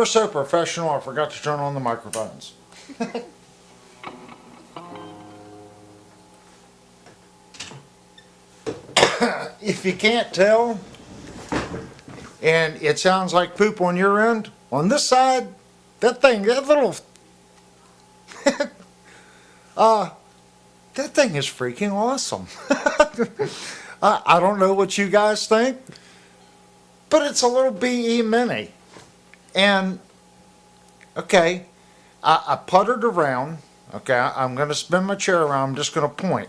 We're so professional, I forgot to turn on the microphones. If you can't tell, and it sounds like poop on your end, on this side, that little, that thing is freaking awesome. I don't know what you guys think, but it's a little BE Mini. And, okay, I puttered around. Okay, I'm going to spin my chair around. I'm just going to point.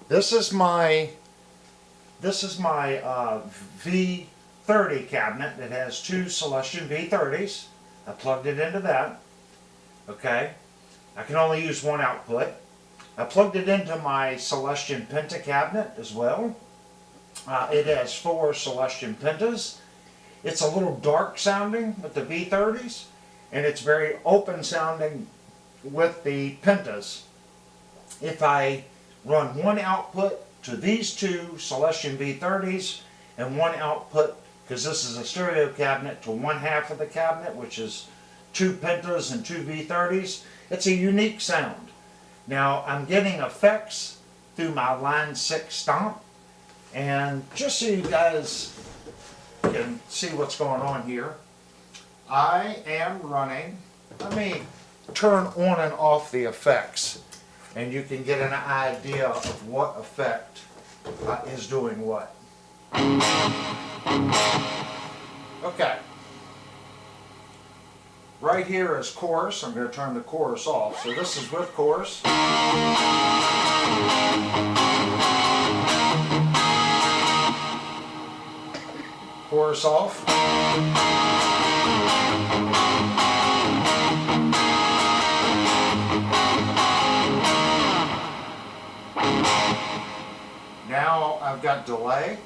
This is my V30 cabinet. It has two Celestion V30s. I plugged it into that. Okay, I can only use one output. I plugged it into my Celestion Penta cabinet as well. It has four Celestion Pentas. It's a little dark sounding with the V30s, and it's very open sounding with the Pentas. If I run one output to these two Celestion V30s and one output, because this is a stereo cabinet, to one half of the cabinet, which is two Pentas and two V30s, it's a unique sound. Now I'm getting effects through my Line 6 stomp, and just so you guys can see what's going on here, I am running, let me turn on and off the effects, and you can get an idea of what effect is doing what. Okay. Right here is chorus. I'm going to turn the chorus off. So this is with chorus. Chorus off. Now I've got delay.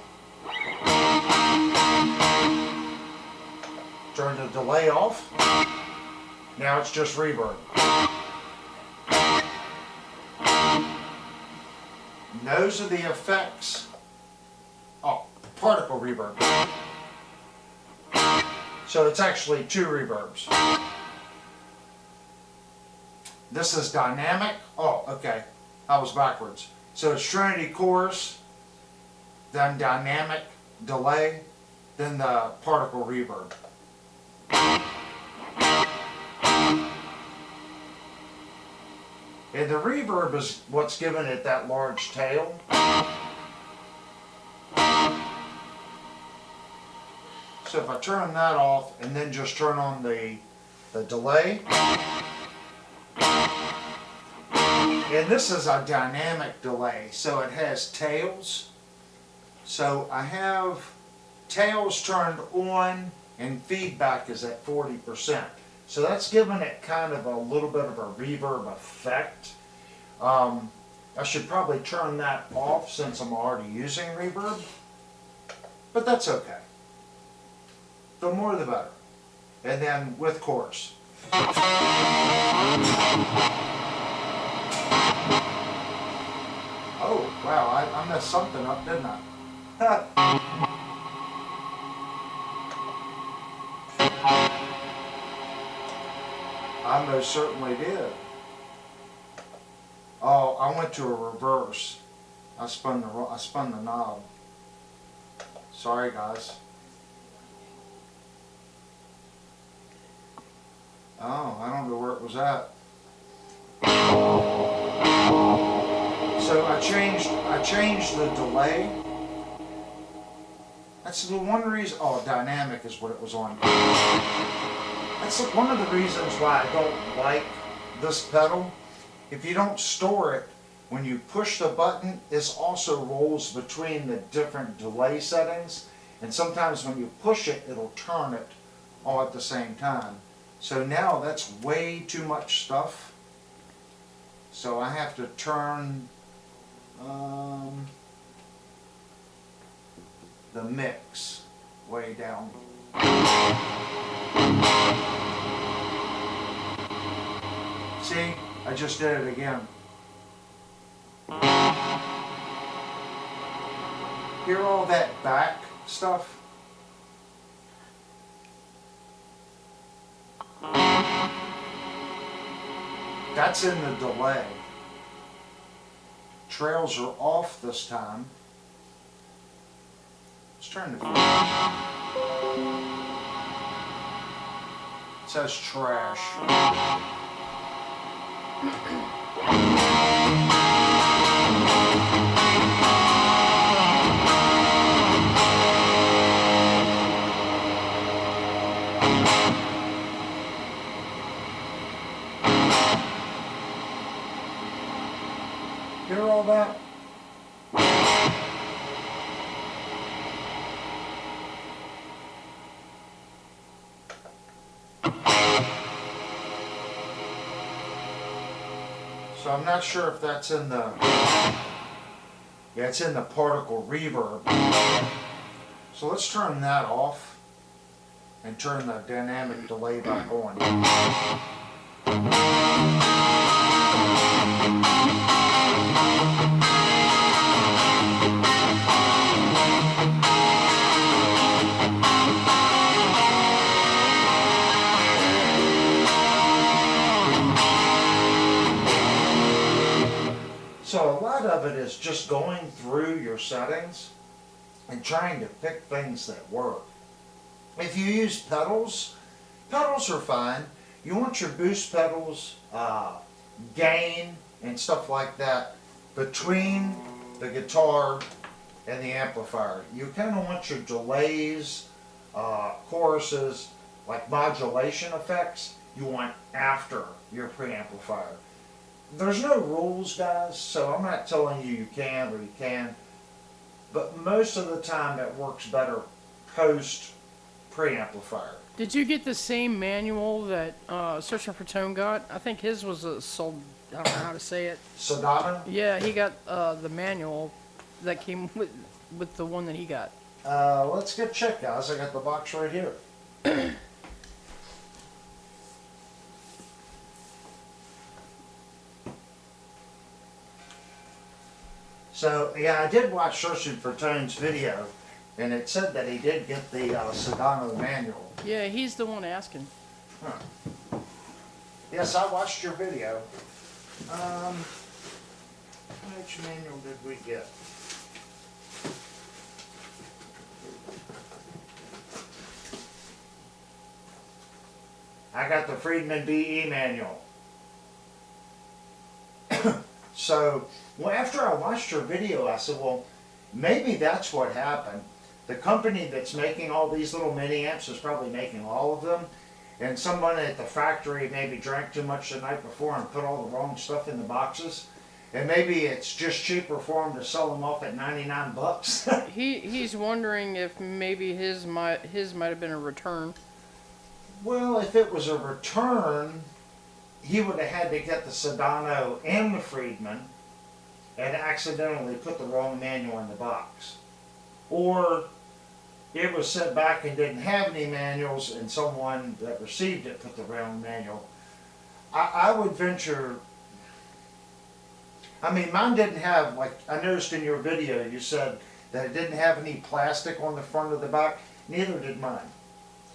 Turn the delay off. Now it's just reverb. And those are the effects. Oh, particle reverb. So it's actually two reverbs. This is dynamic. Oh, okay. I was backwards. So it's Trinity chorus, then dynamic delay, then the particle reverb. And the reverb is what's giving it that large tail. So if I turn that off and then just turn on the delay. And this is a dynamic delay, so it has tails. So I have tails turned on and feedback is at 40%. So that's giving it kind of a little bit of a reverb effect. I should probably turn that off since I'm already using reverb, but that's okay. The more the better. And then with chorus. Oh, wow, I messed something up, didn't I? I most certainly did. Oh, I went to a reverse. I spun the knob. Sorry, guys. Oh, I don't know where it was at. So I changed the delay. That's the one reason. Oh, dynamic is what it was on. That's one of the reasons why I don't like this pedal. If you don't store it, when you push the button, this also rolls between the different delay settings. And sometimes when you push it, it'll turn it all at the same time. So now that's way too much stuff. So I have to turn the mix way down. See, I just did it again. Hear all that back stuff? That's in the delay. Trails are off this time. Let's turn the. It says trash. Hear all that? So I'm not sure if that's in the, yeah, it's in the particle reverb. So let's turn that off and turn the dynamic delay back on. So a lot of it is just going through your settings and trying to pick things that work. If you use pedals, pedals are fine. You want your boost pedals, gain, and stuff like that between the guitar and the amplifier. You kind of want your delays, choruses, like modulation effects, you want after your preamplifier. There's no rules, guys, so I'm not telling you you can or you can, but most of the time it works better post preamplifier. Did you get the same manual that Searching for Tone got? I think his was a sold. I don't know how to say it. Sedano? Yeah, he got the manual that came with the one that he got. Let's get checked, guys. I got the box right here. So, yeah, I did watch Searching for Tone's video, and it said that he did get the Sedano manual. Yeah, he's the one asking. Huh. Yes, I watched your video. Which manual did we get? I got the Friedman BE manual. So, well, after I watched your video, I said, well, maybe that's what happened. The company that's making all these little mini amps is probably making all of them, and someone at the factory maybe drank too much the night before and put all the wrong stuff in the boxes, and maybe it's just cheaper for them to sell them off at 99 bucks. He's wondering if maybe his might have been a return. Well, if it was a return, he would have had to get the Sedano and the Friedman and accidentally put the wrong manual in the box. Or it was sent back and didn't have any manuals and someone that received it put the wrong manual. I would venture, I mean, mine didn't have, like I noticed in your video, you said that it didn't have any plastic on the front of the back. Neither did mine.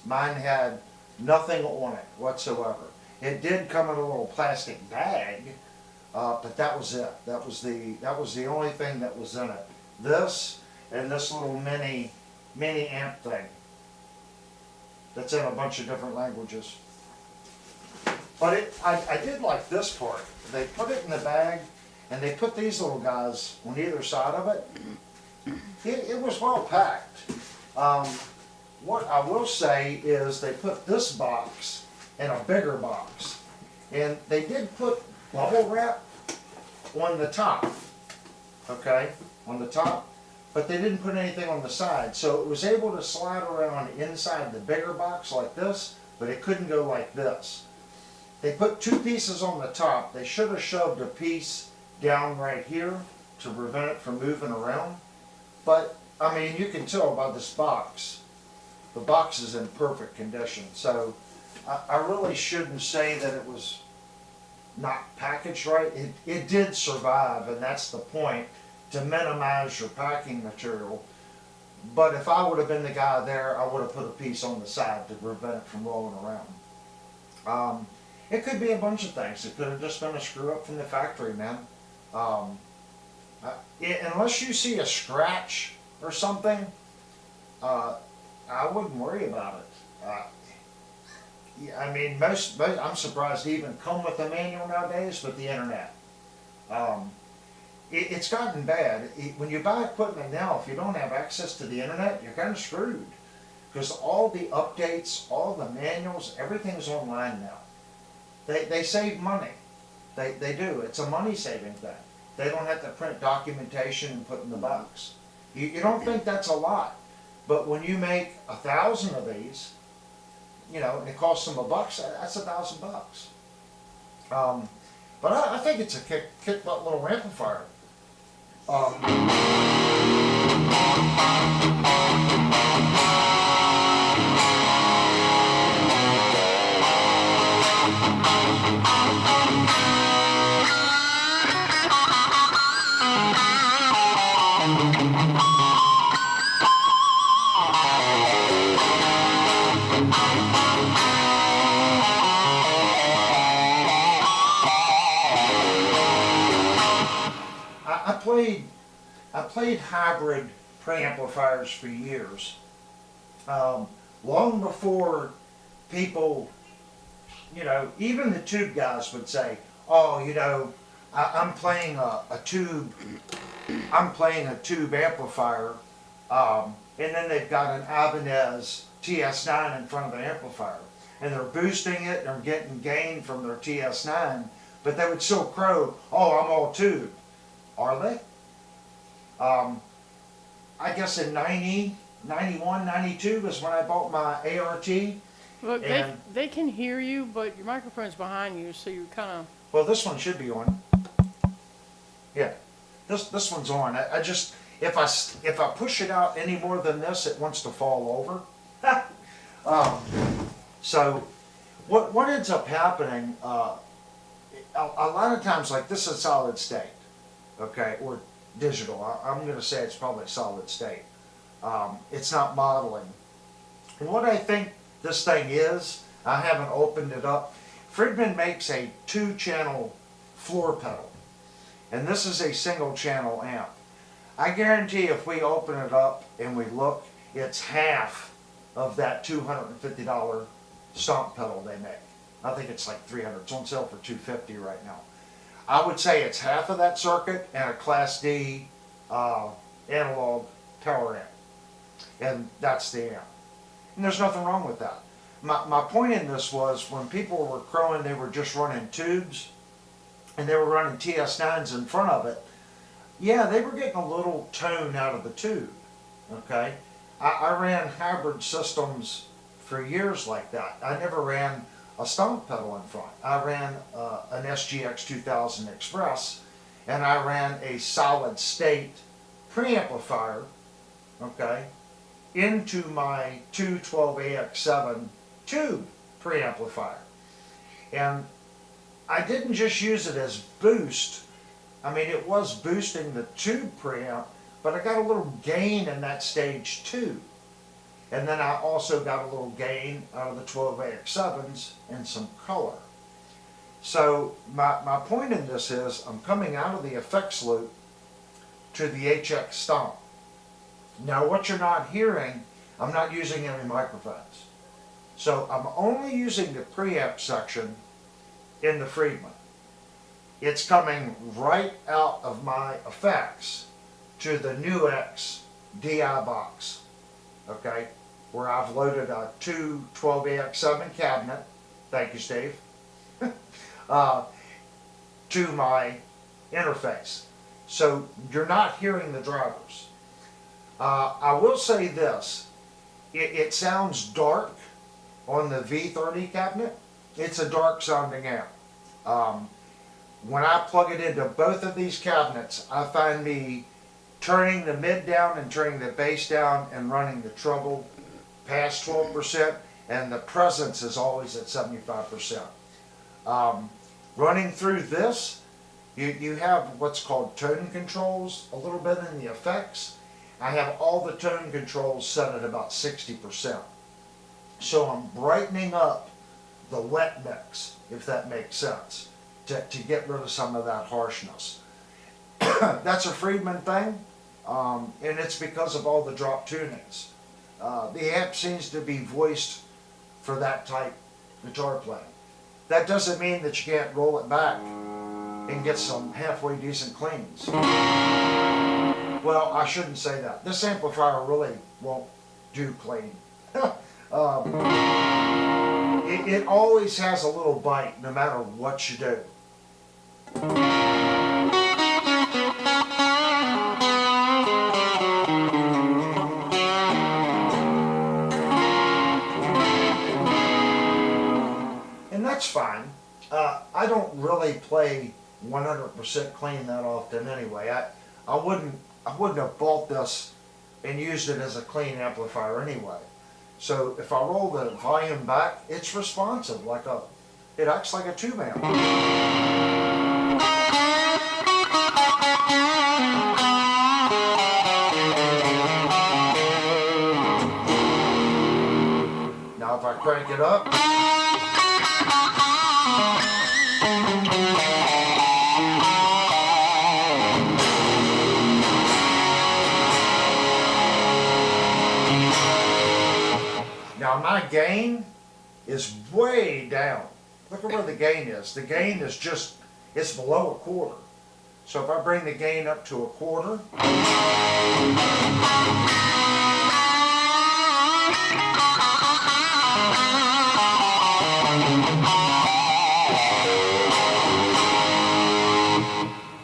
Mine had nothing on it whatsoever. It did come in a little plastic bag, but that was it. That was the only thing that was in it. This and this little mini amp thing that's in a bunch of different languages. But I did like this part. They put it in the bag and they put these little guys on either side of it. It was well packed. What I will say is they put this box in a bigger box. And they did put bubble wrap on the top, okay, on the top, but they didn't put anything on the side. So it was able to slide around inside the bigger box like this, but it couldn't go like this. They put two pieces on the top. They should have shoved a piece down right here to prevent it from moving around. But, I mean, you can tell by this box, the box is in perfect condition. So I really shouldn't say that it was not packaged right. It did survive, and that's the point, to minimize your packing material. But if I would have been the guy there, I would have put a piece on the side to prevent it from rolling around. It could be a bunch of things. It could have just been a screw up from the factory, man. Um, Unless you see a scratch or something, I wouldn't worry about it. Yeah, I mean, most I'm surprised they even come with a manual nowadays with the internet. Um, it's gotten bad. When you buy equipment now, if you don't have access to the internet, you're kind of screwed. Because all the updates, all the manuals, everything's online now. They save money. They do. It's a money saving thing. They don't have to print documentation and put in the box. You don't think that's a lot. But when you make 1,000 of these, you know, and it costs them $1, that's $1,000. But I think it's a kick butt little amplifier. I played hybrid preamplifiers for years, long before people, you know, even the tube guys would say, "Oh, you know, I'm playing a tube. I'm playing a tube amplifier," and then they've got an Ibanez TS9 in front of the amplifier, and they're boosting it and they're getting gain from their TS9, but they would still crow, "Oh, I'm all tube." Are they? I guess in 90, 91, 92 is when I bought my ART. Look, they can hear you, but your microphone's behind you, so you're kind of... Well, this one should be on. Yeah, this one's on. I just, if I push it out any more than this, it wants to fall over. So what ends up happening, a lot of times, like this is solid state, okay, or digital. I'm going to say it's probably solid state. It's not modeling. And what I think this thing is, I haven't opened it up. Friedman makes a 2-channel floor pedal, and this is a single channel amp. I guarantee if we open it up and we look, it's half of that $250 stomp pedal they make. I think it's like $300. It's on sale for $250 right now. I would say it's half of that circuit and a Class D analog power amp. And that's the amp. And there's nothing wrong with that. My point in this was when people were crowing, they were just running tubes and they were running TS9s in front of it. Yeah, they were getting a little tone out of the tube. Okay? I ran hybrid systems for years like that. I never ran a stomp pedal in front. I ran an SGX 2000 Express, and I ran a solid state preamplifier, okay, into my 212AX7 tube preamplifier. And I didn't just use it as boost. I mean, it was boosting the tube preamp, but I got a little gain in that stage too. And then I also got a little gain out of the 12AX7s and some color. So my point in this is I'm coming out of the effects loop to the HX stomp. Now what you're not hearing, I'm not using any microphones. So I'm only using the preamp section in the Friedman. It's coming right out of my effects to the NuX DI box. Okay, where I've loaded a 12AX7 cabinet, thank you Steve, to my interface. So you're not hearing the drivers. I will say this, it sounds dark on the V30 cabinet. It's a dark sounding amp. When I plug it into both of these cabinets, I find me turning the mid down and turning the bass down and running the treble past 12%, and the presence is always at 75%. Running through this, you have what's called tone controls a little bit in the effects. I have all the tone controls set at about 60%. So I'm brightening up the wet mix. if that makes sense, to get rid of some of that harshness. That's a Friedman thing, and it's because of all the drop tunings. The amp seems to be voiced for that type guitar playing. That doesn't mean that you can't roll it back and get some halfway decent cleans. Well, I shouldn't say that. This amplifier really won't do clean. It always has a little bite no matter what you do. And that's fine. I don't really play 100% clean that often anyway. I wouldn't have bought this and used it as a clean amplifier anyway. So if I roll the volume back, it's responsive, it acts like a tube amp. Now if I crank it up, now my gain is way down. Look at where the gain is. The gain is just, it's below a quarter. So if I bring the gain up to a quarter,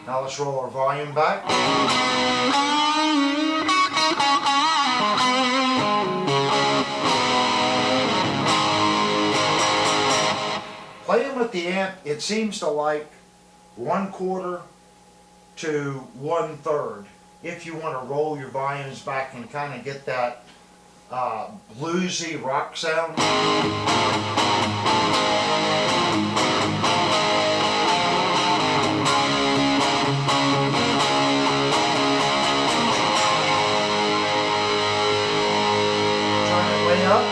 now let's roll our volume back. Playing with the amp, it seems to like 1/4 to 1/3 if you want to roll your volumes back and kind of get that bluesy rock sound. Turn it way up.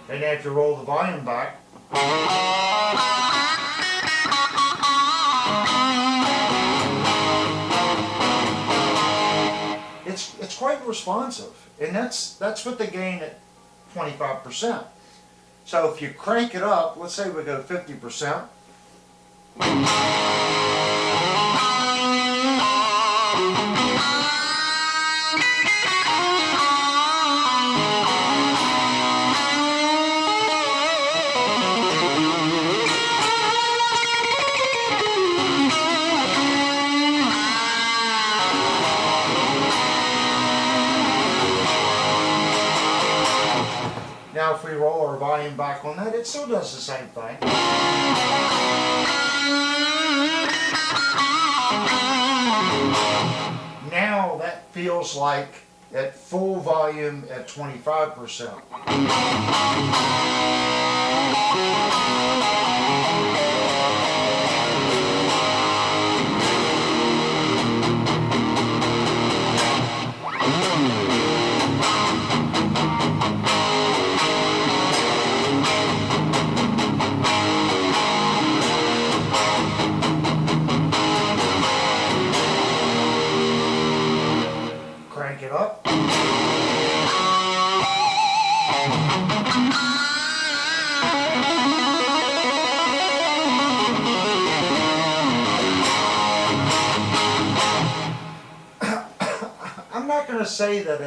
And then if you roll the volume back, it's quite responsive, and that's with the gain at 25%. So if you crank it up, let's say we go 50%. Now if we roll our volume back on that, it still does the same thing. Now that feels like at full volume at 25%. Crank it up. I'm not going to say that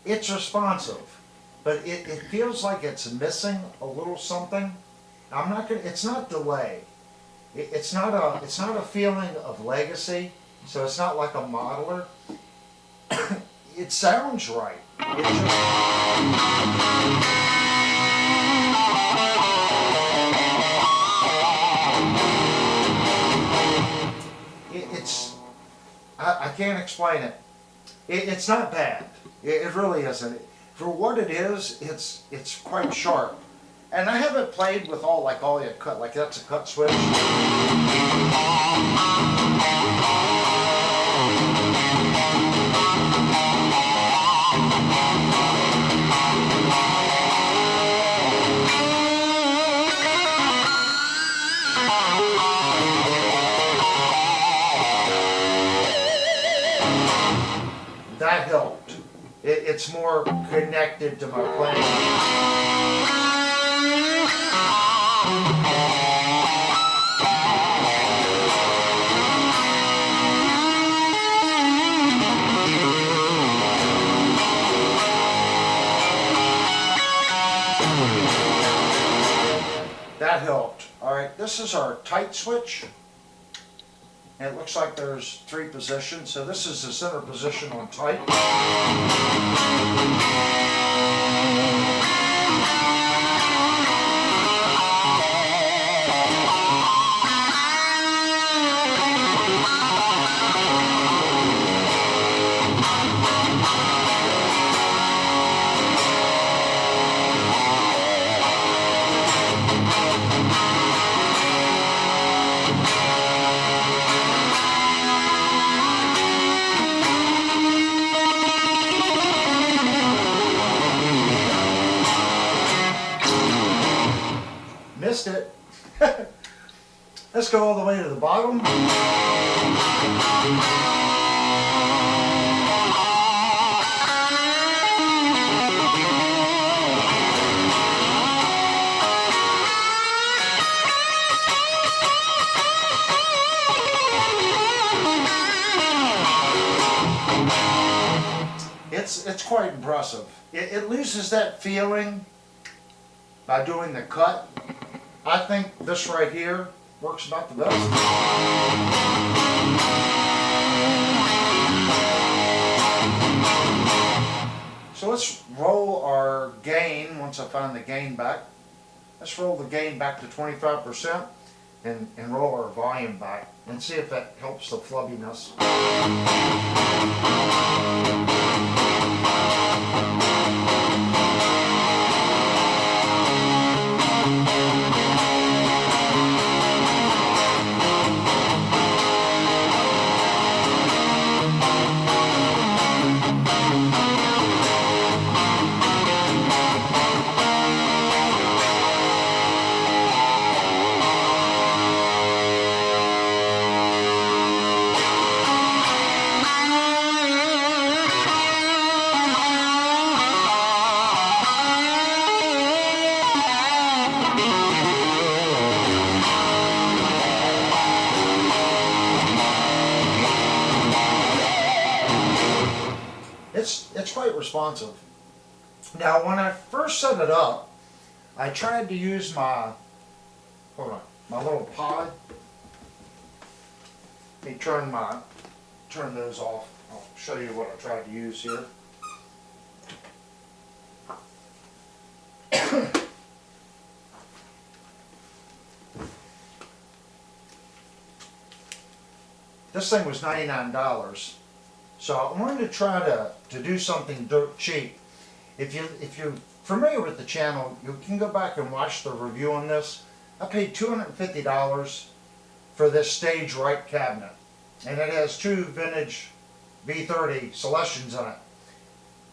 it's responsive, but it feels like it's missing a little something. I'm not going. It's not delay. It's not a feeling of legacy. So it's not like a modeler. It sounds right. I can't explain it. It's not bad. It really isn't. For what it is, it's quite sharp. And I haven't played with all your cut, like that's a cut switch. That helped. It's more connected to my playing. That helped. Alright, this is our tight switch. And it looks like there's 3 positions. So this is the center position on tight. Missed it. Let's go all the way to the bottom. It's quite impressive. It loses that feeling by doing the cut. I think this right here works about the best. So let's roll our gain, once I find the gain back. Let's roll the gain back to 25% and roll our volume back and see if that helps the flubbiness. It's quite responsive. Now, when I first set it up, I tried to use my little pod. Let me turn those off. I'll show you what I tried to use here. This thing was $99. So I wanted to try to do something dirt cheap. If you're familiar with the channel, you can go back and watch the review on this. I paid $250 for this stage right cabinet. And it has 2 vintage V30 Celestions in it.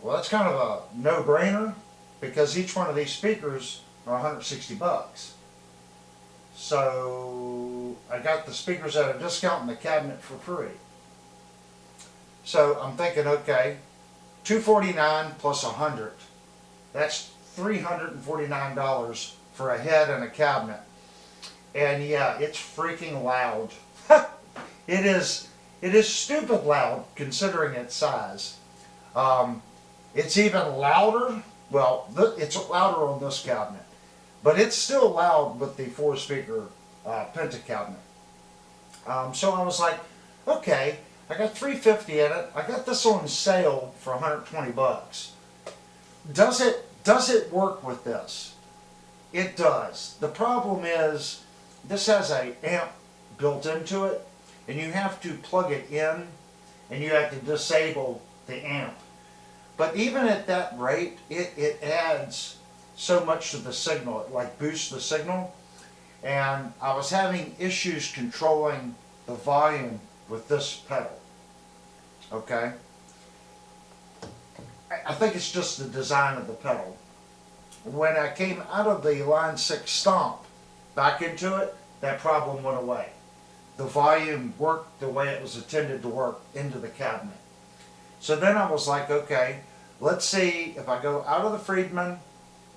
Well, that's kind of a no-brainer because each one of these speakers are 160 bucks. So I got the speakers at a discount and the cabinet for free. So I'm thinking, okay, $249 plus $100. That's $349 for a head and a cabinet. And yeah, it's freaking loud. It is stupid loud considering its size. It's even louder. Well, it's louder on this cabinet, but it's still loud with the 4-speaker Penta cabinet. So I was like, okay, I got $350 in it. I got this on sale for 120 bucks. Does it work with this? It does. The problem is this has an amp built into it, and you have to plug it in, and you have to disable the amp. But even at that rate, it adds so much to the signal. It like boosts the signal. And I was having issues controlling the volume with this pedal. Okay? I think it's just the design of the pedal. When I came out of the Line 6 Stomp back into it, that problem went away. The volume worked the way it was intended to work into the cabinet. So then I was like, okay, let's see if I go out of the Friedman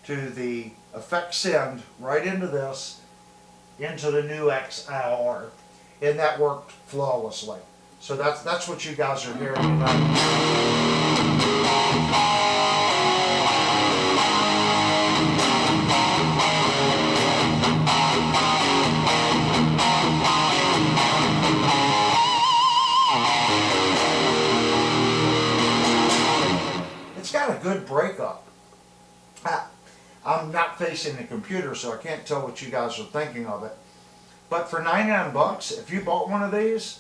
to the effect send right into this, into the new XIR, and that worked flawlessly. So that's what you guys are hearing tonight. It's got a good breakup. I'm not facing the computer, so I can't tell what you guys are thinking of it. But for 99 bucks, if you bought one of these,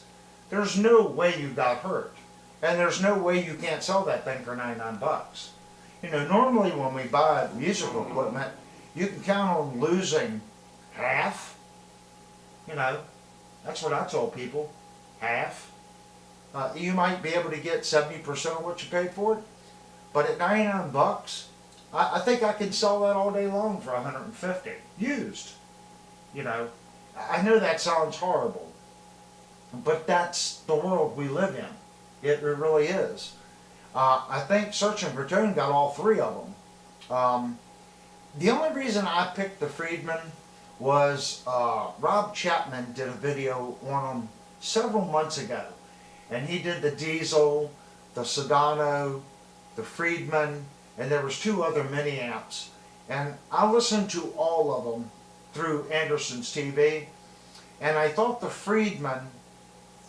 there's no way you got hurt. And there's no way you can't sell that thing for 99 bucks. You know, normally when we buy musical equipment, you can count on losing half. You know, that's what I told people, half. You might be able to get 70% of what you paid for it. But at 99 bucks, I think I can sell that all day long for 150, used. You know, I know that sounds horrible, but that's the world we live in. It really is. I think Searching for Tone got all three of them. The only reason I picked the Friedman was Rob Chapman did a video on them several months ago, and he did the Diesel, the Sedano, the Friedman, and there was two other mini amps. And I listened to all of them through Anderson's TV, and I thought the Friedman,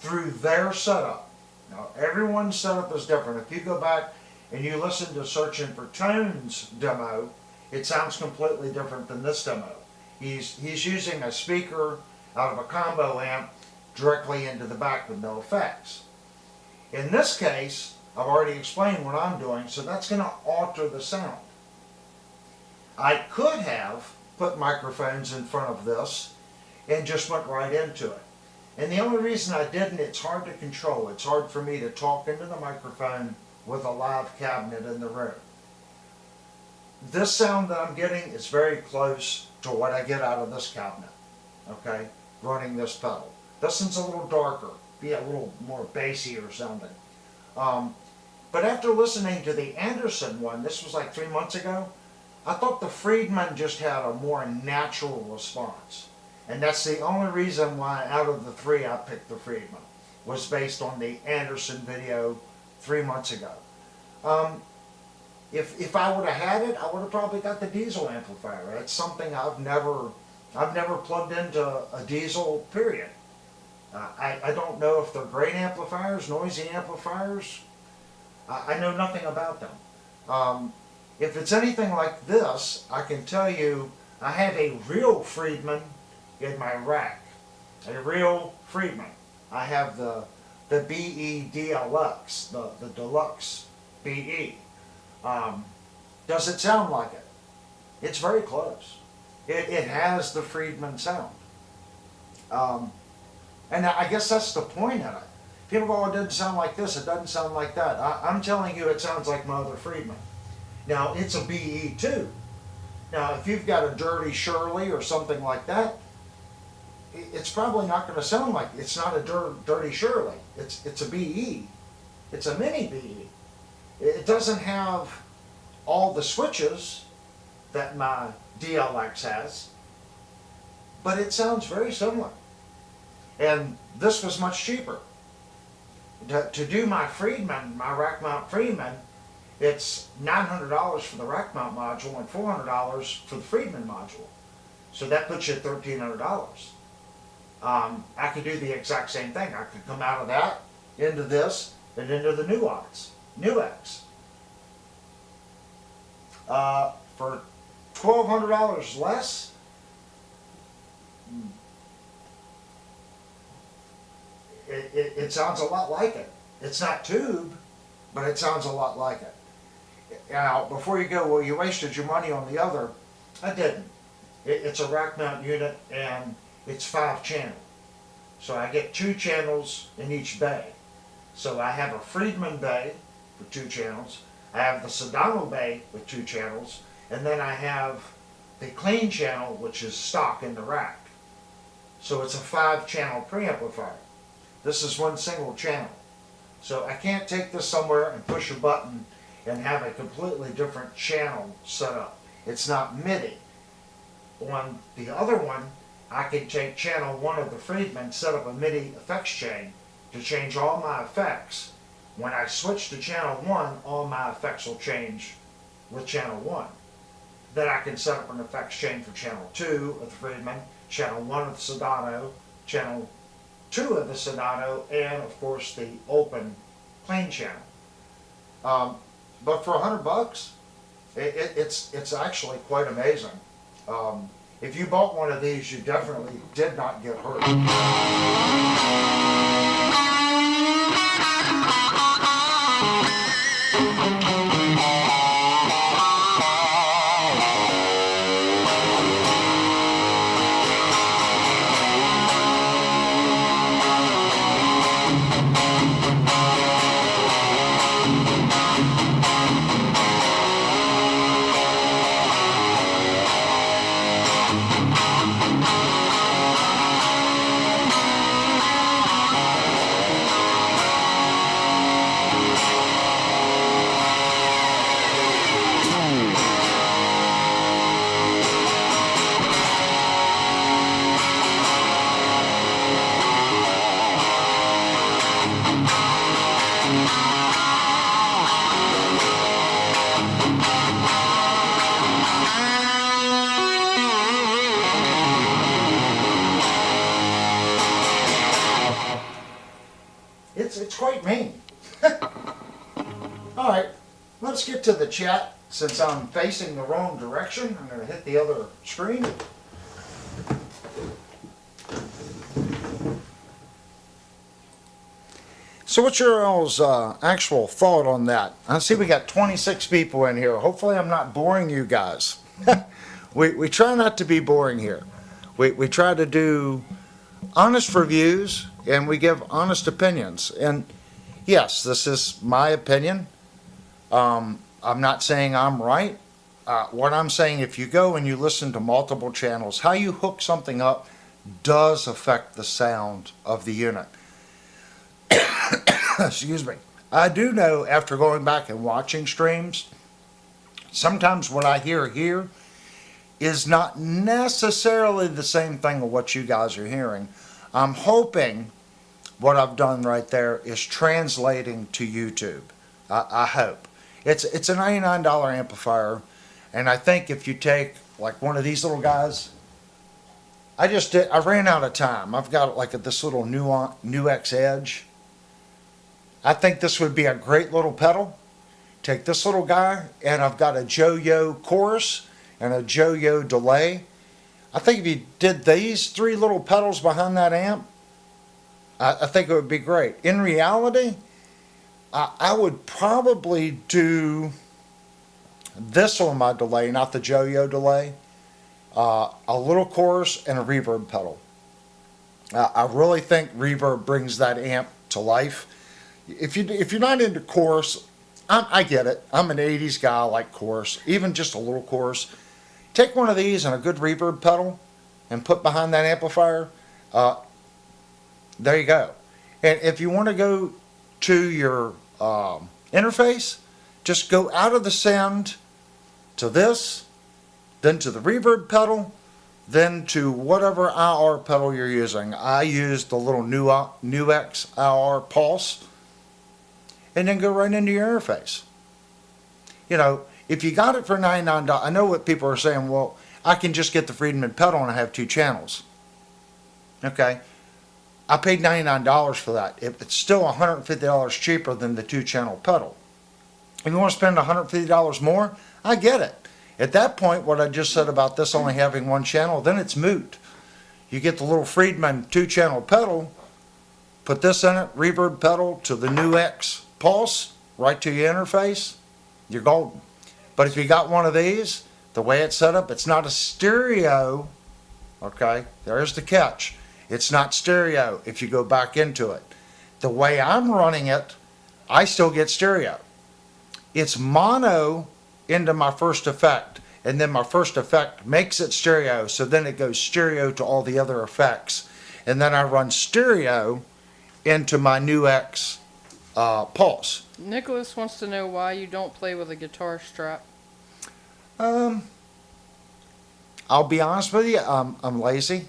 through their setup, now everyone's setup is different. If you go back and you listen to Searching for Tone's demo, it sounds completely different than this demo. He's using a speaker out of a combo amp directly into the back with no effects. In this case, I've already explained what I'm doing, so that's going to alter the sound. I could have put microphones in front of this and just went right into it. And the only reason I didn't, it's hard to control. It's hard for me to talk into the microphone with a live cabinet in the room. This sound that I'm getting is very close to what I get out of this cabinet, okay, running this pedal. This one's a little darker, be a little more bassy or something. But after listening to the Anderson one, this was like 3 months ago, I thought the Friedman just had a more natural response. And that's the only reason why out of the three I picked the Friedman, was based on the Anderson video 3 months ago. If I would have had it, I would have probably got the diesel amplifier. It's something I've never plugged into a diesel, period. I don't know if they're great amplifiers, noisy amplifiers. I know nothing about them. If it's anything like this, I can tell you I have a real Friedman in my rack. A real Friedman. I have the BE DLX, the Deluxe BE. Does it sound like it? It's very close. It has the Friedman sound. And I guess that's the point of it. People go, oh, it doesn't sound like this, it doesn't sound like that. I'm telling you, it sounds like my other Friedman. Now, it's a BE too. Now, if you've got a Dirty Shirley or something like that, it's probably not going to sound like, it's not a Dirty Shirley. It's a BE. It's a mini BE. It doesn't have all the switches that my DLX has, but it sounds very similar. And this was much cheaper. To do my Friedman, my rack mount Friedman, it's $900 for the rack mount module and $400 for the Friedman module. So that puts you at $1,300. I could do the exact same thing. I could come out of that into this and into the Nuax. For $1,200 less, it sounds a lot like it. It's not tube, but it sounds a lot like it. Now, before you go, well, you wasted your money on the other. I didn't. It's a rack mount unit and it's 5-channel. So I get 2 channels in each bay. So I have a Friedman bay with 2 channels. I have the Sedano bay with 2 channels. And then I have the clean channel, which is stock in the rack. So it's a 5-channel preamplifier. This is one single channel. So I can't take this somewhere and push a button and have a completely different channel set up. It's not MIDI. On the other one, I can take channel 1 of the Friedman, set up a MIDI effects chain to change all my effects. When I switch to channel 1, all my effects will change with channel 1. Then I can set up an effects chain for channel 2 of the Friedman, channel 1 of the Sedano, channel 2 of the Sedano, and of course the open plain channel. But for $100, it's actually quite amazing. If you bought one of these, you definitely did not get hurt. It's quite mean. All right, let's get to the chat. Since I'm facing the wrong direction, I'm going to hit the other screen. So what's your all's actual thought on that? I see we got 26 people in here. Hopefully I'm not boring you guys. we try not to be boring here. We try to do honest reviews and we give honest opinions. And yes, this is my opinion. I'm not saying I'm right. What I'm saying, if you go and you listen to multiple channels, how you hook something up does affect the sound of the unit. Excuse me. I do know, after going back and watching streams, sometimes what I hear here is not necessarily the same thing of what you guys are hearing. I'm hoping what I've done right there is translating to YouTube. I hope. It's a $99 amplifier, and I think if you take like one of these little guys, I ran out of time. I've got like this little NuX Edge. I think this would be a great little pedal. Take this little guy, and I've got a Yo-Yo chorus and a Yo-Yo delay. I think if you did these 3 little pedals behind that amp, I think it would be great. In reality, I would probably do this on my delay, not the Yo-Yo delay. A little chorus and a reverb pedal. I really think reverb brings that amp to life. If you're not into chorus, I get it. I'm an 80s guy, I like chorus, even just a little chorus. Take one of these and a good reverb pedal and put behind that amplifier. There you go. And if you want to go to your interface, just go out of the send to this, then to the reverb pedal, then to whatever IR pedal you're using. I use the little NuX IR Pulse, and then go right into your interface. You know, if you got it for $99, I know what people are saying, well, I can just get the Friedman pedal and I have 2 channels. Okay, I paid $99 for that. It's still $150 cheaper than the 2-channel pedal. If you want to spend $150 more, I get it. At that point, what I just said about this only having 1 channel, then it's moot. You get the little Friedman 2-channel pedal, put this in it, reverb pedal to the NuX Pulse, right to your interface. you're golden. But if you got one of these, the way it's set up, it's not a stereo. Okay, there's the catch. It's not stereo if you go back into it. The way I'm running it, I still get stereo. It's mono into my first effect, and then my first effect makes it stereo, so then it goes stereo to all the other effects. And then I run stereo into my new X pulse. Nicholas wants to know why you don't play with a guitar strap. I'll be honest with you, I'm lazy.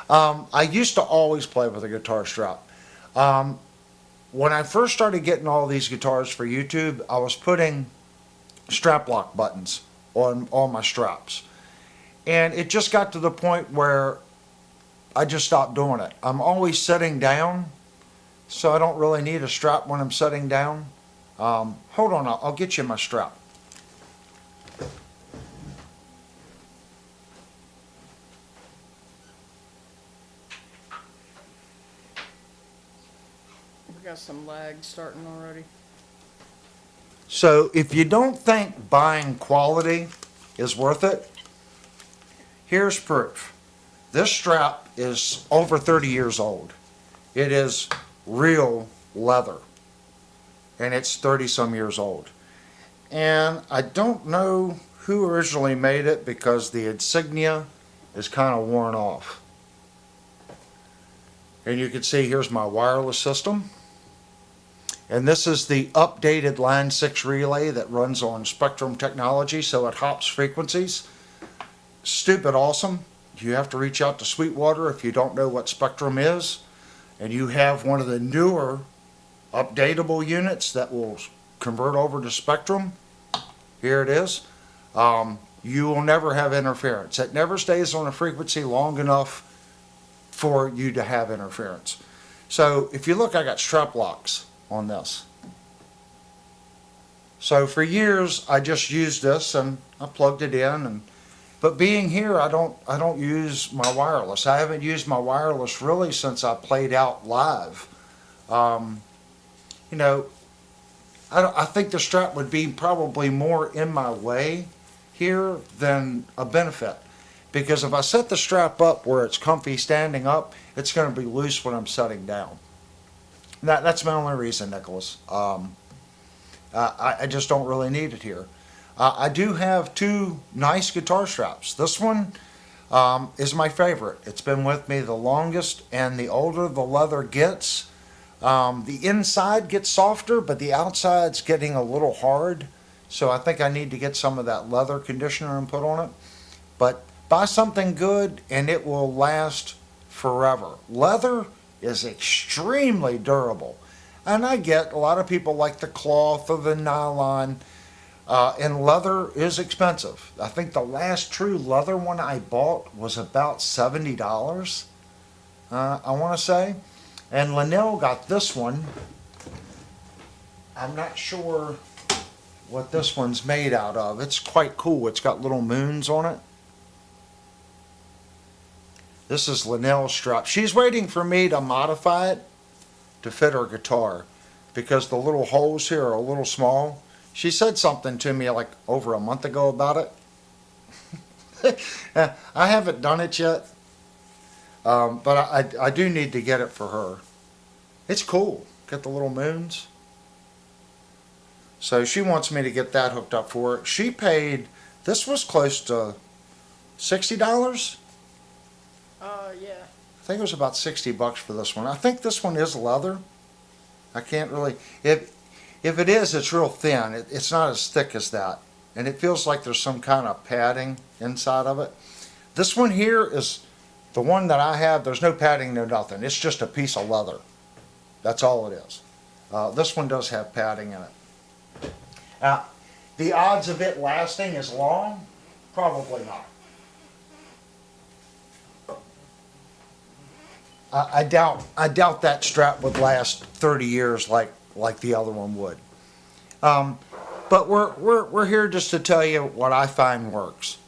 I used to always play with a guitar strap. When I first started getting all these guitars for YouTube, I was putting strap lock buttons on all my straps. And it just got to the point where I just stopped doing it. I'm always sitting down, so I don't really need a strap when I'm sitting down. Hold on, I'll get you my strap. We got some lag starting already. So if you don't think buying quality is worth it, here's proof. This strap is over 30 years old. It is real leather, and it's 30 some years old. And I don't know who originally made it because the insignia is kind of worn off. And you can see here's my wireless system. And this is the updated Line 6 relay that runs on Spectrum technology, so it hops frequencies. Stupid awesome. You have to reach out to Sweetwater if you don't know what Spectrum is. And you have one of the newer updatable units that will convert over to Spectrum. Here it is. You will never have interference. It never stays on a frequency long enough for you to have interference. So if you look, I got strap locks on this. So for years I just used this and I plugged it in, but being here I don't use my wireless. I haven't used my wireless really since I played out live. You know, I think the strap would be probably more in my way here than a benefit, because if I set the strap up where it's comfy standing up, it's going to be loose when I'm sitting down. That's my only reason, Nicholas. I just don't really need it here. I do have two nice guitar straps. This one is my favorite. It's been with me the longest, and the older the leather gets, the inside gets softer, but the outside's getting a little hard. So I think I need to get some of that leather conditioner and put on it. But buy something good and it will last forever. Leather is extremely durable. And I get a lot of people like the cloth or the nylon, and leather is expensive. I think the last true leather one I bought was about $70, I want to say. And Linnell got this one. I'm not sure what this one's made out of. It's quite cool. It's got little moons on it. This is Linnell's strap. She's waiting for me to modify it to fit her guitar because the little holes here are a little small. She said something to me like over a month ago about it. I haven't done it yet, but I do need to get it for her. It's cool. Got the little moons. So she wants me to get that hooked up for her. She paid, this was close to $60. Yeah. I think it was about $60 for this one. I think this one is leather. I can't really, if it is, it's real thin. It's not as thick as that. And it feels like there's some kind of padding inside of it. This one here is the one that I have. There's no padding, no nothing. It's just a piece of leather. That's all it is. This one does have padding in it. The odds of it lasting as long? Probably not. I doubt that strap would last 30 years like the other one would. But we're here just to tell you what I find works.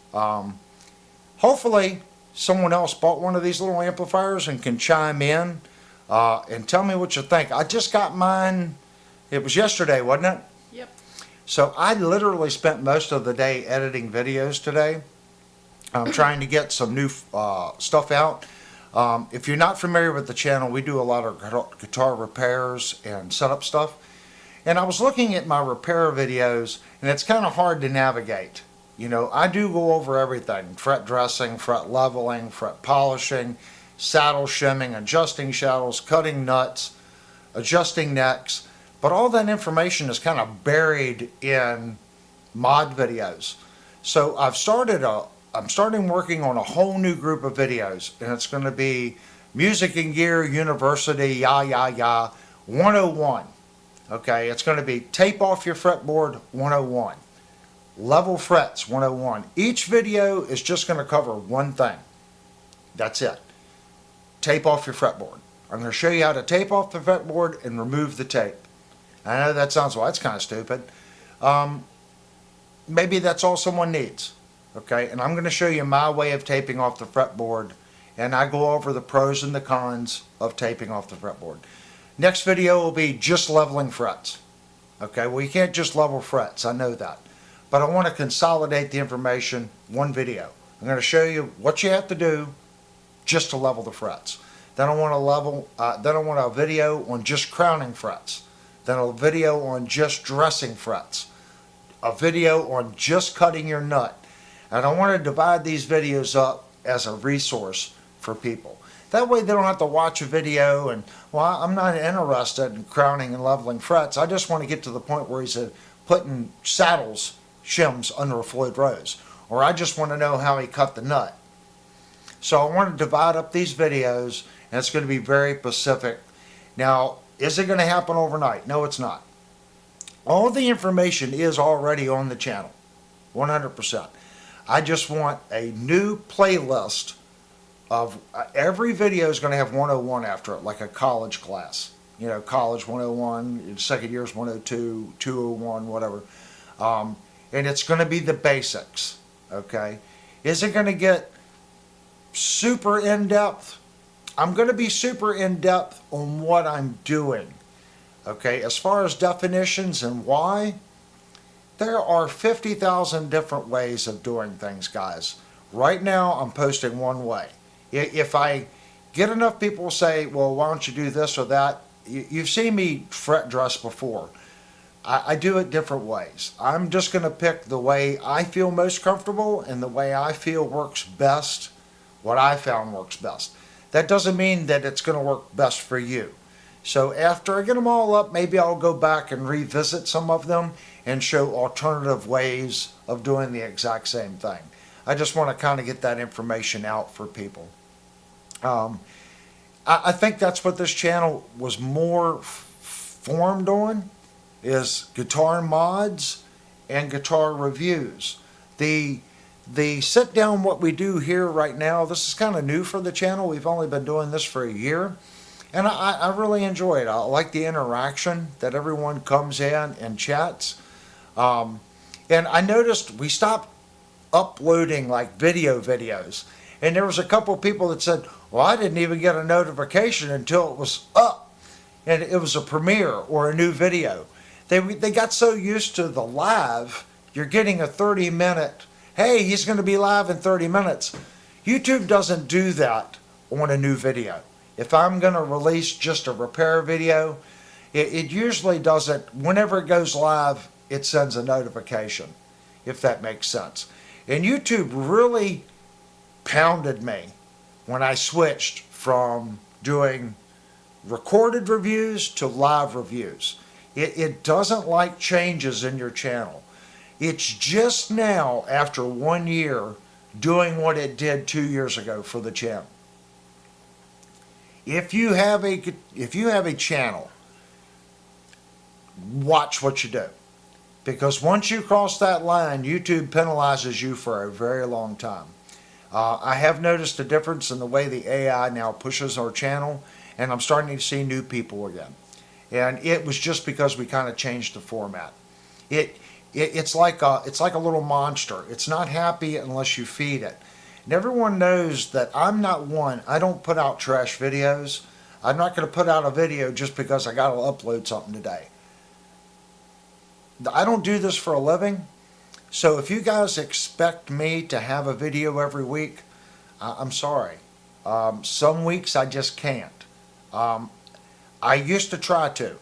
Hopefully someone else bought one of these little amplifiers and can chime in and tell me what you think. I just got mine, it was yesterday, wasn't it? Yep. So I literally spent most of the day editing videos today. I'm trying to get some new stuff out. If you're not familiar with the channel, we do a lot of guitar repairs and setup stuff. And I was looking at my repair videos, and it's kind of hard to navigate. You know, I do go over everything: fret dressing, fret leveling, fret polishing, saddle shimming, adjusting saddles, cutting nuts, adjusting necks. But all that information is kind of buried in mod videos. So I'm starting working on a whole new group of videos, and it's going to be MusicNGear University, 101. Okay, it's going to be tape off your fretboard 101, level frets 101. Each video is just going to cover one thing. That's it. Tape off your fretboard. I'm going to show you how to tape off the fretboard and remove the tape. I know that sounds, well, that's kind of stupid. Maybe that's all someone needs. Okay, and I'm going to show you my way of taping off the fretboard, and I go over the pros and the cons of taping off the fretboard. Next video will be just leveling frets. Okay, well, you can't just level frets, I know that. But I want to consolidate the information, one video. I'm going to show you what you have to do just to level the frets. Then I want a video on just crowning frets. Then a video on just dressing frets. A video on just cutting your nut. And I want to divide these videos up as a resource for people. That way they don't have to watch a video and, well, I'm not interested in crowning and leveling frets. I just want to get to the point where he's putting saddles, shims under a Floyd Rose. Or I just want to know how he cut the nut. So I want to divide up these videos, and it's going to be very specific. Now, is it going to happen overnight? No, it's not. All the information is already on the channel, 100%. I just want a new playlist of every video is going to have 101 after it, like a college class. You know, college 101, second year's 102, 201, whatever. And it's going to be the basics, okay? Is it going to get super in-depth? I'm going to be super in-depth on what I'm doing, okay? As far as definitions and why, there are 50,000 different ways of doing things, guys. Right now, I'm posting one way. If I get enough people say, well, why don't you do this or that? You've seen me fret dress before. I do it different ways. I'm just going to pick the way I feel most comfortable and the way I feel works best, what I found works best. That doesn't mean that it's going to work best for you. So after I get them all up, maybe I'll go back and revisit some of them and show alternative ways of doing the exact same thing. I just want to kind of get that information out for people. I think that's what this channel was more formed on, is guitar mods and guitar reviews. The sit down, what we do here right now, this is kind of new for the channel. We've only been doing this for a year. And I really enjoy it. I like the interaction that everyone comes in and chats. And I noticed we stopped uploading like videos. And there was a couple of people that said, well, I didn't even get a notification until it was up. And it was a premiere or a new video. They got so used to the live, you're getting a 30-minute, hey, he's going to be live in 30 minutes. YouTube doesn't do that on a new video. If I'm going to release just a repair video, it usually doesn't, whenever it goes live, it sends a notification, if that makes sense. And YouTube really pounded me when I switched from doing recorded reviews to live reviews. It doesn't like changes in your channel. It's just now, after 1 year, doing what it did 2 years ago for the channel. If you have a channel, watch what you do. Because once you cross that line, YouTube penalizes you for a very long time. I have noticed a difference in the way the AI now pushes our channel, and I'm starting to see new people again. And it was just because we kind of changed the format. It's like a little monster. It's not happy unless you feed it. And everyone knows that I'm not one. I don't put out trash videos. I'm not going to put out a video just because I got to upload something today. I don't do this for a living. So if you guys expect me to have a video every week, I'm sorry. Some weeks I just can't. I used to try to.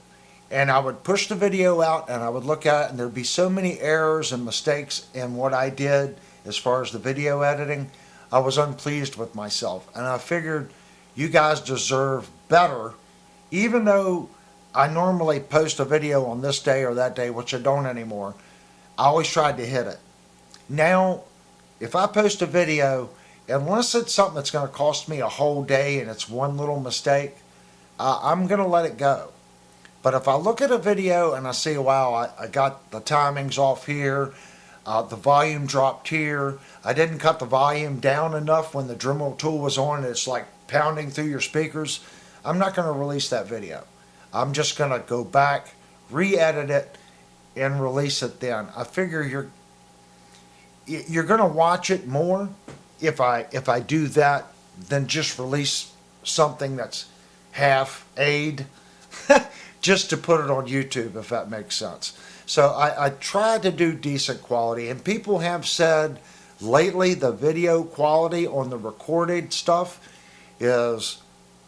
And I would push the video out and I would look at it and there'd be so many errors and mistakes in what I did as far as the video editing. I was unpleased with myself. And I figured you guys deserve better, even though I normally post a video on this day or that day, which I don't anymore. I always tried to hit it. Now, if I post a video, unless it's something that's going to cost me a whole day and it's one little mistake, I'm going to let it go. But if I look at a video and I see, wow, I got the timings off here, the volume dropped here, I didn't cut the volume down enough when the Dremel tool was on, it's like pounding through your speakers, I'm not going to release that video. I'm just going to go back, re-edit it, and release it then. I figure you're going to watch it more if I do that than just release something that's half aid just to put it on YouTube, if that makes sense. So I try to do decent quality, and people have said lately the video quality on the recorded stuff is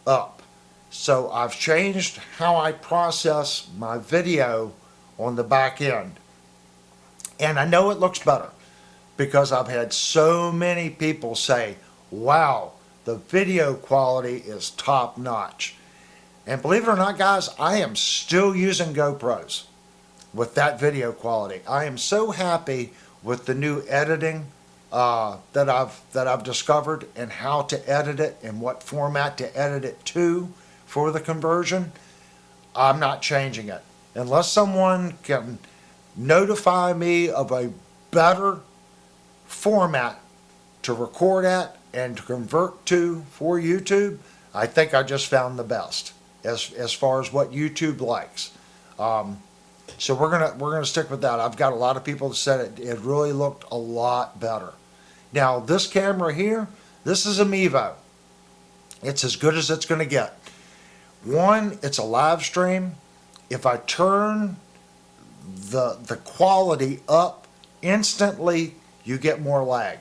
up. So I've changed how I process my video on the back end. And I know it looks better because I've had so many people say, wow, the video quality is top notch. And believe it or not, guys, I am still using GoPros with that video quality. I am so happy with the new editing that I've discovered and how to edit it and what format to edit it to for the conversion. I'm not changing it. Unless someone can notify me of a better format to record at and to convert to for YouTube, I think I just found the best as far as what YouTube likes. So we're gonna stick with that. I've got a lot of people that said it really looked a lot better. Now this camera here, this is a Mevo. It's as good as it's gonna get. One, it's a live stream. If I turn the quality up instantly, you get more lag.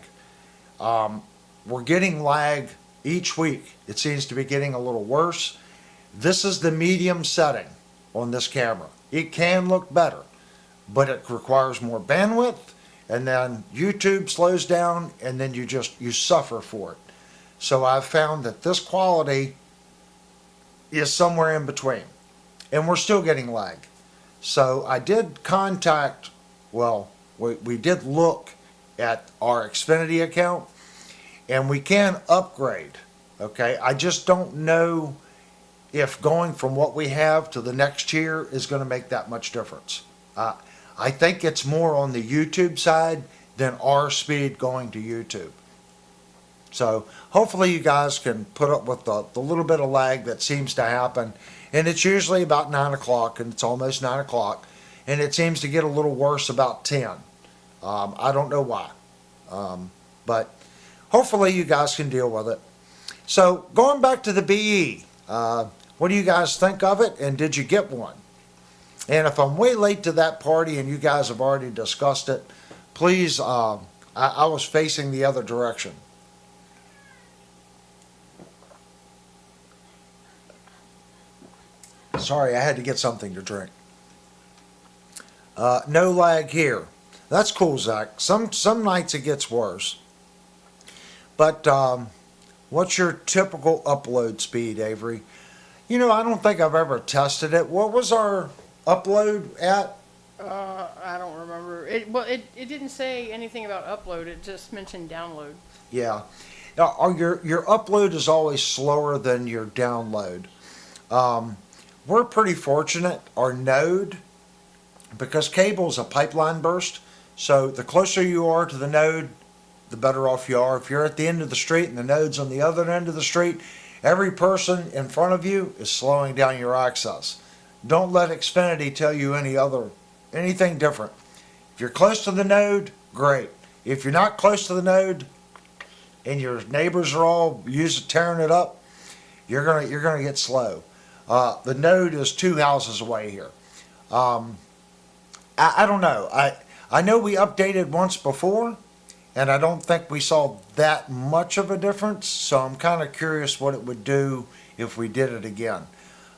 We're getting lag each week. It seems to be getting a little worse. This is the medium setting on this camera. It can look better, but it requires more bandwidth, and then YouTube slows down, and then you suffer for it. So I've found that this quality is somewhere in between, and we're still getting lag. So I did contact, well, we did look at our Xfinity account, and we can upgrade, okay? I just don't know if going from what we have to the next tier is going to make that much difference. I think it's more on the YouTube side than our speed going to YouTube. So hopefully you guys can put up with the little bit of lag that seems to happen. And it's usually about 9 o'clock, and it's almost 9 o'clock. And it seems to get a little worse about 10. I don't know why. But hopefully you guys can deal with it. So going back to the BE, what do you guys think of it, and did you get one? And if I'm way late to that party and you guys have already discussed it, please, I was facing the other direction. Sorry, I had to get something to drink. No lag here. That's cool, Zach. Some nights it gets worse. But what's your typical upload speed, Avery? You know, I don't think I've ever tested it. What was our upload at? I don't remember. It didn't say anything about upload. It just mentioned download. Yeah. Now, your upload is always slower than your download. We're pretty fortunate. Our node, because cable is a pipeline burst, so the closer you are to the node, the better off you are. If you're at the end of the street and the node's on the other end of the street, every person in front of you is slowing down your access. Don't let Xfinity tell you anything different. If you're close to the node, great. If you're not close to the node and your neighbors are all tearing it up, you're gonna get slow. The node is 2 houses away here. I don't know. I know we updated once before, and I don't think we saw that much of a difference. So I'm kind of curious what it would do if we did it again.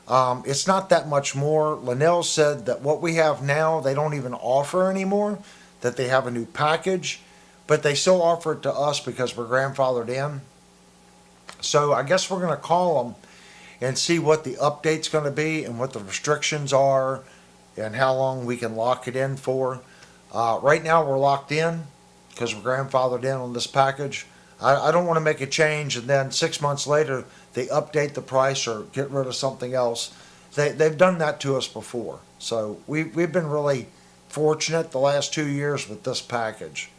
It's not that much more. Linnell said that what we have now, they don't even offer anymore, that they have a new package, but they still offer it to us because we're grandfathered in. So I guess we're going to call them and see what the update's going to be and what the restrictions are and how long we can lock it in for. Right now we're locked in because we're grandfathered in on this package. I don't want to make a change and then 6 months later they update the price or get rid of something else. They've done that to us before. So we've been really fortunate the last 2 years with this package.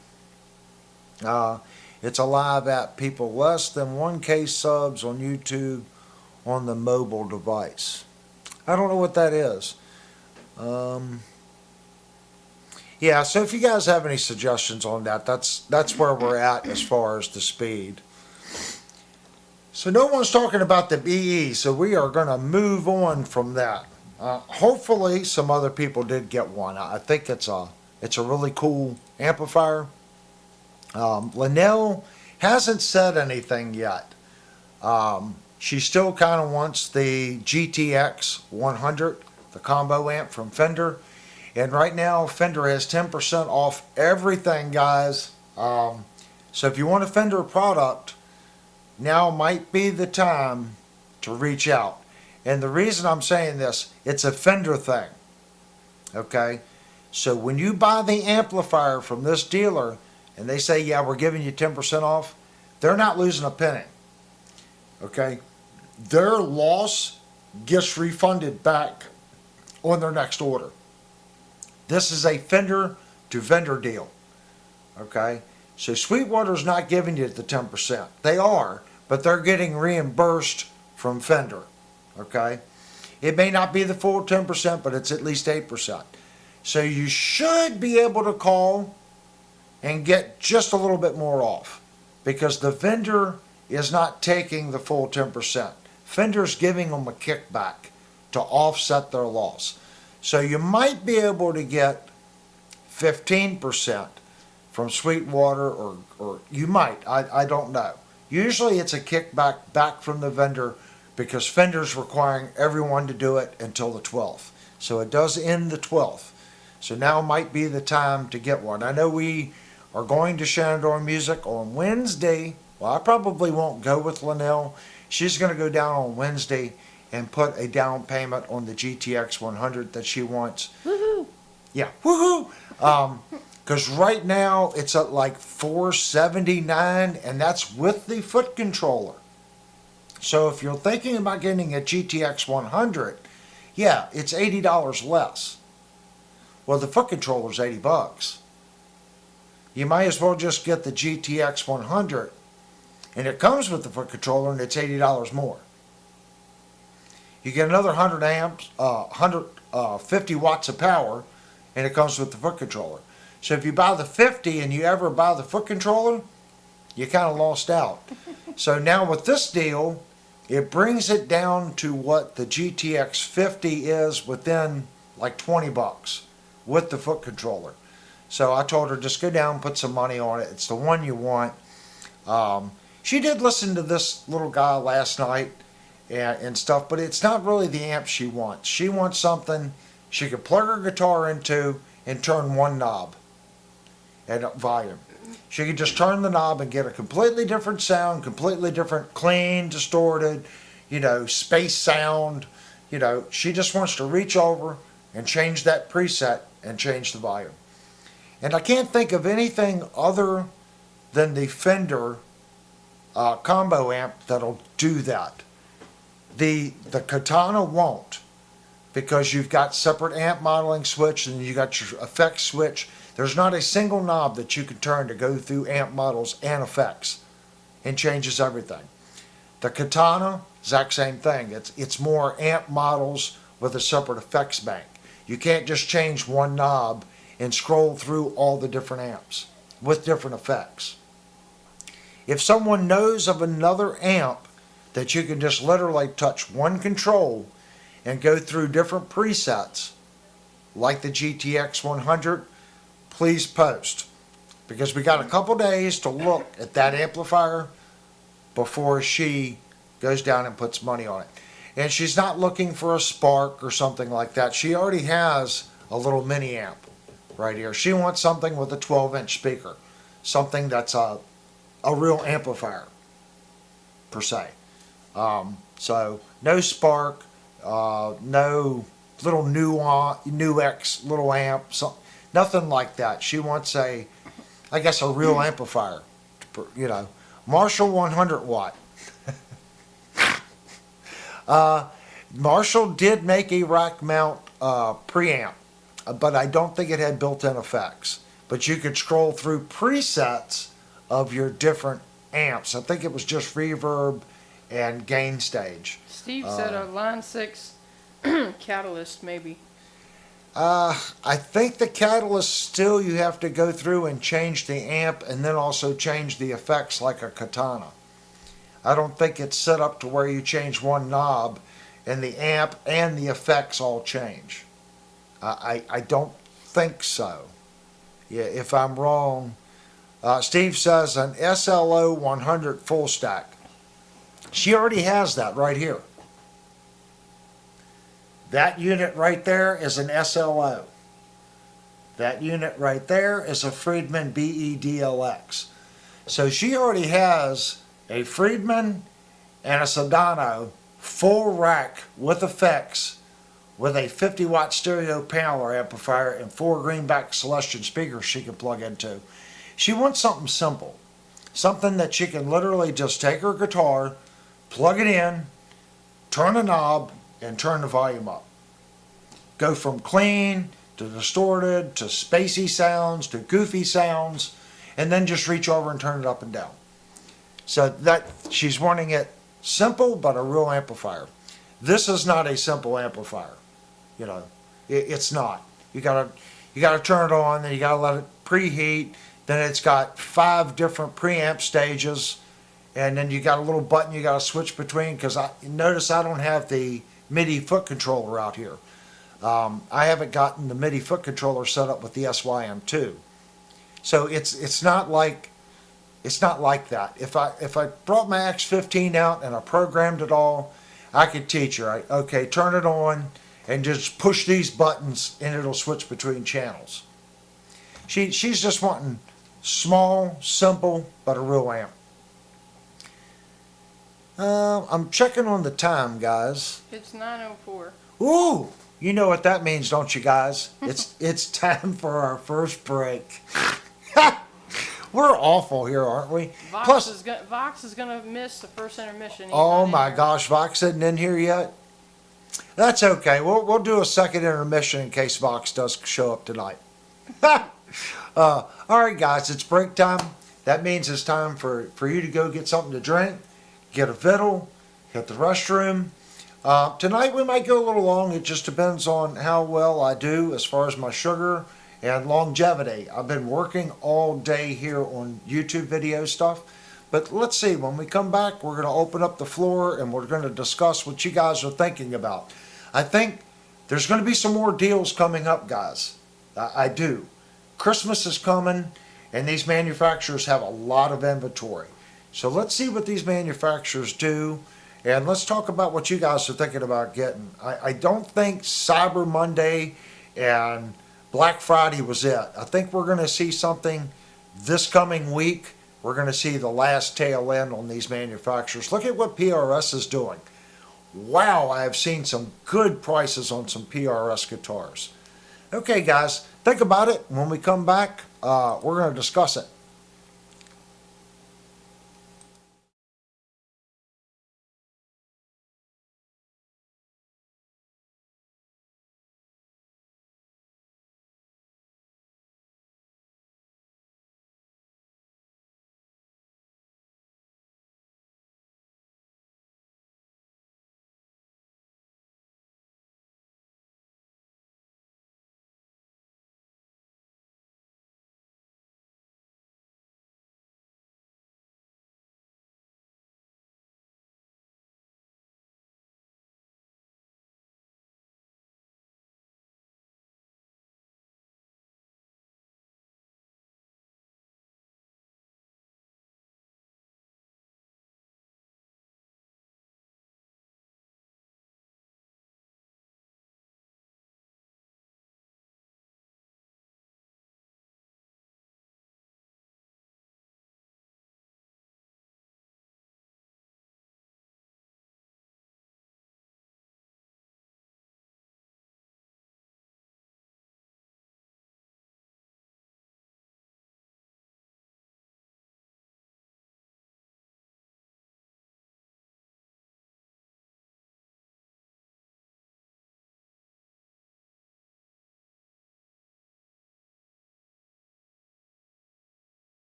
It's a live app, people. Less than 1K subs on YouTube on the mobile device. I don't know what that is. Yeah, so if you guys have any suggestions on that, that's where we're at as far as the speed. So no one's talking about the BE, so we are going to move on from that. Hopefully some other people did get one. I think it's a really cool amplifier. Linnell hasn't said anything yet. She still kind of wants the GTX 100, the combo amp from Fender. And right now, Fender has 10% off everything, guys. So if you want a Fender product, now might be the time to reach out. And the reason I'm saying this, it's a Fender thing. Okay? So when you buy the amplifier from this dealer, and they say, yeah, we're giving you 10% off, they're not losing a penny. Okay? Their loss gets refunded back on their next order. This is a Fender to vendor deal. Okay? So Sweetwater's not giving you the 10%. They are, but they're getting reimbursed from Fender. Okay? It may not be the full 10%, but it's at least 8%. So you should be able to call and get just a little bit more off because the vendor is not taking the full 10%. Fender's giving them a kickback to offset their loss. So you might be able to get 15% from Sweetwater or you might, I don't know. Usually it's a kickback back from the vendor because Fender's requiring everyone to do it until the 12th. So it does end the 12th. So now might be the time to get one. I know we are going to Shenandoah Music on Wednesday. Well, I probably won't go with Linnell. She's going to go down on Wednesday and put a down payment on the GTX 100 that she wants. Woohoo! Yeah, woohoo! Because right now it's at like $479, and that's with the foot controller. So if you're thinking about getting a GTX 100, yeah, it's $80 less. Well, the foot controller's $80. You might as well just get the GTX 100, and it comes with the foot controller, and it's $80 more. You get another 100 amps, 150 watts of power, and it comes with the foot controller. So if you buy the 50 and you ever buy the foot controller, you kind of lost out. So now with this deal, it brings it down to what the GTX 50 is within like $20 with the foot controller. So I told her just go down and put some money on it. It's the one you want. She did listen to this little guy last night and stuff, but it's not really the amp she wants. She wants something she could plug her guitar into and turn one knob at volume. She could just turn the knob and get a completely different sound, completely different, clean, distorted, space sound. She just wants to reach over and change that preset and change the volume. And I can't think of anything other than the Fender combo amp that'll do that. The Katana won't, because you've got separate amp modeling switch and you got your effects switch. There's not a single knob that you can turn to go through amp models and effects and changes everything. The Katana, exact same thing. It's more amp models with a separate effects bank. You can't just change one knob and scroll through all the different amps with different effects. If someone knows of another amp that you can just literally touch one control and go through different presets like the GTX 100, please post. Because we got a couple days to look at that amplifier before she goes down and puts money on it. And she's not looking for a Spark or something like that. She already has a little mini amp right here. She wants something with a 12-inch speaker. Something that's a real amplifier, per se. So no Spark, no little New-X little amp, nothing like that. She wants a real amplifier. Marshall 100 watt. Marshall did make a rack mount preamp, but I don't think it had built-in effects. But you could scroll through presets of your different amps. I think it was just reverb and gain stage. Steve said a line 6 catalyst, maybe. I think the catalyst still you have to go through and change the amp and then also change the effects like a Katana. I don't think it's set up to where you change one knob and the amp and the effects all change. I don't think so. Yeah, if I'm wrong. Steve says an SLO 100 full stack. She already has that right here. That unit right there is an SLO. That unit right there is a Friedman BE DLX. So she already has a Friedman and a Sedano full rack with effects with a 50 watt stereo panel amplifier and 4 greenback Celestion speakers she can plug into. She wants something simple. Something that she can literally just take her guitar, plug it in, turn a knob, and turn the volume up. Go from clean to distorted to spacey sounds to goofy sounds, and then just reach over and turn it up and down. So that she's wanting it simple but a real amplifier. This is not a simple amplifier. It's not. You gotta turn it on, then you gotta let it preheat. Then it's got 5 different preamp stages, and then you got a little button you gotta switch between. Because notice I don't have the MIDI foot controller out here. I haven't gotten the MIDI foot controller set up with the SYM2. So it's not like that. If I brought my X15 out and I programmed it all, I could teach her. Okay, turn it on and just push these buttons and it'll switch between channels. She's just wanting small, simple, but a real amp. I'm checking on the time, guys. It's 9:04. Ooh, you know what that means, don't you guys? It's time for our first break. We're awful here, aren't we? Vox is gonna miss the first intermission. He's Oh not in my here. gosh, Vox isn't in here yet? That's okay. We'll do a second intermission in case Vox does show up tonight. All right, guys, it's break time. That means it's time for you to go get something to drink, get a victual, hit the restroom. Tonight we might go a little long. It just depends on how well I do as far as my sugar and longevity. I've been working all day here on YouTube video stuff. But let's see, when we come back, we're going to open up the floor and we're going to discuss what you guys are thinking about. I think there's going to be some more deals coming up, guys. I do. Christmas is coming and these manufacturers have a lot of inventory. So let's see what these manufacturers do. And let's talk about what you guys are thinking about getting. I don't think Cyber Monday and Black Friday was it. I think we're going to see something this coming week. We're going to see the last tail end on these manufacturers. Look at what PRS is doing. Wow, I have seen some good prices on some PRS guitars. Okay, guys, think about it. When we come back, we're going to discuss it.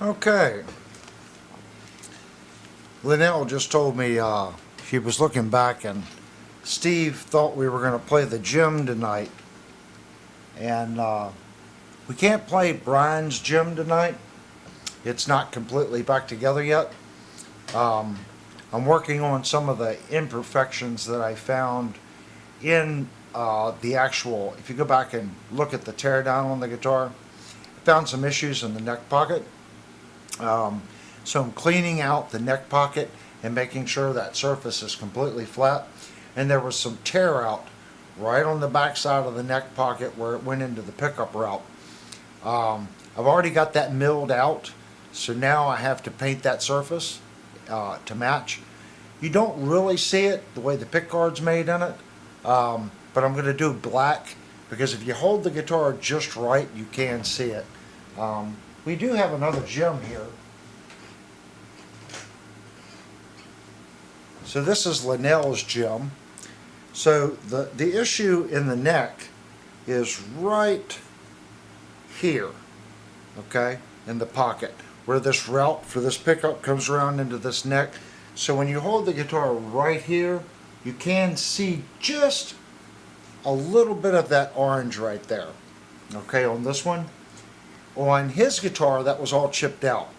Okay. Linnell just told me she was looking back and Steve thought we were going to play the gym tonight. And we can't play Brian's gym tonight. It's not completely back together yet. I'm working on some of the imperfections that I found in the actual, if you go back and look at the teardown on the guitar, I found some issues in the neck pocket. So I'm cleaning out the neck pocket and making sure that surface is completely flat. And there was some tear out right on the back side of the neck pocket where it went into the pickup route. I've already got that milled out, so now I have to paint that surface to match. You don't really see it the way the pick guard's made in it, but I'm going to do black because if you hold the guitar just right, you can see it. We do have another gem here. So this is Linnell's gem. So the issue in the neck is right here, okay, in the pocket, where this route for this pickup comes around into this neck. So when you hold the guitar right here, you can see just a little bit of that orange right there, okay, on this one. On his guitar, that was all chipped out.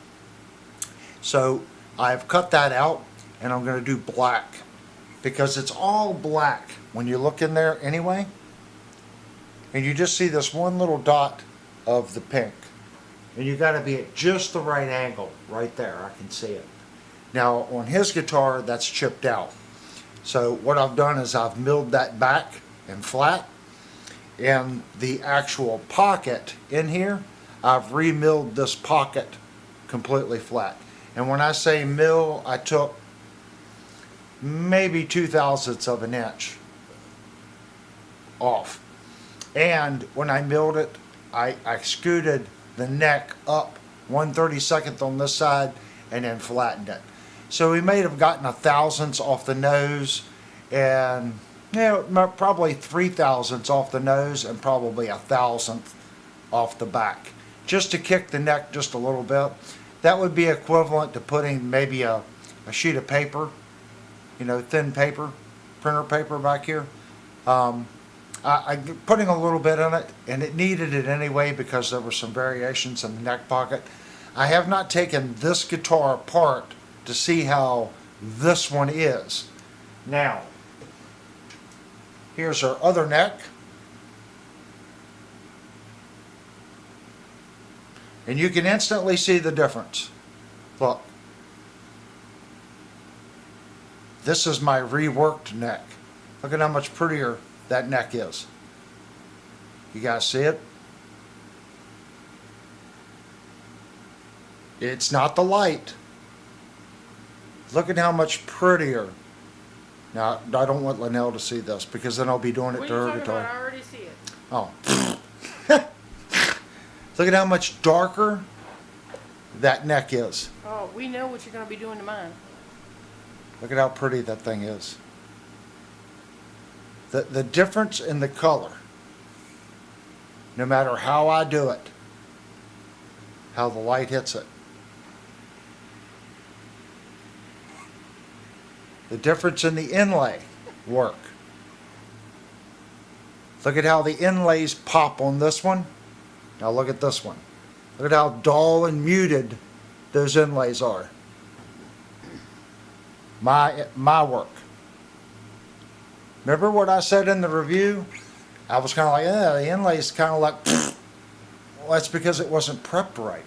So I've cut that out, and I'm going to do black, because it's all black when you look in there anyway. And you just see this one little dot of the pink. And you got to be at just the right angle right there. I can see it. Now on his guitar, that's chipped out. So what I've done is I've milled that back and flat. And the actual pocket in here, I've remilled this pocket completely flat. And when I say mill, I took maybe 2/1000ths of an inch off. And when I milled it, I scooted the neck up 1/32 on this side and then flattened it. So we may have gotten 1/1000ths off the nose and probably 3/1000ths off the nose and probably 1/1000th off the back, just to kick the neck just a little bit. That would be equivalent to putting maybe a sheet of paper, thin paper, printer paper back here. I'm putting a little bit in it, and it needed it anyway because there were some variations in the neck pocket. I have not taken this guitar apart to see how this one is. Now, here's our other neck. And you can instantly see the difference. Look. This is my reworked neck. Look at how much prettier that neck is. You guys see it? It's not the light. Look at how much prettier. Now, I don't want Linnell to see this because then I'll be doing it What to are you her talking guitar. about? I already see it. Oh. Look at how much darker that neck is. Oh, we know what you're going to be doing to mine. Look at how pretty that thing is. The difference in the color, no matter how I do it, how the light hits it. The difference in the inlay work. Look at how the inlays pop on this one. Now look at this one. Look at how dull and muted those inlays are. My work. Remember what I said in the review? I was kind of like, the inlay's kind of like, pfft. Well, that's because it wasn't prepped right.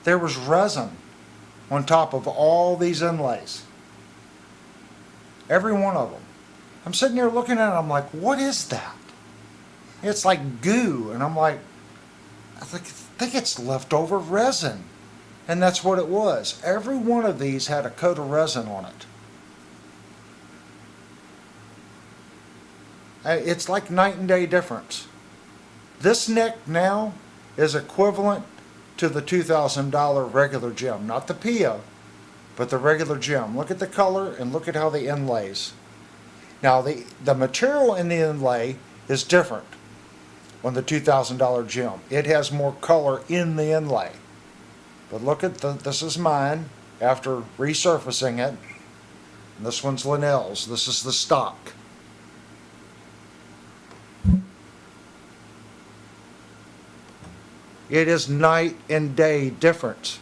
There was resin on top of all these inlays. Every one of them. I'm sitting here looking at it, I'm like, what is that? It's like goo, and I'm like, I think it's leftover resin. And that's what it was. Every one of these had a coat of resin on it. It's like night and day difference. This neck now is equivalent to the $2,000 regular gem. Not the Pia, but the regular gem. Look at the color and look at how the inlays. Now the material in the inlay is different on the $2,000 gem. It has more color in the inlay. But look at this is mine after resurfacing it. And this one's Linnell's. This is the stock. It is night and day difference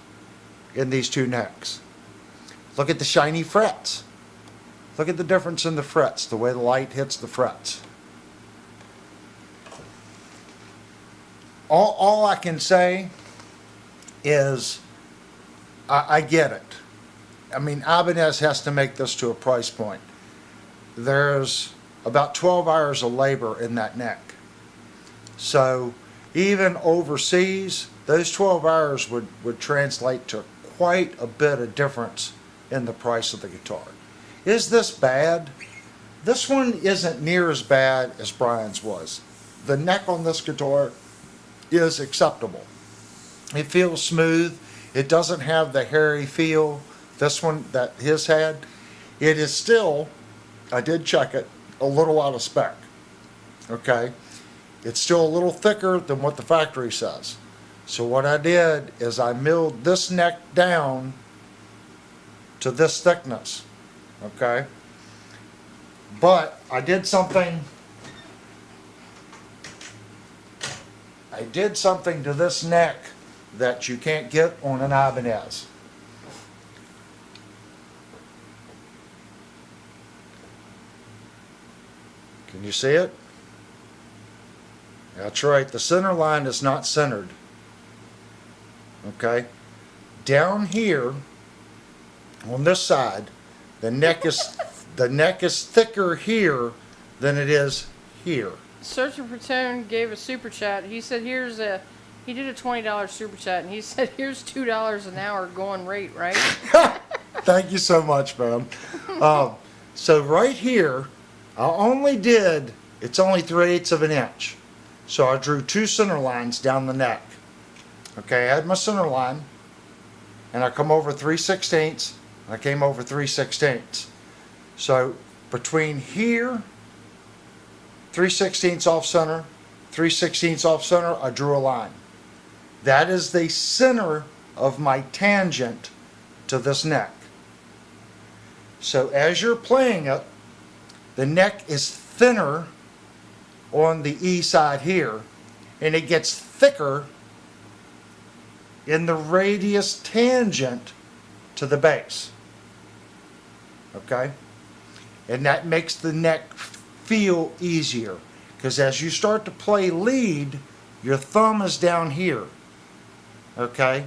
in these two necks. Look at the shiny frets. Look at the difference in the frets, the way the light hits the frets. All I can say is I get it. I mean, Ibanez has to make this to a price point. There's about 12 hours of labor in that neck. So even overseas, those 12 hours would translate to quite a bit of difference in the price of the guitar. Is this bad? This one isn't near as bad as Brian's was. The neck on this guitar is acceptable. It feels smooth. It doesn't have the hairy feel, this one that his had. It is still, I did check it, a little out of spec. Okay? It's still a little thicker than what the factory says. So what I did is I milled this neck down to this thickness. Okay? But I did something to this neck that you can't get on an Ibanez. Can you see it? That's right, the center line is not centered. Okay? Down here, on this side, the neck is thicker here than it is here. Searching for Tone gave a super chat. He said he did a $20 super chat, and he said here's $2 an hour going rate, right? Thank you so much, man. So right here, it's only 3/8 of an inch. So I drew two center lines down the neck. Okay, I had my center line, and I come over 3/16, and I came over 3/16. So between here, 3/16 off center, 3/16 off center, I drew a line. That is the center of my tangent to this neck. So as you're playing it, the neck is thinner on the E side here, and it gets thicker in the radius tangent to the bass. Okay? And that makes the neck feel easier, because as you start to play lead, your thumb is down here. Okay?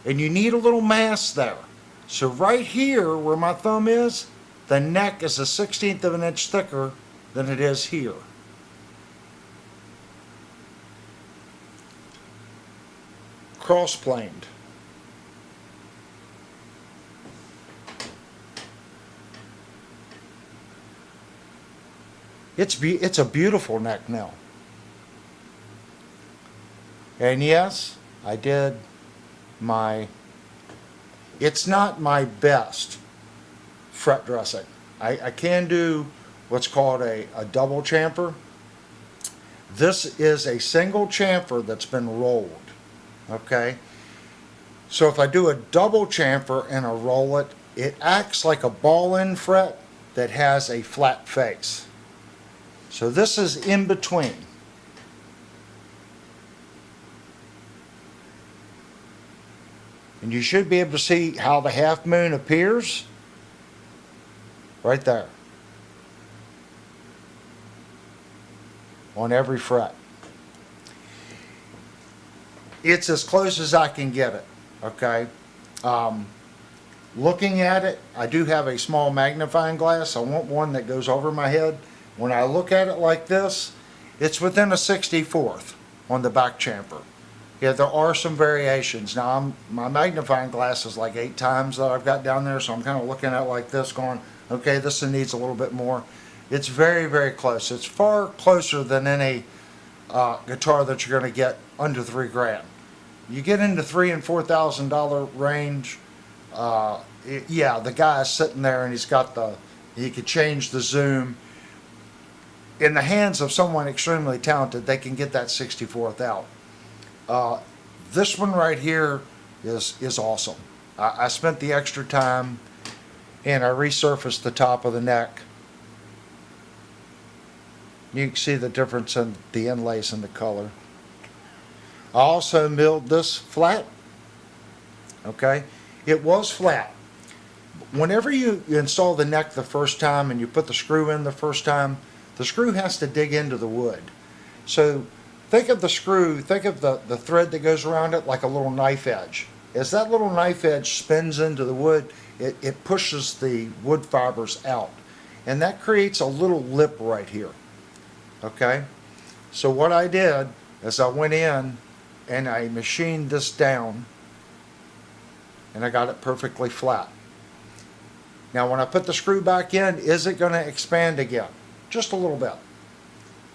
And you need a little mass there. So right here where my thumb is, the neck is a 1/16 of an inch thicker than it is here. Cross-planed. It's a beautiful neck now. And yes, I did it's not my best fret dressing. I can do what's called a double chamfer. This is a single chamfer that's been rolled. Okay? So if I do a double chamfer and I roll it, it acts like a ball-end fret that has a flat face. So this is in between. And you should be able to see how the half moon appears right there on every fret. It's as close as I can get it, okay? Looking at it, I do have a small magnifying glass. I want one that goes over my head. When I look at it like this, it's within a 64th on the back chamfer. Yeah, there are some variations. Now, my magnifying glass is like 8 times that I've got down there, so I'm kind of looking at it like this going, okay, this one needs a little bit more. It's very, very close. It's far closer than any guitar that you're going to get under $3,000. You get into $3,000 and $4,000 range, yeah, the guy's sitting there and he could change the zoom. In the hands of someone extremely talented, they can get that 64th out. This one right here is awesome. I spent the extra time and I resurfaced the top of the neck. You can see the difference in the inlays and the color. I also milled this flat. Okay, it was flat. Whenever you install the neck the first time and you put the screw in the first time, the screw has to dig into the wood. So think of the screw, think of the thread that goes around it like a little knife edge. As that little knife edge spins into the wood, it pushes the wood fibers out. And that creates a little lip right here. Okay? So what I did is I went in and I machined this down and I got it perfectly flat. Now when I put the screw back in, is it going to expand again? Just a little bit.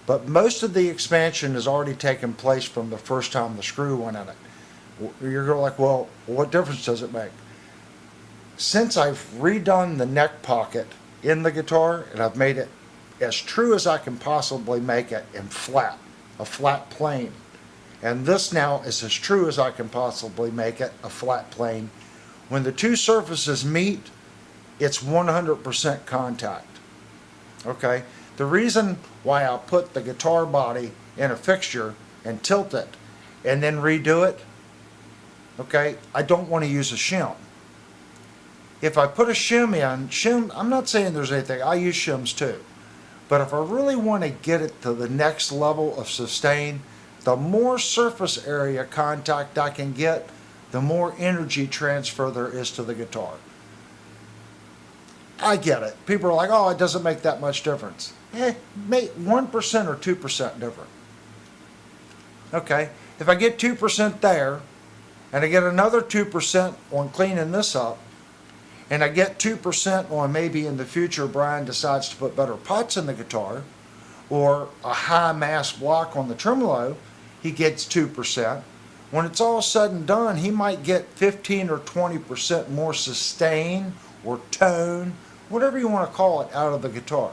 But most of the expansion has already taken place from the first time the screw went in it. You're like, well, what difference does it make? Since I've redone the neck pocket in the guitar and I've made it as true as I can possibly make it and flat, a flat plane. And this now is as true as I can possibly make it, a flat plane. When the two surfaces meet, it's 100% contact. Okay? The reason why I put the guitar body in a fixture and tilt it and then redo it, okay, I don't want to use a shim. If I put a shim in, I'm not saying there's anything, I use shims too. But if I really want to get it to the next level of sustain, the more surface area contact I can get, the more energy transfer there is to the guitar. I get it. People are like, oh, it doesn't make that much difference. Make 1% or 2% different. Okay, if I get 2% there, and I get another 2% on cleaning this up, and I get 2% on maybe in the future Brian decides to put better pots in the guitar, or a high mass block on the tremolo, he gets 2%. When it's all said and done, he might get 15 or 20% more sustain or tone, whatever you want to call it, out of the guitar.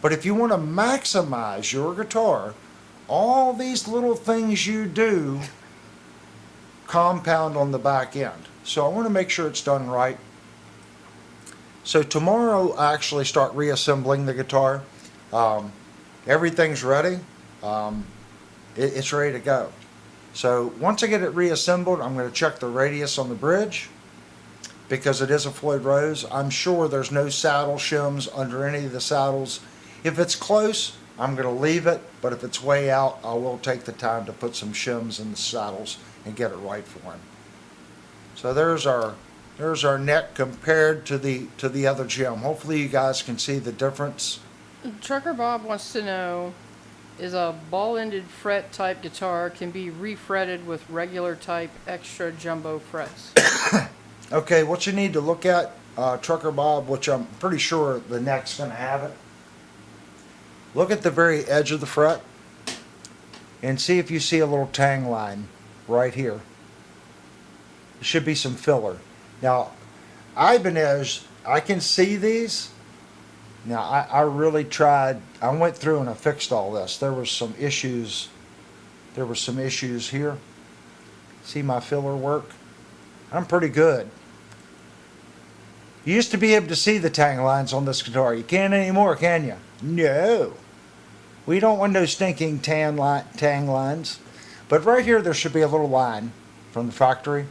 But if you want to maximize your guitar, all these little things you do compound on the back end. So I want to make sure it's done right. So tomorrow I actually start reassembling the guitar. Everything's ready. It's ready to go. So once I get it reassembled, I'm going to check the radius on the bridge because it is a Floyd Rose. I'm sure there's no saddle shims under any of the saddles. If it's close, I'm going to leave it, but if it's way out, I will take the time to put some shims in the saddles and get it right for him. So there's our neck compared to the other gem. Hopefully you guys can see the difference. Trucker Bob wants to know, is a ball-ended fret type guitar can be refretted with regular type extra jumbo frets? Okay, what you need to look at, Trucker Bob, which I'm pretty sure the neck's going to have it. Look at the very edge of the fret and see if you see a little tang line right here. There should be some filler. Now, Ibanez, I can see these. Now, I really tried. I went through and I fixed all this. There was some issues. There were some issues here. See my filler work? I'm pretty good. You used to be able to see the tang lines on this guitar. You can't anymore, can you? No. We don't want those stinking tang lines. But right here, there should be a little line from the factory.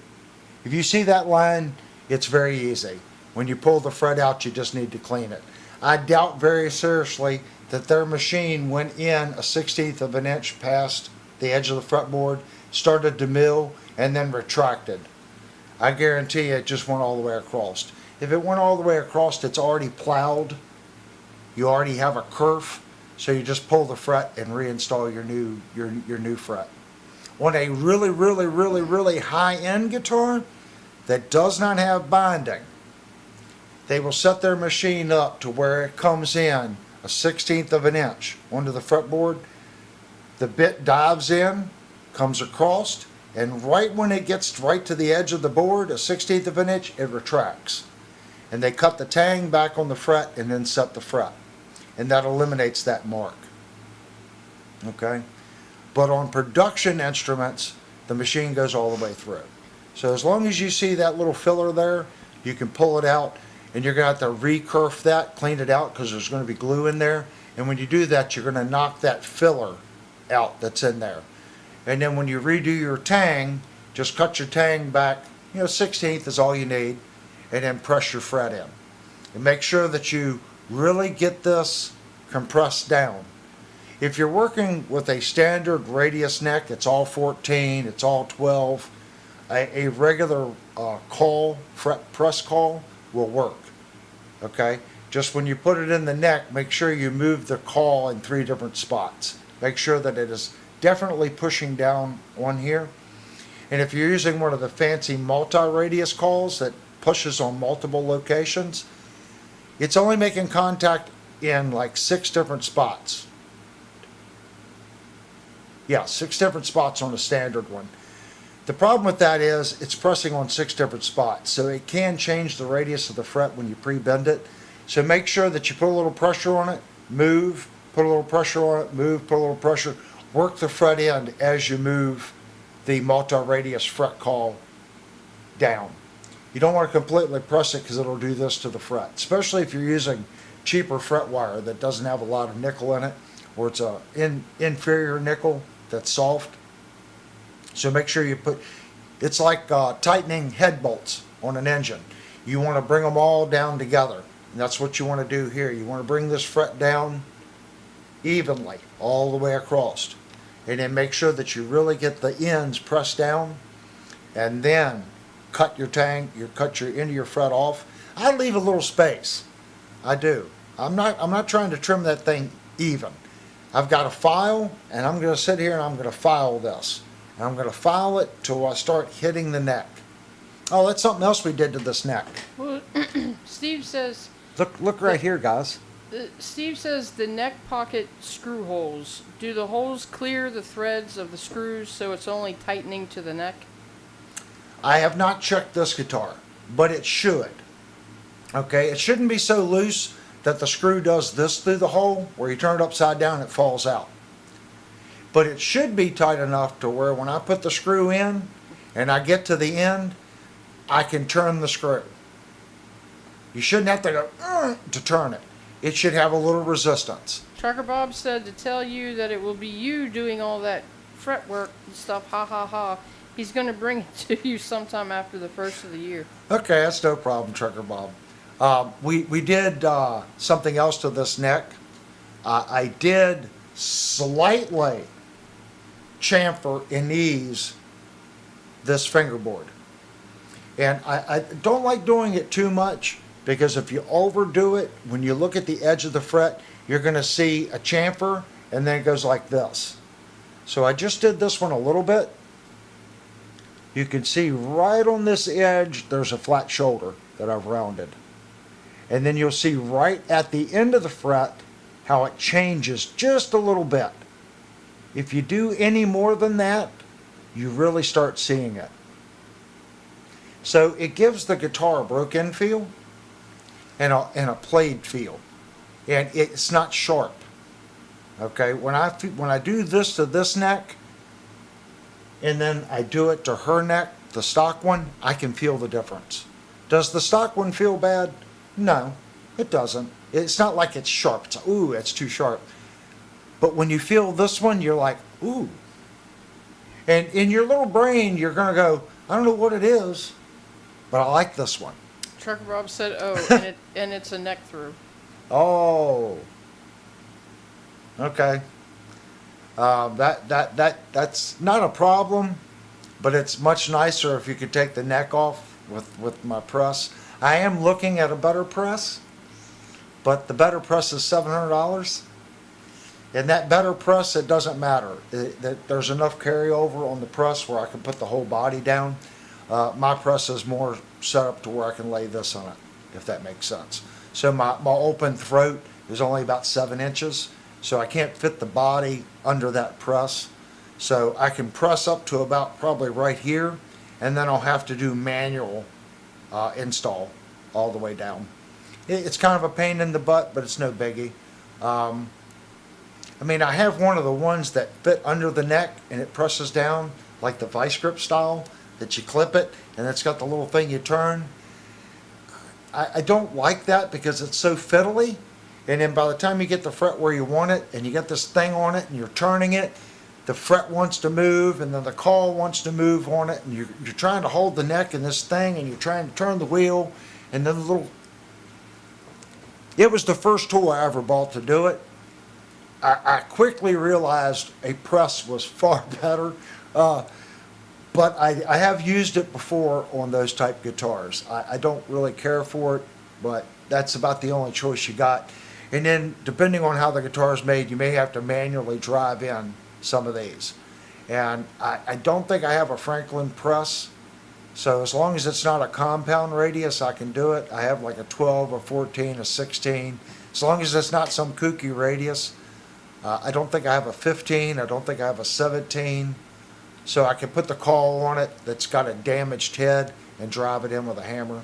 If you see that line, it's very easy. When you pull the fret out, you just need to clean it. I doubt very seriously that their machine went in a 1/16 of an inch past the edge of the fretboard, started to mill, and then retracted. I guarantee you it just went all the way across. If it went all the way across, it's already plowed. You already have a kerf, so you just pull the fret and reinstall your new fret. On a really high-end guitar that does not have binding, they will set their machine up to where it comes in a 1/16 of an inch onto the fretboard. The bit dives in, comes across, and right when it gets right to the edge of the board, a 1/16 of an inch, it retracts. And they cut the tang back on the fret and then set the fret. And that eliminates that mark. Okay? But on production instruments, the machine goes all the way through. So as long as you see that little filler there, you can pull it out, and you're gonna have to recurve that, clean it out, because there's gonna be glue in there. And when you do that, you're gonna knock that filler out that's in there. And then when you redo your tang, just cut your tang back, 1/16 is all you need, and then press your fret in. And make sure that you really get this compressed down. If you're working with a standard radius neck, it's all 14, it's all 12, a regular fret press call will work. Okay? Just when you put it in the neck, make sure you move the call in 3 different spots. Make sure that it is definitely pushing down on here. And if you're using one of the fancy multi-radius calls that pushes on multiple locations, it's only making contact in like 6 different spots. Yeah, 6 different spots on a standard one. The problem with that is it's pressing on 6 different spots, so it can change the radius of the fret when you pre-bend it. So make sure that you put a little pressure on it, move, put a little pressure on it, move, put a little pressure. Work the fret end as you move the multi-radius fret call down. You don't want to completely press it because it'll do this to the fret, especially if you're using cheaper fret wire that doesn't have a lot of nickel in it, or it's a inferior nickel that's soft. So make sure you put, it's like tightening head bolts on an engine. You want to bring them all down together. And that's what you want to do here. You want to bring this fret down evenly all the way across. And then make sure that you really get the ends pressed down, and then cut your end of your fret off. I leave a little space. I do. I'm not trying to trim that thing even. I've got a file, and I'm going to sit here and I'm going to file this. And I'm going to file it till I start hitting the neck. Oh, that's something else we did to this neck. Well, Steve says. Look right here, guys. Steve says the neck pocket screw holes. Do the holes clear the threads of the screws so it's only tightening to the neck? I have not checked this guitar, but it should. Okay, it shouldn't be so loose that the screw does this through the hole, where you turn it upside down and it falls out. But it should be tight enough to where when I put the screw in and I get to the end, I can turn the screw. You shouldn't have to go to turn it. It should have a little resistance. Trucker Bob said to tell you that it will be you doing all that fret work and stuff, ha ha ha. He's going to bring it to you sometime after the first of the year. Okay, that's no problem, Trucker Bob. We did something else to this neck. I did slightly chamfer and ease this fingerboard. And I don't like doing it too much, because if you overdo it, when you look at the edge of the fret, you're going to see a chamfer, and then it goes like this. So I just did this one a little bit. You can see right on this edge, there's a flat shoulder that I've rounded. And then you'll see right at the end of the fret how it changes just a little bit. If you do any more than that, you really start seeing it. So it gives the guitar a broke-in feel and a played feel. And it's not sharp. Okay, when I do this to this neck, and then I do it to her neck, the stock one, I can feel the difference. Does the stock one feel bad? No, it doesn't. It's not like it's sharp. It's, ooh, it's too sharp. But when you feel this one, you're like, ooh. And in your little brain, you're going to go, I don't know what it is, but I like this one. Trucker Bob said, oh, and it's a neck through. Oh. Okay. That's not a problem, but it's much nicer if you could take the neck off with my press. I am looking at a better press, but the better press is $700. And that better press, it doesn't matter. There's enough carryover on the press where I can put the whole body down. My press is more set up to where I can lay this on it, if that makes sense. So my open throat is only about 7 inches, so I can't fit the body under that press. So I can press up to about probably right here, and then I'll have to do manual install all the way down. It's kind of a pain in the butt, but it's no biggie. I mean, I have one of the ones that fit under the neck and it presses down like the vice grip style, that you clip it, and it's got the little thing you turn. I don't like that because it's so fiddly, and then by the time you get the fret where you want it, and you get this thing on it, and you're turning it, the fret wants to move, and then the call wants to move on it, and you're trying to hold the neck in this thing, and you're trying to turn the wheel, and then the little... It was the first tool I ever bought to do it. I quickly realized a press was far better, but I have used it before on those type guitars. I don't really care for it, but that's about the only choice you got. And then, depending on how the guitar is made, you may have to manually drive in some of these. And I don't think I have a Franklin press, so as long as it's not a compound radius, I can do it. I have like a 12, a 14, a 16. As long as it's not some kooky radius. I don't think I have a 15. I don't think I have a 17. So I can put the call on it that's got a damaged head and drive it in with a hammer.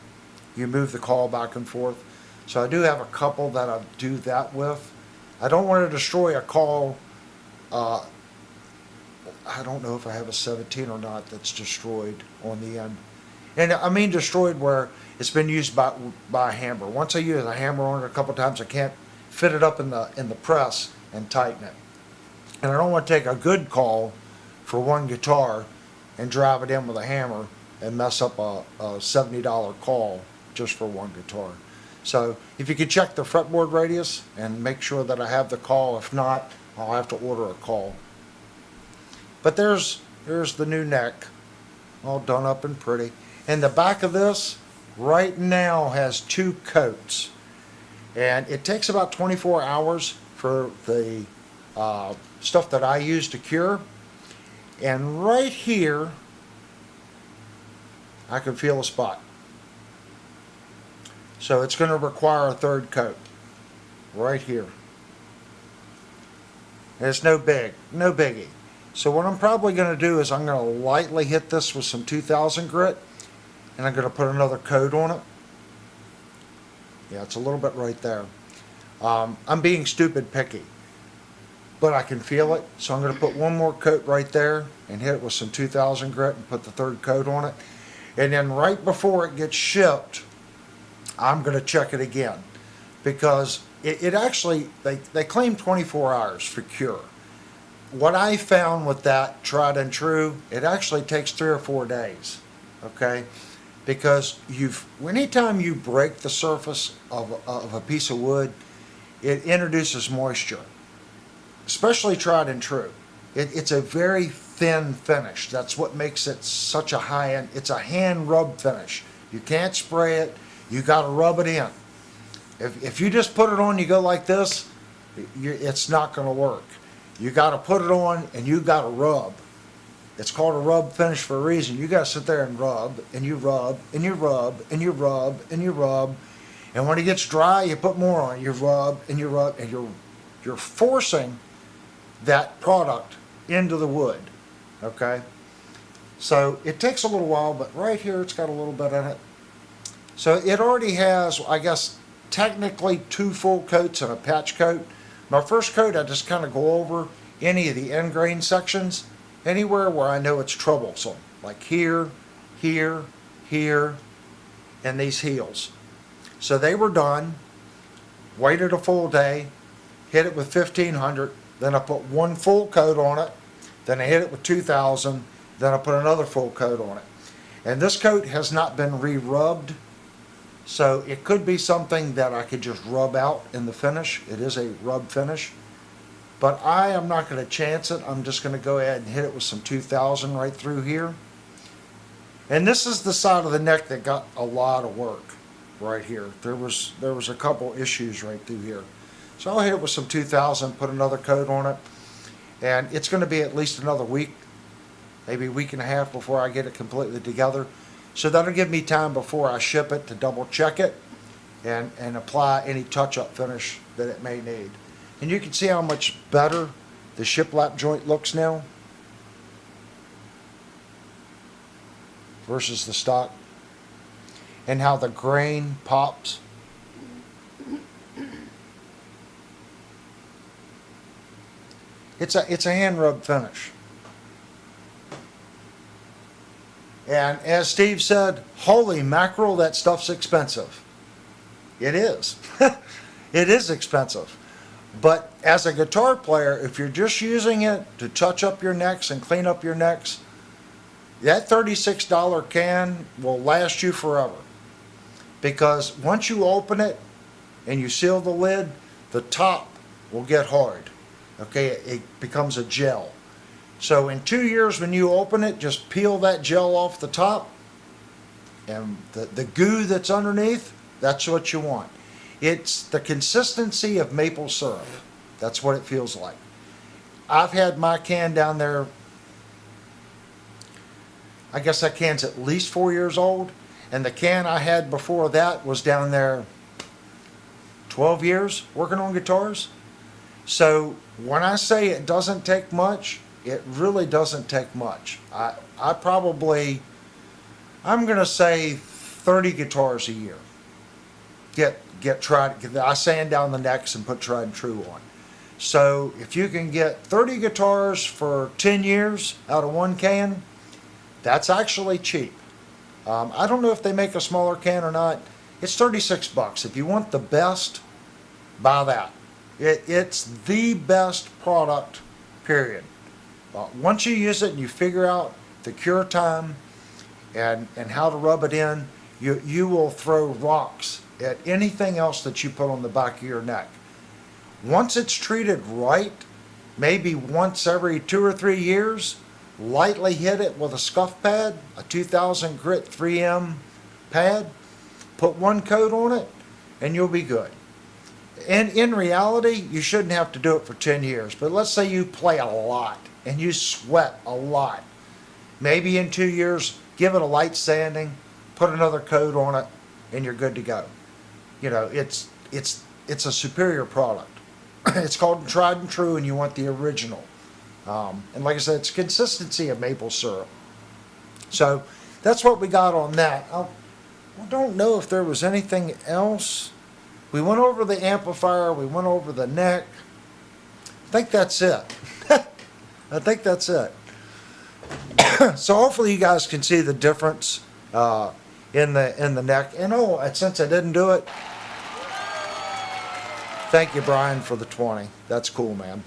You move the call back and forth. So I do have a couple that I do that with. I don't want to destroy a call. I don't know if I have a 17 or not that's destroyed on the end. And I mean destroyed where it's been used by a hammer. Once I use a hammer on it a couple times, I can't fit it up in the press and tighten it. And I don't want to take a good call for one guitar and drive it in with a hammer and mess up a $70 call just for one guitar. So if you could check the fretboard radius and make sure that I have the call. If not, I'll have to order a call. But there's the new neck, all done up and pretty. And the back of this right now has 2 coats. And it takes about 24 hours for the stuff that I use to cure. And right here, I can feel a spot. So it's going to require a 3rd coat right here. And it's no biggie. So what I'm probably going to do is I'm going to lightly hit this with some 2000 grit, and I'm going to put another coat on it. Yeah, it's a little bit right there. I'm being stupid picky, but I can feel it. So I'm going to put one more coat right there and hit it with some 2000 grit and put the 3rd coat on it. And then right before it gets shipped, I'm going to check it again, because it actually, they claim 24 hours for cure. What I found with that, tried and true, it actually takes 3 or 4 days, okay? Because anytime you break the surface of a piece of wood, it introduces moisture, especially tried and true. It's a very thin finish. That's what makes it such a high-end. It's a hand rub finish. You can't spray it. You got to rub it in. If you just put it on, you go like this, it's not going to work. You got to put it on and you got to rub. It's called a rub finish for a reason. You got to sit there and rub, and you rub, and you rub, and you rub, and you rub. And when it gets dry, you put more on. You rub, and you rub, and you're forcing that product into the wood, okay? So it takes a little while, but right here it's got a little bit in it. So it already has, I guess, technically 2 full coats and a patch coat. My first coat, I just kind of go over any of the end grain sections, anywhere where I know it's troublesome, like here, here, here, and these heels. So they were done, waited a full day, hit it with 1500, then I put 1 full coat on it, then I hit it with 2000, then I put another full coat on it. And this coat has not been re-rubbed, so it could be something that I could just rub out in the finish. It is a rub finish. But I am not going to chance it. I'm just going to go ahead and hit it with some 2000 right through here. And this is the side of the neck that got a lot of work right here. There was a couple issues right through here. So I'll hit it with some 2000, put another coat on it. And it's going to be at least another week, maybe a week and a half before I get it completely together. So that'll give me time before I ship it to double check it and apply any touch-up finish that it may need. And you can see how much better the shiplap joint looks now versus the stock, and how the grain pops. It's a hand rub finish. And as Steve said, holy mackerel, that stuff's expensive. It is. It is expensive. But as a guitar player, if you're just using it to touch up your necks and clean up your necks, that $36 can will last you forever. Because once you open it and you seal the lid, the top will get hard. Okay, it becomes a gel. So in 2 years when you open it, just peel that gel off the top, and the goo that's underneath, that's what you want. It's the consistency of maple syrup. That's what it feels like. I've had my can down there, I guess that can's at least 4 years old, and the can I had before that was down there 12 years working on guitars. So when I say it doesn't take much, it really doesn't take much. I'm going to say 30 guitars a year. Get tried. I sand down the necks and put tried and true on. So if you can get 30 guitars for 10 years out of one can, that's actually cheap. I don't know if they make a smaller can or not. It's $36. If you want the best, buy that. It's the best product, period. Once you use it and you figure out the cure time and how to rub it in, you will throw rocks at anything else that you put on the back of your neck. Once it's treated right, maybe once every 2 or 3 years, lightly hit it with a scuff pad, a 2000 grit 3M pad, put one coat on it, and you'll be good. And in reality, you shouldn't have to do it for 10 years, but let's say you play a lot and you sweat a lot. Maybe in 2 years, give it a light sanding, put another coat on it, and you're good to go. You know, it's a superior product. It's called tried and true, and you want the original. And like I said, it's consistency of maple syrup. So that's what we got on that. I don't know if there was anything else. We went over the amplifier. We went over the neck. I think that's it. I think that's it. So hopefully you guys can see the difference in the neck. And since I didn't do it, thank you, Brian, for the 20. That's cool, man.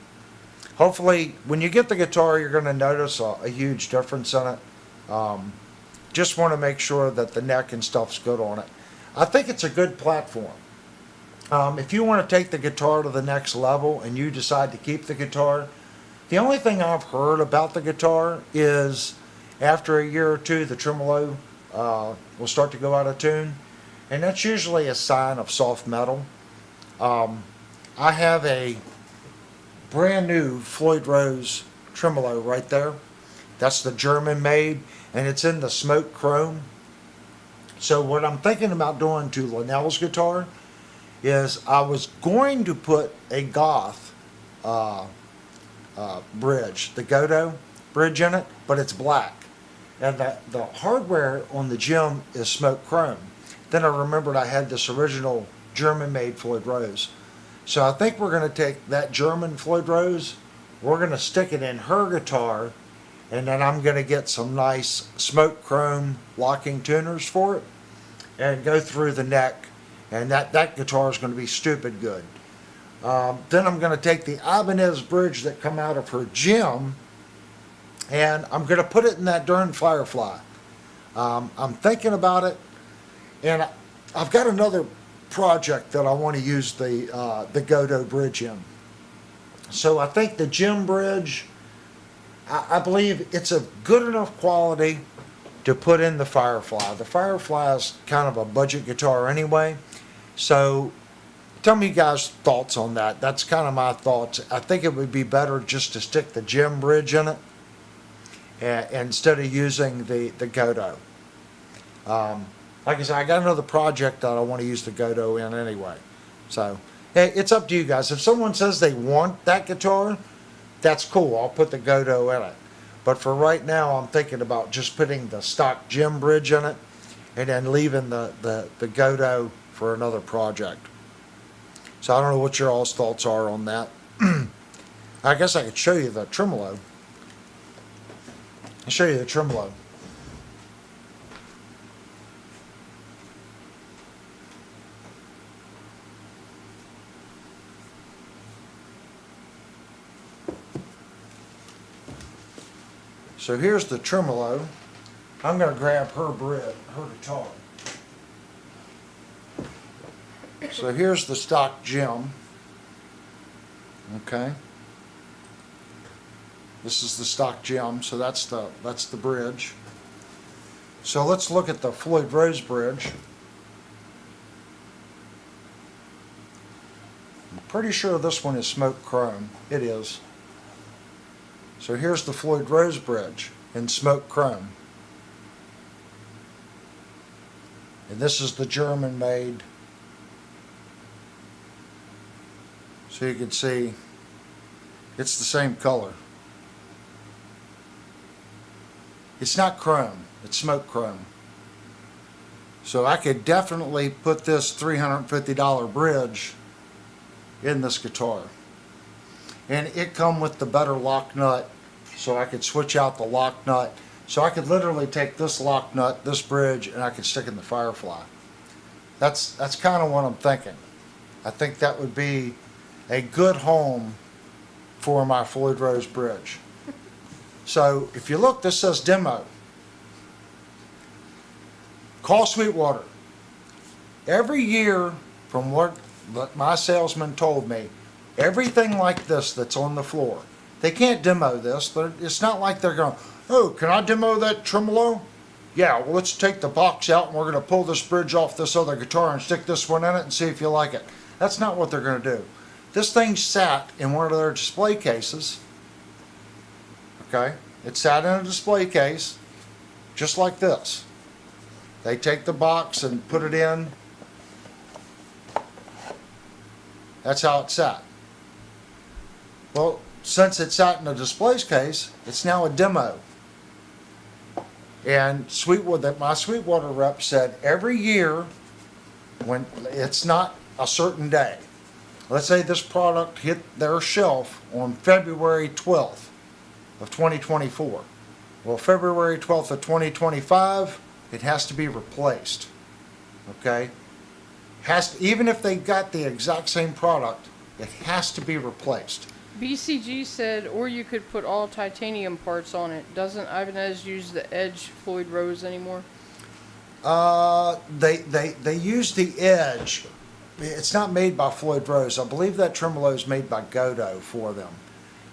Hopefully, when you get the guitar, you're going to notice a huge difference in it. Just want to make sure that the neck and stuff's good on it. I think it's a good platform. If you want to take the guitar to the next level and you decide to keep the guitar, the only thing I've heard about the guitar is after a year or two, the tremolo will start to go out of tune. And that's usually a sign of soft metal. I have a brand new Floyd Rose tremolo right there. That's the German made, and it's in the smoke chrome. So what I'm thinking about doing to Linnell's guitar is I was going to put a Goth bridge, the Godot bridge in it, but it's black. And the hardware on the Gem is smoke chrome. Then I remembered I had this original German-made Floyd Rose. So I think we're going to take that German Floyd Rose, we're going to stick it in her guitar, and then I'm going to get some nice smoke chrome locking tuners for it, and go through the neck, and that guitar is going to be stupid good. Then I'm going to take the Ibanez bridge that come out of her Gem, and I'm going to put it in that darn Firefly. I'm thinking about it, and I've got another project that I want to use the Godot bridge in. So I think the Gem bridge, I believe it's a good enough quality to put in the Firefly. The Firefly is kind of a budget guitar anyway. So tell me you guys' thoughts on that. That's kind of my thoughts. I think it would be better just to stick the Gem bridge in it instead of using the Godot. Like I said, I got another project that I want to use the Godot in anyway. So, hey, it's up to you guys. If someone says they want that guitar, that's cool. I'll put the Godot in it. But for right now, I'm thinking about just putting the stock Gem bridge in it and then leaving the Godot for another project. So I don't know what your all's thoughts are on that. I guess I could show you the tremolo. I'll show you the tremolo. So here's the tremolo. I'm going to grab her guitar. So here's the stock gem. Okay. This is the stock gem, so that's the bridge. So let's look at the Floyd Rose bridge. I'm pretty sure this one is smoked chrome. It is. So here's the Floyd Rose bridge in smoked chrome. And this is the German made. So you can see it's the same color. It's not chrome, it's smoked chrome. So I could definitely put this $350 bridge in this guitar. And it come with the better lock nut, so I could switch out the lock nut. So I could literally take this lock nut, this bridge, and I could stick in the Firefly. That's kind of what I'm thinking. I think that would be a good home for my Floyd Rose bridge. So if you look, this says demo. Call Sweetwater. Every year, from what my salesman told me, everything like this that's on the floor, they can't demo this. It's not like they're going, oh, can I demo that tremolo? Yeah, well, let's take the box out and we're going to pull this bridge off this other guitar and stick this one in it and see if you like it. That's not what they're going to do. This thing sat in one of their display cases. Okay, it sat in a display case just like this. They take the box and put it in. That's how it sat. Well, since it sat in a display case, it's now a demo. And my Sweetwater rep said every year, when it's not a certain day, let's say this product hit their shelf on February 12th of 2024. Well, February 12th of 2025, it has to be replaced. Okay? Even if they got the exact same product, it has to be replaced. BCG said, or you could put all titanium parts on it. Doesn't Ibanez use the Edge Floyd Rose anymore? They use the Edge. It's not made by Floyd Rose. I believe that tremolo is made by Godot for them.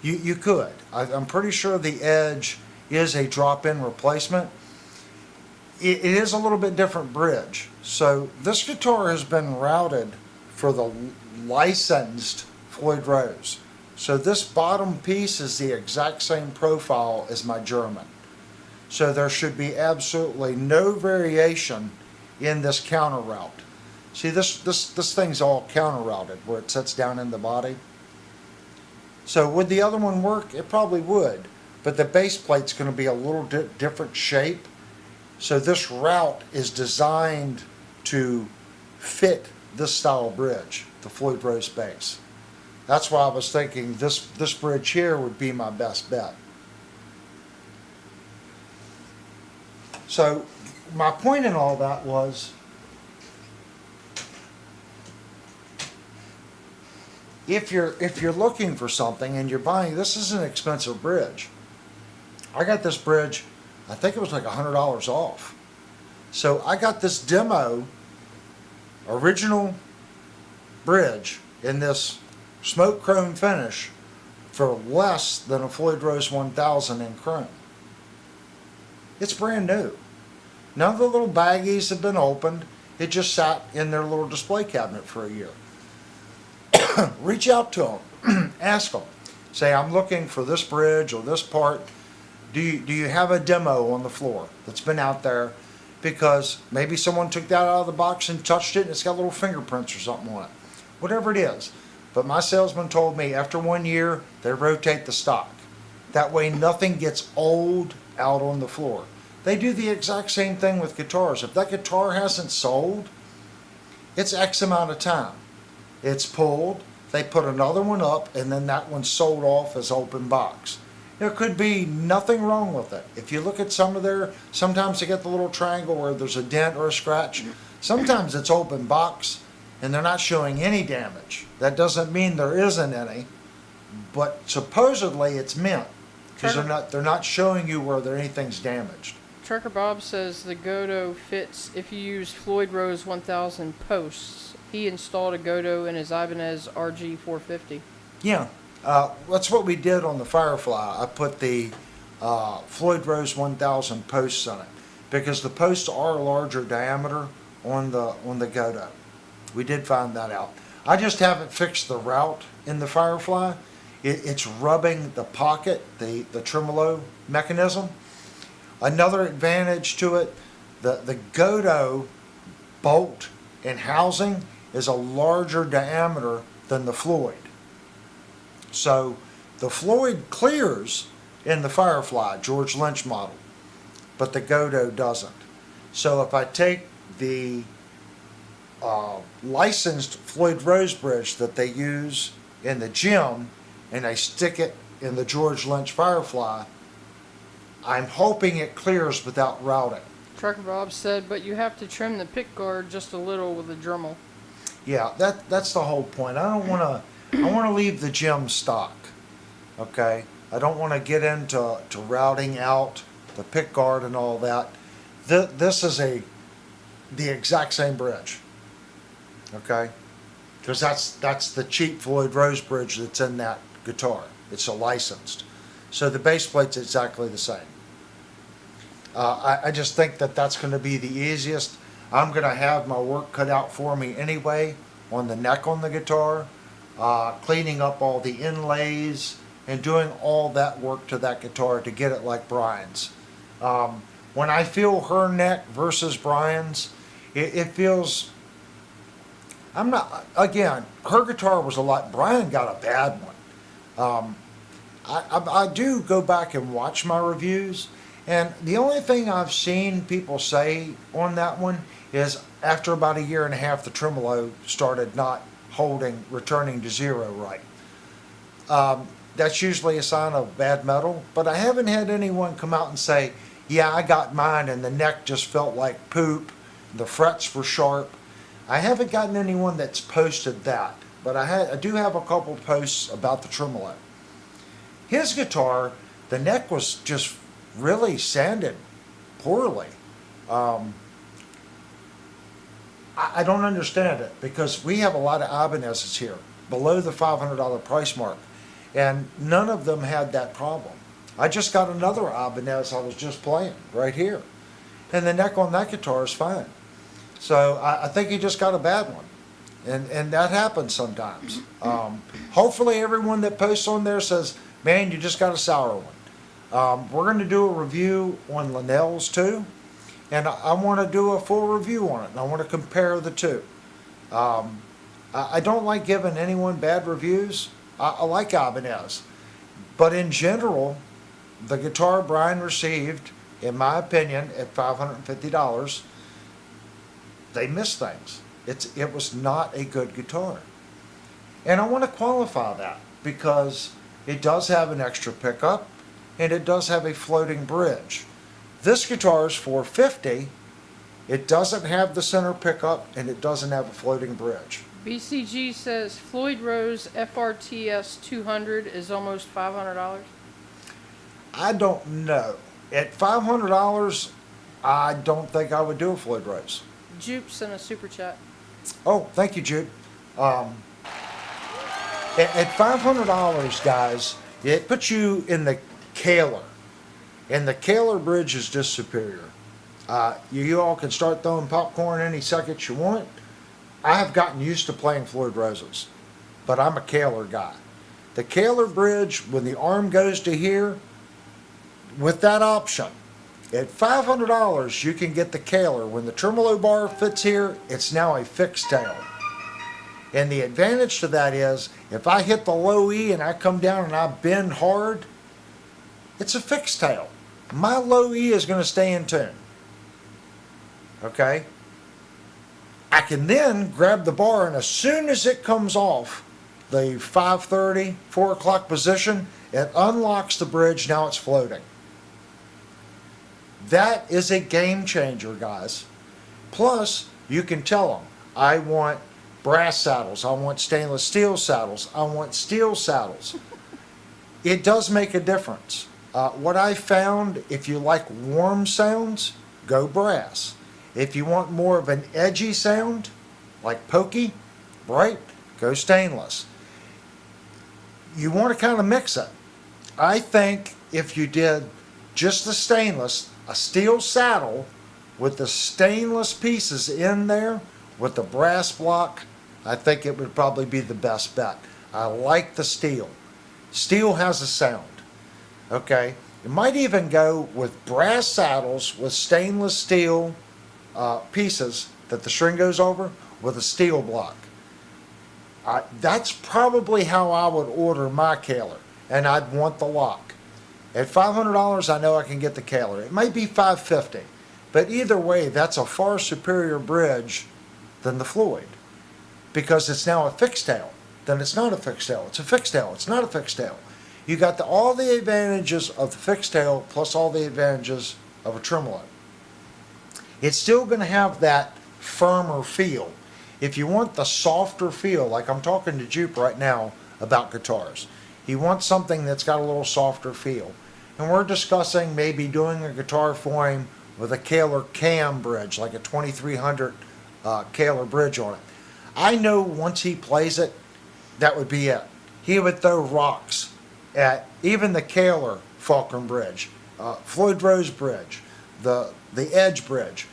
You could. I'm pretty sure the Edge is a drop-in replacement. It is a little bit different bridge. So this guitar has been routed for the licensed Floyd Rose. So this bottom piece is the exact same profile as my German. So there should be absolutely no variation in this counter route. See, this thing's all counter routed where it sits down in the body. So would the other one work? It probably would. But the base plate's going to be a little different shape. So this route is designed to fit this style bridge, the Floyd Rose base. That's why I was thinking this bridge here would be my best bet. So my point in all that was, if you're looking for something and you're buying, this is an expensive bridge. I got this bridge, I think it was like $100 off. So I got this demo original bridge in this smoke chrome finish for less than a Floyd Rose 1000 in chrome. It's brand new. None of the little baggies have been opened. It just sat in their little display cabinet for a year. Reach out to them. Ask them. Say, I'm looking for this bridge or this part. Do you have a demo on the floor that's been out there? Because maybe someone took that out of the box and touched it and it's got little fingerprints or something on it. Whatever it is. But my salesman told me after 1 year, they rotate the stock. That way nothing gets old out on the floor. They do the exact same thing with guitars. If that guitar hasn't sold, it's X amount of time. It's pulled, they put another one up, and then that one's sold off as open box. There could be nothing wrong with it. If you look at some of sometimes they get the little triangle where there's a dent or a scratch. Sometimes it's open box and they're not showing any damage. That doesn't mean there isn't any, but supposedly it's mint. because they're not showing you where anything's damaged. Trucker Bob says the Godo fits if you use Floyd Rose 1000 posts. He installed a Godo in his Ibanez RG 450. Yeah, that's what we did on the Firefly. I put the Floyd Rose 1000 posts on it because the posts are larger diameter on the Godo. We did find that out. I just haven't fixed the route in the Firefly. It's rubbing the pocket, the tremolo mechanism. Another advantage to it, the Godo bolt and housing is a larger diameter than the Floyd. So the Floyd clears in the Firefly, George Lynch model, but the Godo doesn't. So if I take the licensed Floyd Rose bridge that they use in the gym and I stick it in the George Lynch Firefly, I'm hoping it clears without routing. Trucker Bob said, but you have to trim the pick guard just a little with a Dremel. Yeah, that's the whole point. I want to leave the gym stock. Okay? I don't want to get into routing out the pick guard and all that. This is the exact same bridge. Okay? Because that's the cheap Floyd Rose bridge that's in that guitar. It's a licensed. So the base plate's exactly the same. I just think that's going to be the easiest. I'm going to have my work cut out for me anyway on the neck on the guitar, cleaning up all the inlays and doing all that work to that guitar to get it like Brian's. When I feel her neck versus Brian's, it feels, I'm not, again, her guitar was a lot, Brian got a bad one. I do go back and watch my reviews, and the only thing I've seen people say on that one is after about 1.5 years, the tremolo started not holding, returning to zero right. That's usually a sign of bad metal, but I haven't had anyone come out and say, yeah, I got mine and the neck just felt like poop, the frets were sharp. I haven't gotten anyone that's posted that, but I do have a couple posts about the tremolo. His guitar, the neck was just really sanded poorly. I don't understand it because we have a lot of Ibanez's here below the $500 price mark, and none of them had that problem. I just got another Ibanez I was just playing right here, and the neck on that guitar is fine. So I think he just got a bad one, and that happens sometimes. Hopefully everyone that posts on there says, man, you just got a sour one. We're going to do a review on Linnell's too, and I want to do a full review on it, and I want to compare the two. I don't like giving anyone bad reviews. I like Ibanez, but in general, the guitar Brian received, in my opinion, at $550, they missed things. It was not a good guitar, and I want to qualify that because it does have an extra pickup, and it does have a floating bridge. This guitar is $450. It doesn't have the center pickup, and it doesn't have a floating bridge. BCG says Floyd Rose FRTS 200 is almost $500. I don't know. At $500, I don't think I would do a Floyd Rose. Jupe sent a super chat. Oh, thank you, Jude. At $500, guys, it puts you in the Kaler. And the Kaler bridge is just superior. You all can start throwing popcorn any second you want. I have gotten used to playing Floyd Roses, but I'm a Kaler guy. The Kaler bridge, when the arm goes to here, with that option, at $500, you can get the Kaler. When the tremolo bar fits here, it's now a fixed tail. And the advantage to that is, if I hit the low E and I come down and I bend hard, it's a fixed tail. My low E is going to stay in tune. Okay? I can then grab the bar, and as soon as it comes off the 5:30, 4 o'clock position, it unlocks the bridge. Now it's floating. That is a game changer, guys. Plus, you can tell them, I want brass saddles, I want stainless steel saddles, I want steel saddles. It does make a difference. What I found, if you like warm sounds, go brass. If you want more of an edgy sound, like pokey, bright, go stainless. You want to kind of mix it. I think if you did just the stainless, a steel saddle with the stainless pieces in there with the brass block, I think it would probably be the best bet. I like the steel. Steel has a sound. Okay, you might even go with brass saddles with stainless steel pieces that the string goes over with a steel block. That's probably how I would order my Kaler, and I'd want the lock. At $500, I know I can get the Kaler. It might be $550, but either way, that's a far superior bridge than the Floyd, because it's now a fixed tail. Then it's not a fixed tail. It's a fixed tail. It's not a fixed tail. You got all the advantages of the fixed tail plus all the advantages of a tremolo. It's still going to have that firmer feel. If you want the softer feel, like I'm talking to Jupe right now about guitars, he wants something that's got a little softer feel. And we're discussing maybe doing a guitar for him with a Kaler cam bridge, like a 2300 Kaler bridge on it. I know once he plays it, that would be it. He would throw rocks at even the Kaler Fulcrum bridge, Floyd Rose bridge, the Edge bridge.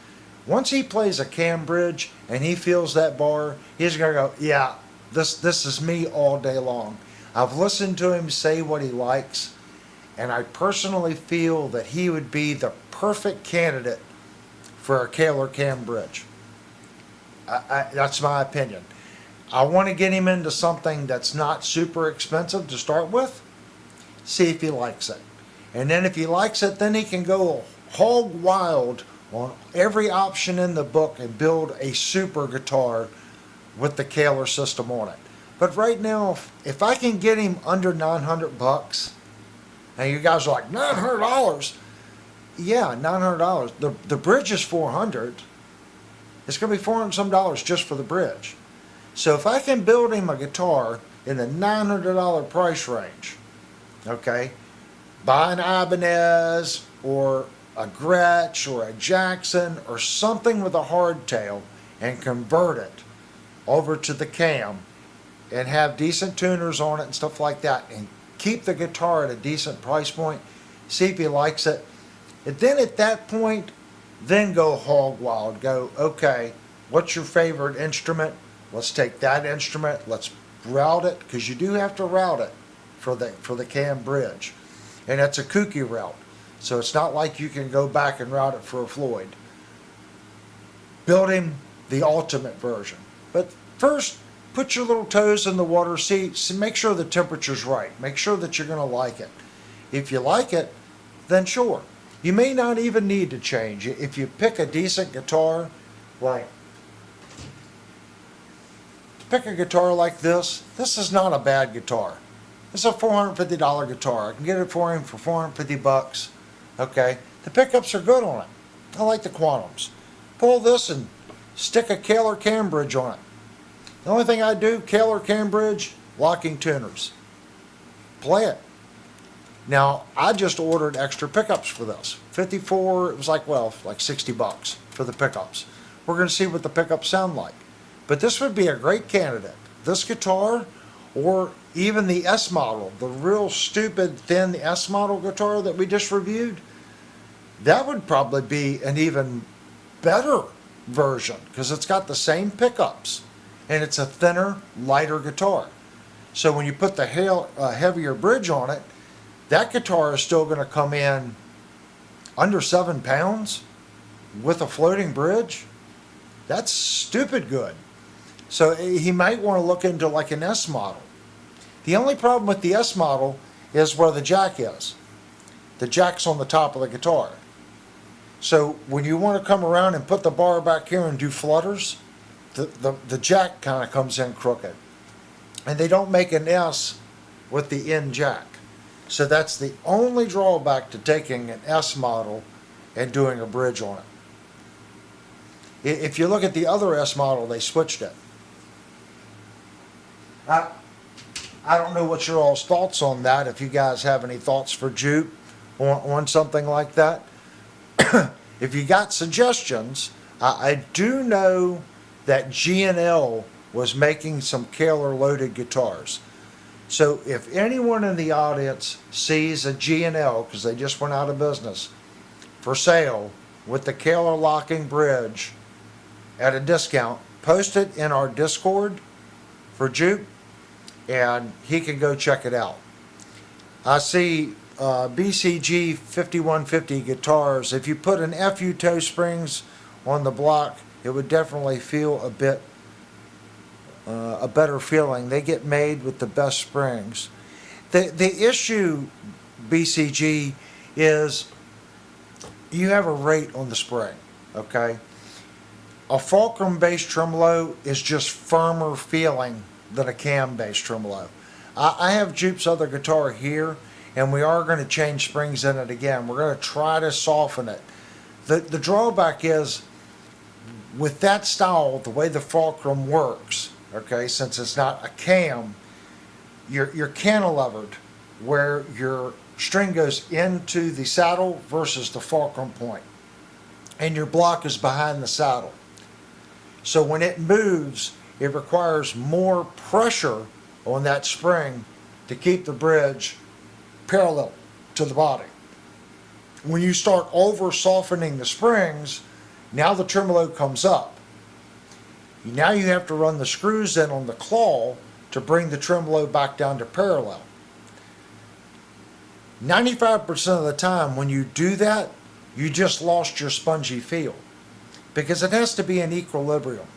Once he plays a cam bridge and he feels that bar, he's going to go, yeah, this is me all day long. I've listened to him say what he likes, and I personally feel that he would be the perfect candidate for a Kaler cam bridge. That's my opinion. I want to get him into something that's not super expensive to start with, see if he likes it. And then if he likes it, then he can go hog wild on every option in the book and build a super guitar with the Kaler system on it. But right now, if I can get him under $900, and you guys are like, $900? Yeah, $900. The bridge is $400. It's going to be $400 some just for the bridge. So if I can build him a guitar in the $900 price range, okay, buy an Ibanez or a Gretsch or a Jackson or something with a hardtail and convert it over to the cam and have decent tuners on it and stuff like that, and keep the guitar at a decent price point, see if he likes it. And then at that point, then go hog wild. Go, okay, what's your favorite instrument? Let's take that instrument, let's route it, because you do have to route it for the cam bridge. And it's a kooky route. So it's not like you can go back and route it for a Floyd. Build him the ultimate version. But first, put your little toes in the water, see make sure the temperature's right. Make sure that you're going to like it. If you like it, then sure. You may not even need to change. If you pick a decent guitar, like this is not a bad guitar. It's a $450 guitar. I can get it for him for $450. Okay, the pickups are good on it. I like the Quantums. Pull this and stick a Kaler cam bridge on it. The only thing I do, Kaler cam bridge, locking tuners. Play it. Now, I just ordered extra pickups for this. 54, it was like $60 for the pickups. We're going to see what the pickups sound like. But this would be a great candidate. This guitar, or even the S model, the real stupid thin S model guitar that we just reviewed, that would probably be an even better version because it's got the same pickups and it's a thinner, lighter guitar. So when you put the heavier bridge on it, that guitar is still going to come in under 7 pounds with a floating bridge. That's stupid good. So he might want to look into like an S model. The only problem with the S model is where the jack is. The jack's on the top of the guitar. So when you want to come around and put the bar back here and do flutters, the jack kind of comes in crooked. And they don't make an S with the end jack. So that's the only drawback to taking an S model and doing a bridge on it. If you look at the other S model, they switched it. I don't know what your all's thoughts on that. If you guys have any thoughts for Jupe on something like that. If you got suggestions, I do know that G&L was making some Kaler loaded guitars. So if anyone in the audience sees a G&L, because they just went out of business, for sale with the Kaler locking bridge at a discount, post it in our Discord for Juke, and he can go check it out. I see BCG 5150 guitars. If you put an FU toe springs on the block, it would definitely feel a better feeling. They get made with the best springs. The issue, BCG, is you have a rate on the spring, okay? A fulcrum based tremolo is just firmer feeling than a cam based tremolo. I have Jupe's other guitar here, and we are going to change springs in it again. We're going to try to soften it. The drawback is, with that style, the way the fulcrum works, okay, since it's not a cam, you're cantilevered, where your string goes into the saddle versus the fulcrum point, and your block is behind the saddle. So when it moves, it requires more pressure on that spring to keep the bridge parallel to the body. When you start over softening the springs, now the tremolo comes up. Now you have to run the screws in on the claw to bring the tremolo back down to parallel. 95% of the time when you do that, you just lost your spongy feel, because it has to be in equilibrium.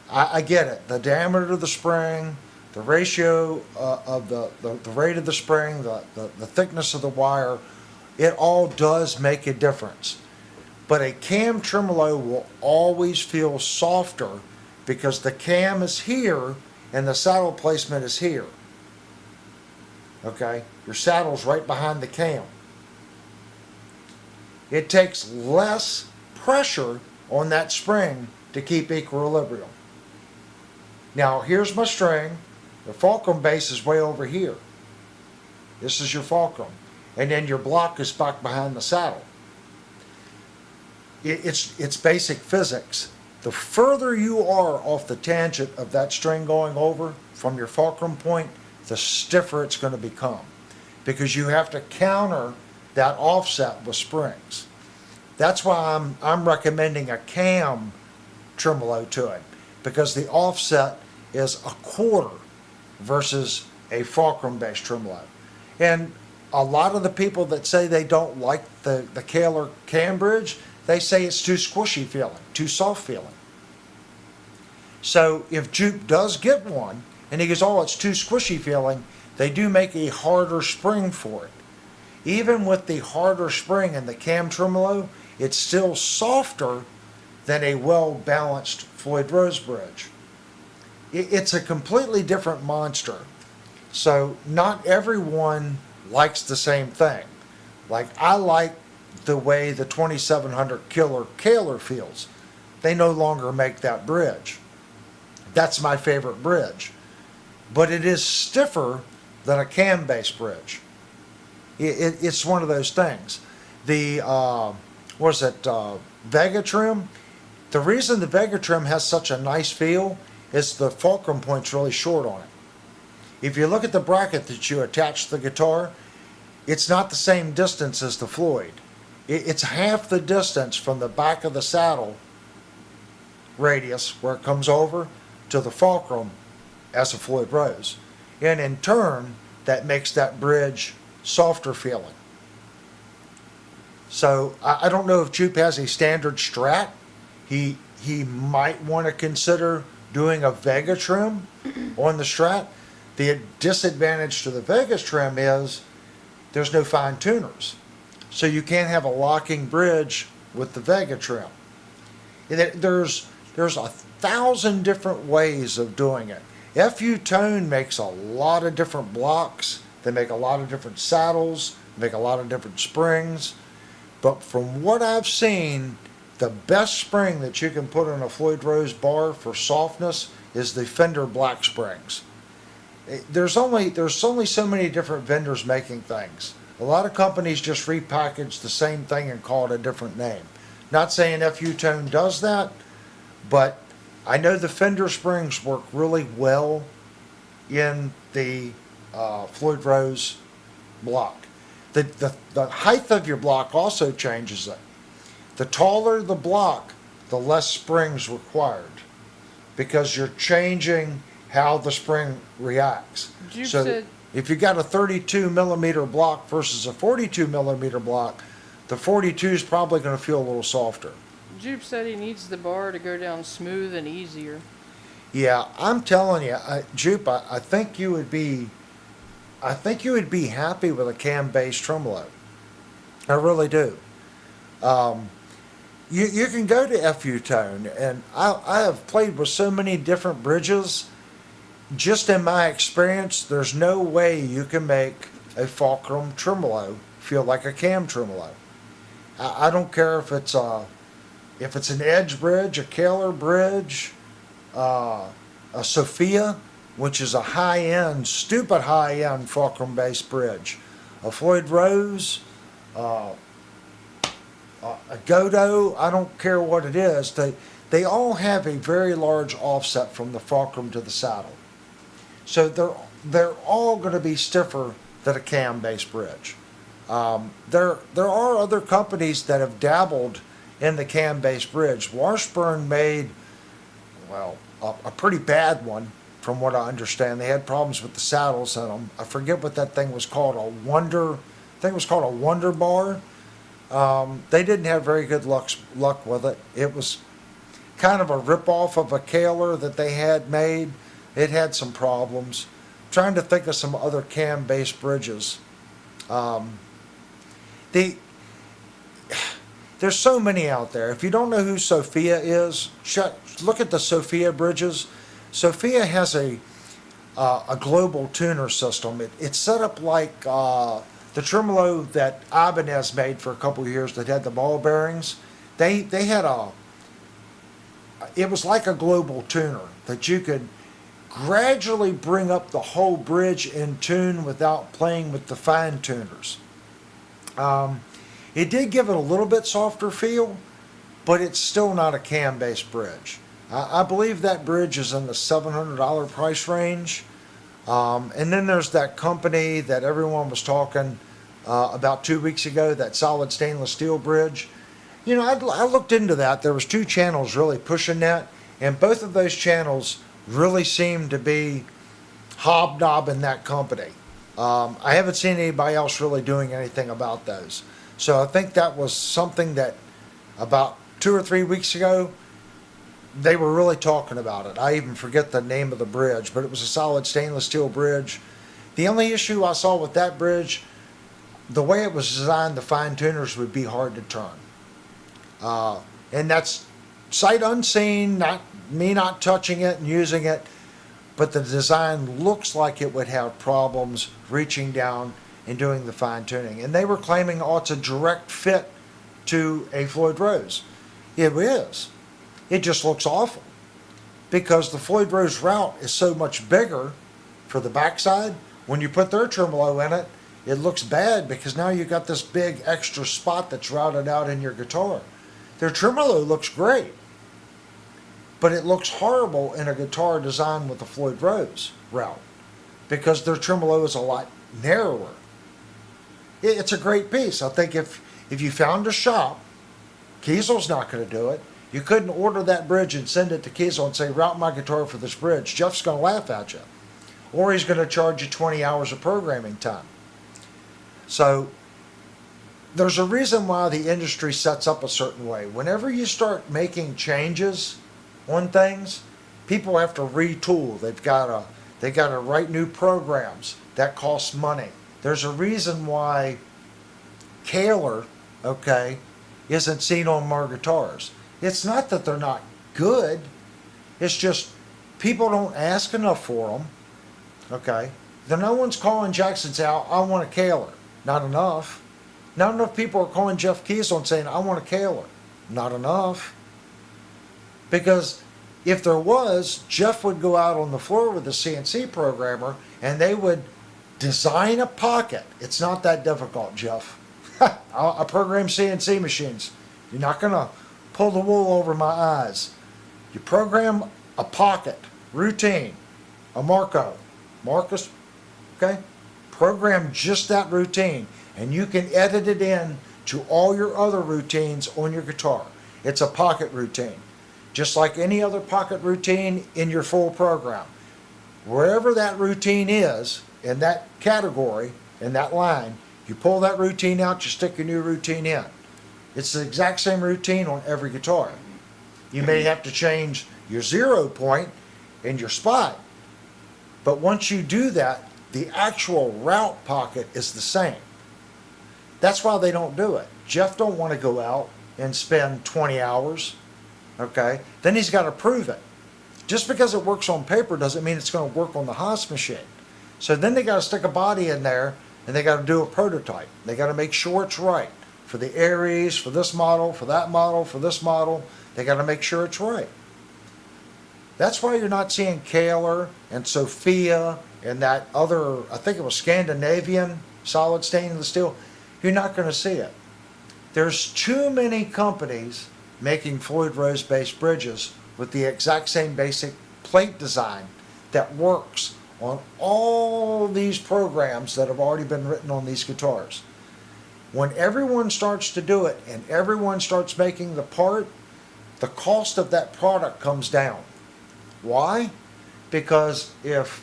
I get it. The diameter of the spring, the ratio of the rate of the spring, the thickness of the wire, it all does make a difference. But a cam tremolo will always feel softer because the cam is here and the saddle placement is here. Okay? Your saddle's right behind the cam. It takes less pressure on that spring to keep equilibrium. Now, here's my string. The fulcrum base is way over here. This is your fulcrum. And then your block is back behind the saddle. It's basic physics. The further you are off the tangent of that string going over from your fulcrum point, the stiffer it's going to become, because you have to counter that offset with springs. That's why I'm recommending a cam tremolo to it, because the offset is a quarter versus a fulcrum based tremolo. And a lot of the people that say they don't like the Kaler cam bridge, they say it's too squishy feeling, too soft feeling. So if Jupe does get one, and he goes, oh, it's too squishy feeling, they do make a harder spring for it. Even with the harder spring in the cam tremolo, it's still softer than a well-balanced Floyd Rose bridge. It's a completely different monster. So not everyone likes the same thing. Like, I like the way the 2700 Killer Kaler feels. They no longer make that bridge. That's my favorite bridge. But it is stiffer than a cam-based bridge. It's one of those things. The, Vega trim? The reason the Vega trim has such a nice feel is the fulcrum point's really short on it. If you look at the bracket that you attach to the guitar, it's not the same distance as the Floyd. It's half the distance from the back of the saddle radius, where it comes over, to the fulcrum as a Floyd Rose. And in turn, that makes that bridge softer feeling. So I don't know if Jupe has a standard Strat. He might want to consider doing a Vega trim on the Strat. The disadvantage to the Vega trim is there's no fine tuners. So you can't have a locking bridge with the Vega trim. There's 1,000 different ways of doing it. FU Tone makes a lot of different blocks. They make a lot of different saddles, make a lot of different springs. But from what I've seen, the best spring that you can put on a Floyd Rose bar for softness is the Fender Black Springs. There's only so many different vendors making things. A lot of companies just repackage the same thing and call it a different name. Not saying FU Tone does that, but I know the fender springs work really well in the Floyd Rose block. The height of your block also changes it. The taller the block, the less springs required, because you're changing how the spring reacts. Jupe So said, if you got a 32 millimeter block versus a 42 millimeter block, the 42 is probably going to feel a little softer. Jupe said he needs the bar to go down smooth and easier. Yeah, I'm telling you, Jupe, I think you would be happy with a cam based tremolo. I really do. You can go to FU Tone, and I have played with so many different bridges. Just in my experience, there's no way you can make a fulcrum tremolo feel like a cam tremolo. I don't care if it's an edge bridge, a Kaler bridge, a Sophia, which is a high-end, stupid high-end fulcrum-based bridge, a Floyd Rose, a Godot. I don't care what it is. They all have a very large offset from the fulcrum to the saddle, so they're all going to be stiffer than a cam-based bridge. There are other companies that have dabbled in the cam-based bridge. Washburn made, well, a pretty bad one, from what I understand. They had problems with the saddles in them. I forget what that thing was called. I think it was called a Wonder Bar. They didn't have very good luck with it. It was kind of a ripoff of a Kaler that they had made. It had some problems. I'm trying to think of some other cam-based bridges. There's so many out there. If you don't know who Sophia is, look at the Sophia bridges. Sophia has a global tuner system. It's set up like the tremolo that Ibanez made for a couple of years that had the ball bearings. They had it was like a global tuner that you could gradually bring up the whole bridge in tune without playing with the fine tuners. It did give it a little bit softer feel, but it's still not a cam-based bridge. I believe that bridge is in the $700 price range. And then there's that company that everyone was talking about 2 weeks ago, that solid stainless steel bridge. You know, I looked into that. There was 2 channels really pushing that, and both of those channels really seemed to be hobnobbing that company. I haven't seen anybody else really doing anything about those. So I think that was something that about 2 or 3 weeks ago, they were really talking about it. I even forget the name of the bridge, but it was a solid stainless steel bridge. The only issue I saw with that bridge, the way it was designed, the fine tuners would be hard to turn. And that's sight unseen, not me not touching it and using it, but the design looks like it would have problems reaching down and doing the fine tuning. And they were claiming, oh, it's a direct fit to a Floyd Rose. It is. It just looks awful because the Floyd Rose route is so much bigger for the backside. When you put their tremolo in it, it looks bad because now you've got this big extra spot that's routed out in your guitar. Their tremolo looks great, but it looks horrible in a guitar designed with the Floyd Rose route because their tremolo is a lot narrower. It's a great piece. I think if you found a shop, Kiesel's not going to do it. You couldn't order that bridge and send it to Kiesel and say, route my guitar for this bridge. Jeff's going to laugh at you. Or he's going to charge you 20 hours of programming time. So there's a reason why the industry sets up a certain way. Whenever you start making changes on things, people have to retool. They've got to write new programs. That costs money. There's a reason why Kaler, isn't seen on more guitars. It's not that they're not good. It's just people don't ask enough for them. Then no one's calling Jackson and saying, I want a Kaler. Not enough. Not enough people are calling Jeff Kiesel and saying, I want a Kaler. Not enough. Because if there was, Jeff would go out on the floor with a CNC programmer and they would Design a pocket. It's not that difficult, Jeff. I program CNC machines. You're not going to pull the wool over my eyes. You program a pocket, routine, a Marcus, okay? Program just that routine, and you can edit it in to all your other routines on your guitar. It's a pocket routine, just like any other pocket routine in your full program. Wherever that routine is, in that category, in that line, you pull that routine out, you stick your new routine in. It's the exact same routine on every guitar. You may have to change your 0 point and your spot, but once you do that, the actual route pocket is the same. That's why they don't do it. Jeff don't want to go out and spend 20 hours, okay? Then he's got to prove it. Just because it works on paper doesn't mean it's going to work on the Haas machine. So then they got to stick a body in there and they got to do a prototype. They got to make sure it's right for the Aries, for this model, for that model, for this model. They got to make sure it's right. That's why you're not seeing Kaler and Sophia and that other, I think it was Scandinavian solid stainless steel. You're not going to see it. There's too many companies making Floyd Rose based bridges with the exact same basic plate design that works on all these programs that have already been written on these guitars. When everyone starts to do it and everyone starts making the part, the cost of that product comes down. Why? Because if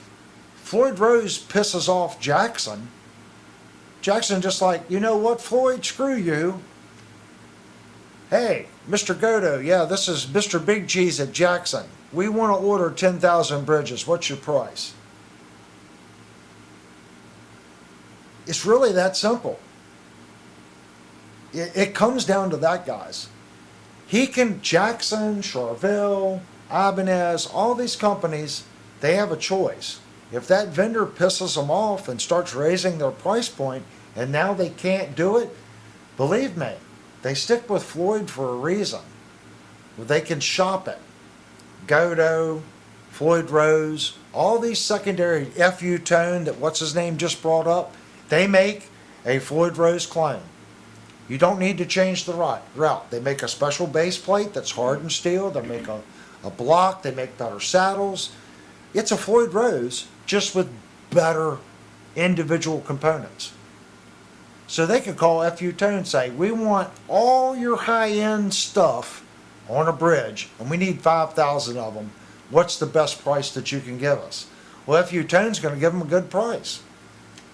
Floyd Rose pisses off Jackson just like, you know what, Floyd, screw you. Hey, Mr. Godo, yeah, this is Mr. Big Cheese at Jackson. We want to order 10,000 bridges. What's your price? It's really that simple. It comes down to that, guys. Jackson, Charvel, Ibanez, all these companies, they have a choice. If that vendor pisses them off and starts raising their price point and now they can't do it, believe me, they stick with Floyd for a reason. They can shop it. Godo, Floyd Rose, all these secondary FU Tone that what's his name just brought up, they make a Floyd Rose clone. You don't need to change the route. They make a special base plate that's hardened steel. They make a block. They make better saddles. It's a Floyd Rose just with better individual components. So they could call FU Tone and say, we want all your high-end stuff on a bridge, and we need 5,000 of them. What's the best price that you can give us? Well, FU Tone's going to give them a good price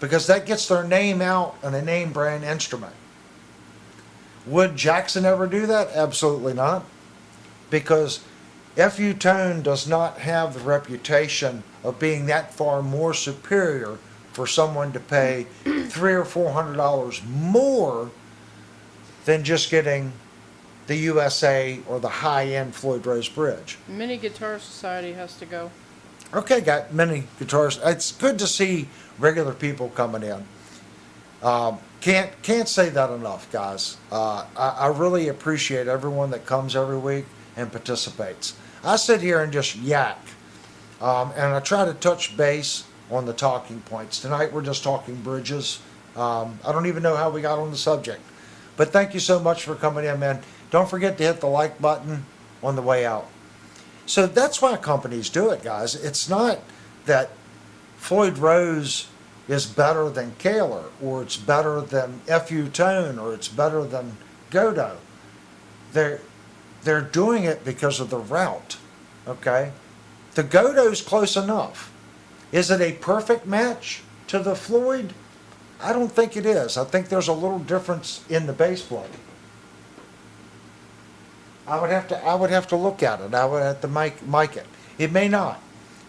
because that gets their name out on a name brand instrument. Would Jackson ever do that? Absolutely not. Because FU Tone does not have the reputation of being that far more superior for someone to pay $300 or $400 more than just getting the USA or the high-end Floyd Rose bridge. Mini Guitar Society has to go. Okay, got many guitars. It's good to see regular people coming in. Can't say that enough, guys. I really appreciate everyone that comes every week and participates. I sit here and just yak, and I try to touch base on the talking points. Tonight we're just talking bridges. I don't even know how we got on the subject, but thank you so much for coming in, man. Don't forget to hit the like button on the way out. So that's why companies do it, guys. It's not that Floyd Rose is better than Kaler, or it's better than FU Tone, or it's better than Godo. They're doing it because of the route, okay? The Godo's close enough. Is it a perfect match to the Floyd? I don't think it is. I think there's a little difference in the base plate. I would have to look at it. I would have to mic it. It may not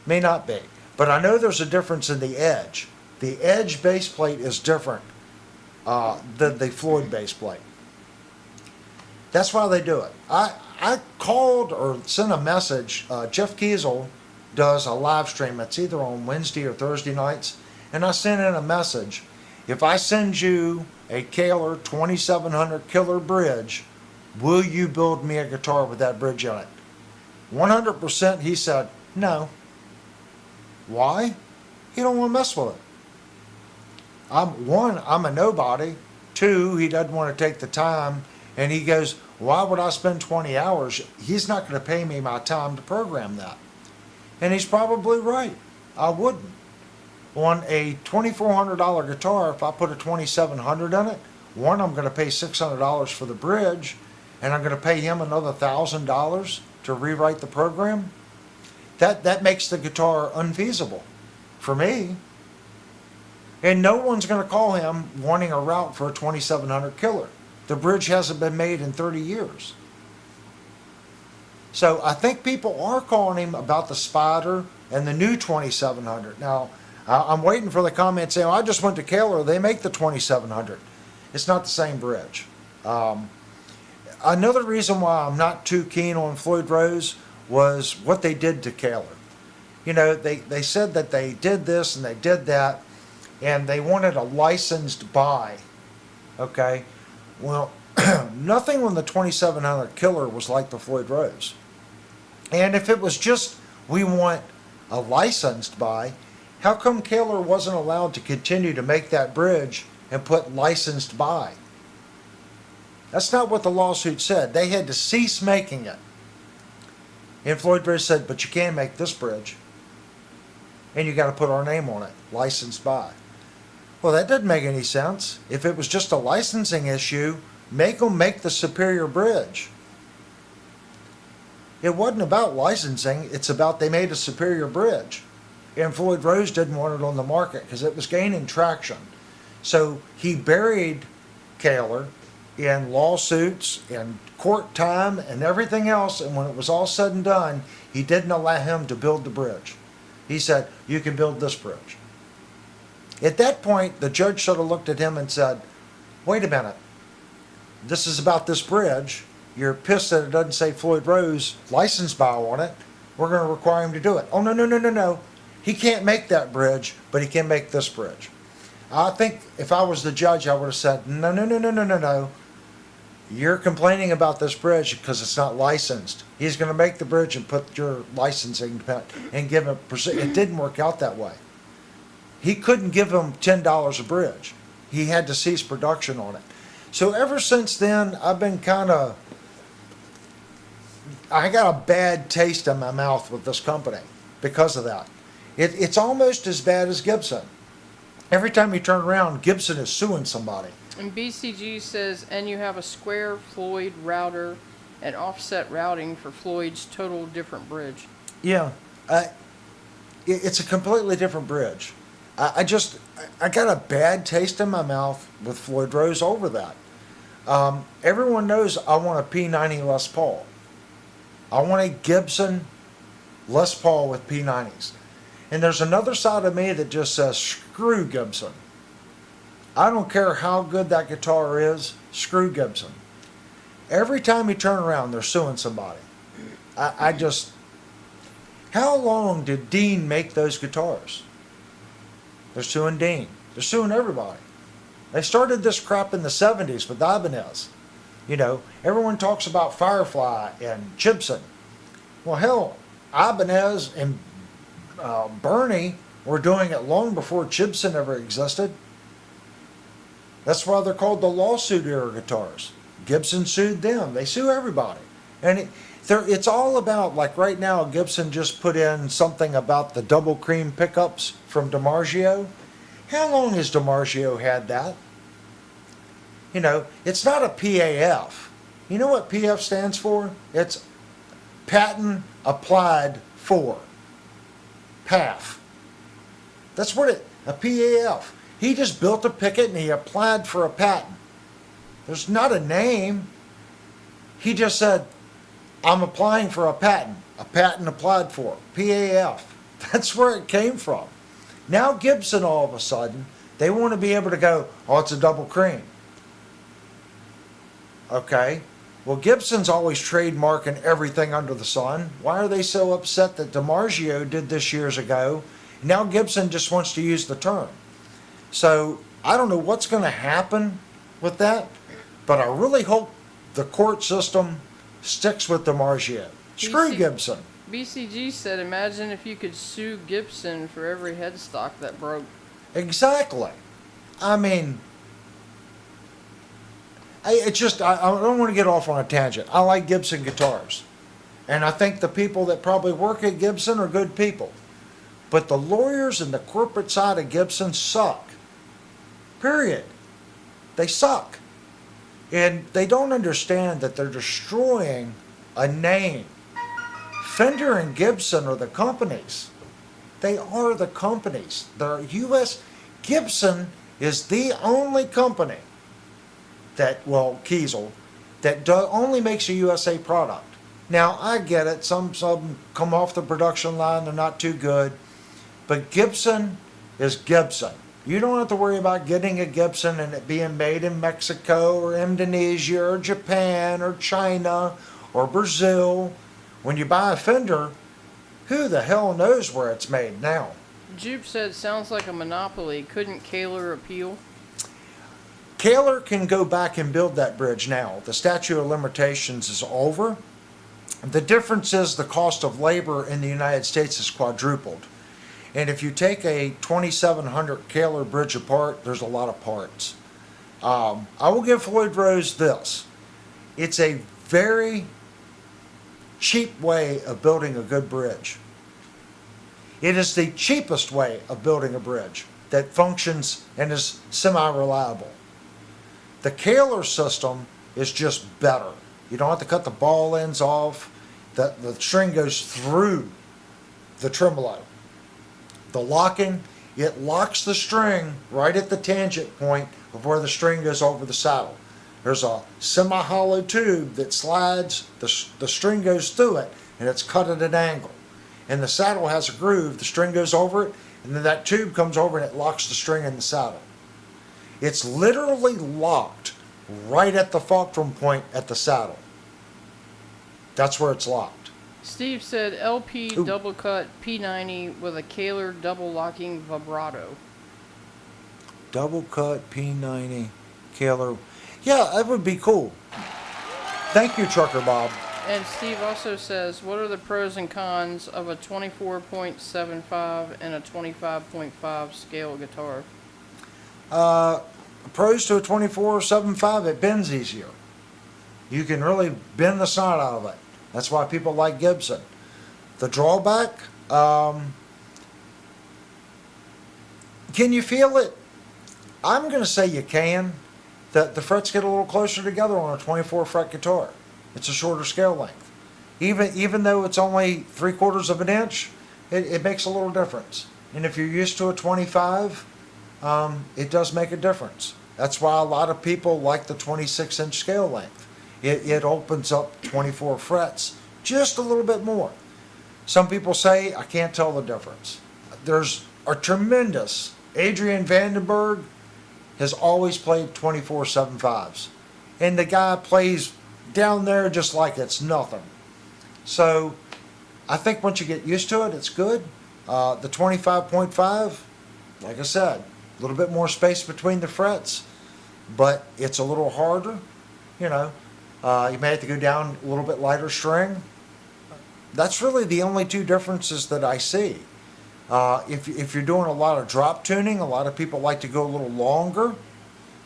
be. But I know there's a difference in the edge. The edge base plate is different than the Floyd base plate. That's why they do it. I called or sent a message. Jeff Kiesel does a live stream. It's either on Wednesday or Thursday nights. And I sent in a message. If I send you a Kaler 2700 killer bridge, will you build me a guitar with that bridge in it? 100% he said, no. Why? He don't want to mess with it. I'm a nobody. Two, he doesn't want to take the time, and he goes, why would I spend 20 hours? He's not going to pay me my time to program that. And he's probably right. I wouldn't. On a $2,400 guitar, if I put a 2700 in it, one, I'm going to pay $600 for the bridge, and I'm going to pay him another $1,000 to rewrite the program. That makes the guitar unfeasible for me. And no one's going to call him wanting a route for a 2700 killer. The bridge hasn't been made in 30 years. So I think people are calling him about the Spider and the new 2700. Now, I'm waiting for the comment saying, I just went to Kaler, they make the 2700. It's not the same bridge. Another reason why I'm not too keen on Floyd Rose was what they did to Kaler. You know, they said that they did this and they did that, and they wanted a licensed buy. Okay? Well, nothing on the 2700 killer was like the Floyd Rose. And if it was just, we want a licensed buy, how come Kaler wasn't allowed to continue to make that bridge and put licensed buy? That's not what the lawsuit said. They had to cease making it. And Floyd Rose said, but you can't make this bridge. And you got to put our name on it, licensed by. Well, that doesn't make any sense. If it was just a licensing issue, make them make the superior bridge. It wasn't about licensing. It's about they made a superior bridge. And Floyd Rose didn't want it on the market because it was gaining traction. So he buried Kaler in lawsuits and court time and everything else. And when it was all said and done, he didn't allow him to build the bridge. He said, you can build this bridge. At that point, the judge should have looked at him and said, wait a minute. This is about this bridge. You're pissed that it doesn't say Floyd Rose license buy on it. We're going to require him to do it. Oh, no. He can't make that bridge, but he can make this bridge. I think if I was the judge, I would have said, no. You're complaining about this bridge because it's not licensed. He's going to make the bridge and put your licensing and give him. It didn't work out that way. He couldn't give him $10 a bridge. He had to cease production on it. So ever since then, I've been I got a bad taste in my mouth with this company because of that. It's almost as bad as Gibson. Every time you turn around, Gibson is suing somebody. And BCG says, and you have a square Floyd router and offset routing for Floyd's total different bridge. Yeah, it's a completely different bridge. I got a bad taste in my mouth with Floyd Rose over that. Everyone knows I want a P90 Les Paul. I want a Gibson Les Paul with P90s. And there's another side of me that just says, screw Gibson. I don't care how good that guitar is, screw Gibson. Every time you turn around, they're suing somebody. How long did Dean make those guitars? They're suing Dean. They're suing everybody. They started this crap in the 70s with Ibanez. You know, everyone talks about Firefly and Gibson. Well, hell, Ibanez and Bernie were doing it long before Gibson ever existed. That's why they're called the lawsuit era guitars. Gibson sued them. They sue everybody. And it's all about, like right now, Gibson just put in something about the double cream pickups from DiMarzio. How long has DiMarzio had that? You know, it's not a PAF. You know what PF stands for? It's patent applied for. PAF. That's what a PAF. He just built a picket and he applied for a patent. There's not a name. He just said, I'm applying for a patent applied for, PAF. That's where it came from. Now Gibson, all of a sudden, they want to be able to go, oh, it's a double cream. Okay. Well, Gibson's always trademarking everything under the sun. Why are they so upset that DiMarzio did this years ago? Now Gibson just wants to use the term. So I don't know what's going to happen with that, but I really hope the court system sticks with DiMarzio. Screw Gibson. BCG said, imagine if you could sue Gibson for every headstock that broke. Exactly. I mean, I don't want to get off on a tangent. I like Gibson guitars. And I think the people that probably work at Gibson are good people. But the lawyers and the corporate side of Gibson suck. Period. They suck. And they don't understand that they're destroying a name. Fender and Gibson are the companies. They are the companies. They're U.S. Gibson is the only company that, well, Kiesel, that only makes a USA product. Now, I get it. Some come off the production line. They're not too good. But Gibson is Gibson. You don't have to worry about getting a Gibson and it being made in Mexico or Indonesia or Japan or China or Brazil. When you buy a Fender, who the hell knows where it's made now? Jupe said, sounds like a monopoly. Couldn't Kaler appeal? Kaler can go back and build that bridge now. The statute of limitations is over. The difference is the cost of labor in the United States is quadrupled. And if you take a 2700 Kaler bridge apart, there's a lot of parts. I will give Floyd Rose this. It's a very cheap way of building a good bridge. It is the cheapest way of building a bridge that functions and is semi-reliable. The Kaler system is just better. You don't have to cut the ball ends off. The string goes through the tremolo. The locking, it locks the string right at the tangent point of where the string goes over the saddle. There's a semi-hollow tube that slides, the string goes through it, and it's cut at an angle. And the saddle has a groove, the string goes over it, and then that tube comes over and it locks the string in the saddle. It's literally locked right at the fulcrum point at the saddle. That's where it's locked. Steve said LP Ooh. double cut P90 with a Kaler double locking vibrato. Double cut P90 Kaler. Yeah, that would be cool. Thank you, Trucker Bob. And Steve also says, what are the pros and cons of a 24.75 and a 25.5 scale guitar? Pros to a 24.75, it bends easier. You can really bend the sound out of it. That's why people like Gibson. The drawback, can you feel it? I'm going to say you can. The frets get a little closer together on a 24 fret guitar. It's a shorter scale length. Even though it's only 3/4 of an inch, it makes a little difference. And if you're used to a 25, it does make a difference. That's why a lot of people like the 26-inch scale length. It opens up 24 frets just a little bit more. Some people say, I can't tell the difference. There's a tremendous, Adrian Vandenberg has always played 24.75s. And the guy plays down there just like it's nothing. So I think once you get used to it, it's good. The 25.5, like I said, a little bit more space between the frets, but it's a little harder, you know. You may have to go down a little bit lighter string. That's really the only two differences that I see. If you're doing a lot of drop tuning, a lot of people like to go a little longer,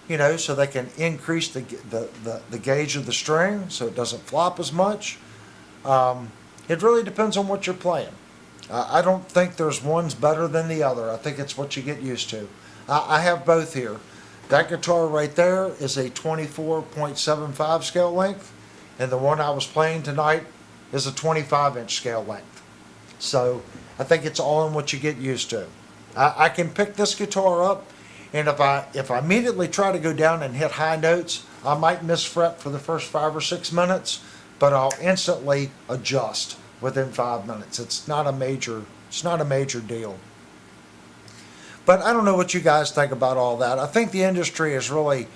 you know, so they can increase the gauge of the string so it doesn't flop as much. It really depends on what you're playing. I don't think there's one's better than the other. I think it's what you get used to. I have both here. That guitar right there is a 24.75 scale length, and the one I was playing tonight is a 25-inch scale length. So I think it's all in what you get used to. I can pick this guitar up, and if I immediately try to go down and hit high notes, I might miss fret for the first 5 or 6 minutes, but I'll instantly adjust within 5 minutes. It's not a major deal. But I don't know what you guys think about all that. I think the industry has really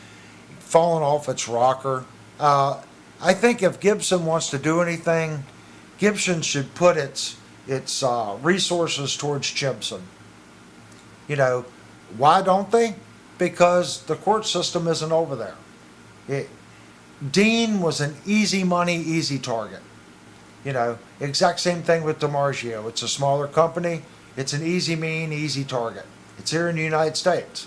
fallen off its rocker. I think if Gibson wants to do anything, Gibson should put its resources towards Gibson. You know, why don't they? Because the court system isn't over there. Dean was an easy money, easy target. You know, exact same thing with DiMarzio. It's a smaller company. It's an easy mean, easy target. It's here in the United States.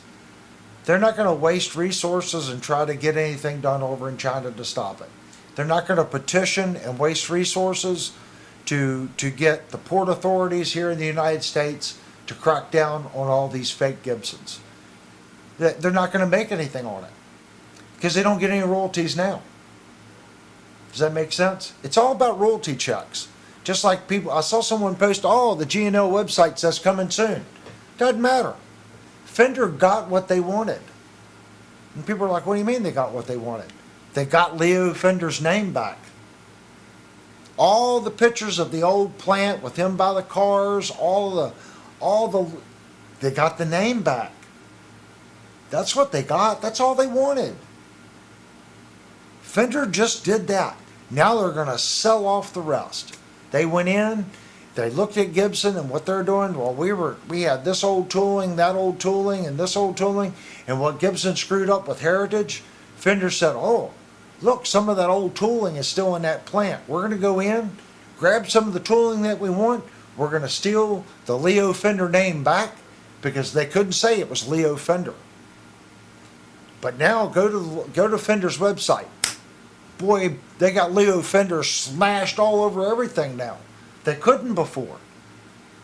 They're not going to waste resources and try to get anything done over in China to stop it. They're not going to petition and waste resources to get the port authorities here in the United States to crack down on all these fake Gibsons. They're not going to make anything on it because they don't get any royalties now. Does that make sense? It's all about royalty checks. Just like people, I saw someone post, oh, the G&L website says coming soon. Doesn't matter. Fender got what they wanted. And people are like, what do you mean they got what they wanted? They got Leo Fender's name back. All the pictures of the old plant with him by the cars, they got the name back. That's what they got. That's all they wanted. Fender just did that. Now they're going to sell off the rest. They went in, they looked at Gibson and what they're doing. Well, we had this old tooling, that old tooling, and this old tooling, and what Gibson screwed up with Heritage, Fender said, oh, look, some of that old tooling is still in that plant. We're going to go in, grab some of the tooling that we want. We're going to steal the Leo Fender name back because they couldn't say it was Leo Fender. But now go to Fender's website. Boy, they got Leo Fender smashed all over everything now. They couldn't before.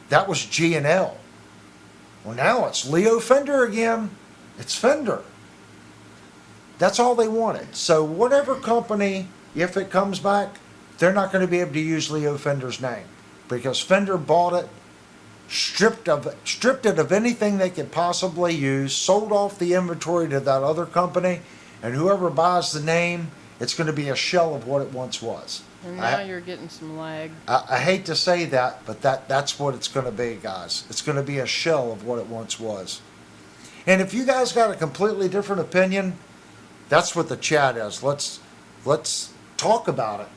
That was G&L. Well, now it's Leo Fender again. It's Fender. That's all they wanted. So whatever company, if it comes back, they're not going to be able to use Leo Fender's name because Fender bought it, stripped it of anything they could possibly use, sold off the inventory to that other company, and whoever buys the name, it's going to be a shell of what it once was. And now you're getting some lag. I hate to say that, but that's what it's going to be, guys. It's going to be a shell of what it once was. And if you guys got a completely different opinion, that's what the chat is. Let's talk about it.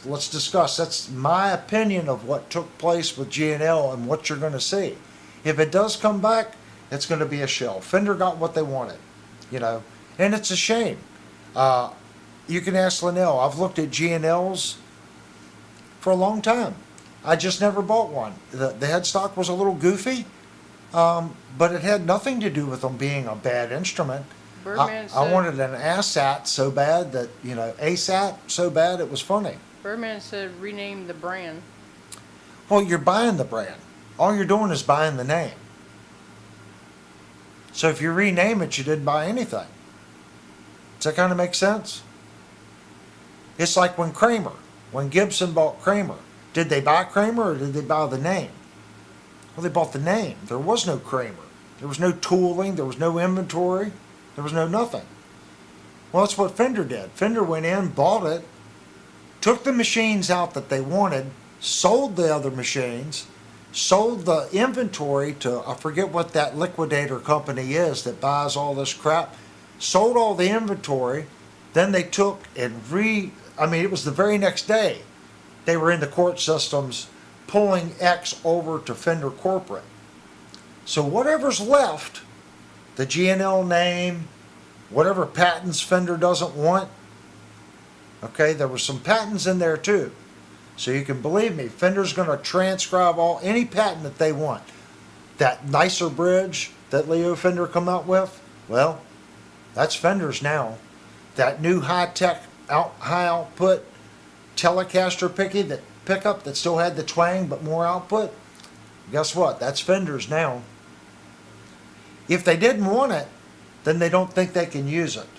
Let's discuss. That's my opinion of what took place with G&L and what you're going to see. If it does come back, it's going to be a shell. Fender got what they wanted, and it's a shame. You can ask Linnell. I've looked at G&Ls for a long time. I just never bought one. The headstock was a little goofy, but it had nothing to do with them being a bad instrument. I wanted an ASAT so bad that, ASAT so bad it was funny. Birdman said rename the brand. Well, you're buying the brand. All you're doing is buying the name. So if you rename it, you didn't buy anything. Does that kind of make sense? It's like when Gibson bought Kramer. Did they buy Kramer or did they buy the name? Well, they bought the name. There was no Kramer. There was no tooling. There was no inventory. There was no nothing. Well, that's what Fender did. Fender went in, bought it, took the machines out that they wanted, sold the other machines, sold the inventory to, I forget what that liquidator company is that buys all this crap, sold all the inventory, then they took and it was the very next day, they were in the court systems pulling X over to Fender Corporate. So whatever's left, the G&L name, whatever patents Fender doesn't want. Okay, there were some patents in there too. So you can believe me, Fender's going to transcribe any patent that they want. That nicer bridge that Leo Fender come out with, well, that's Fender's now. That new high-tech, high output Telecaster pickup that still had the twang but more output, guess what? That's Fender's now. If they didn't want it, then they don't think they can use it.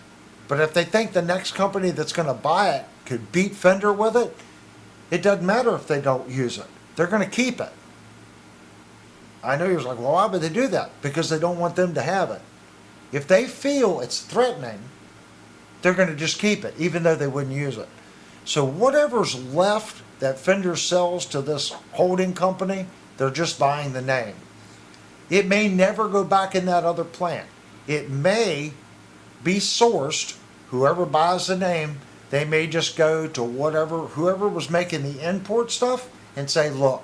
But if they think the next company that's going to buy it could beat Fender with it, it doesn't matter if they don't use it. They're going to keep it. I know you're like, well, why would they do that? Because they don't want them to have it. If they feel it's threatening, they're going to just keep it, even though they wouldn't use it. So whatever's left that Fender sells to this holding company, they're just buying the name. It may never go back in that other plant. It may be sourced, whoever buys the name, they may just go to whoever was making the import stuff and say, look,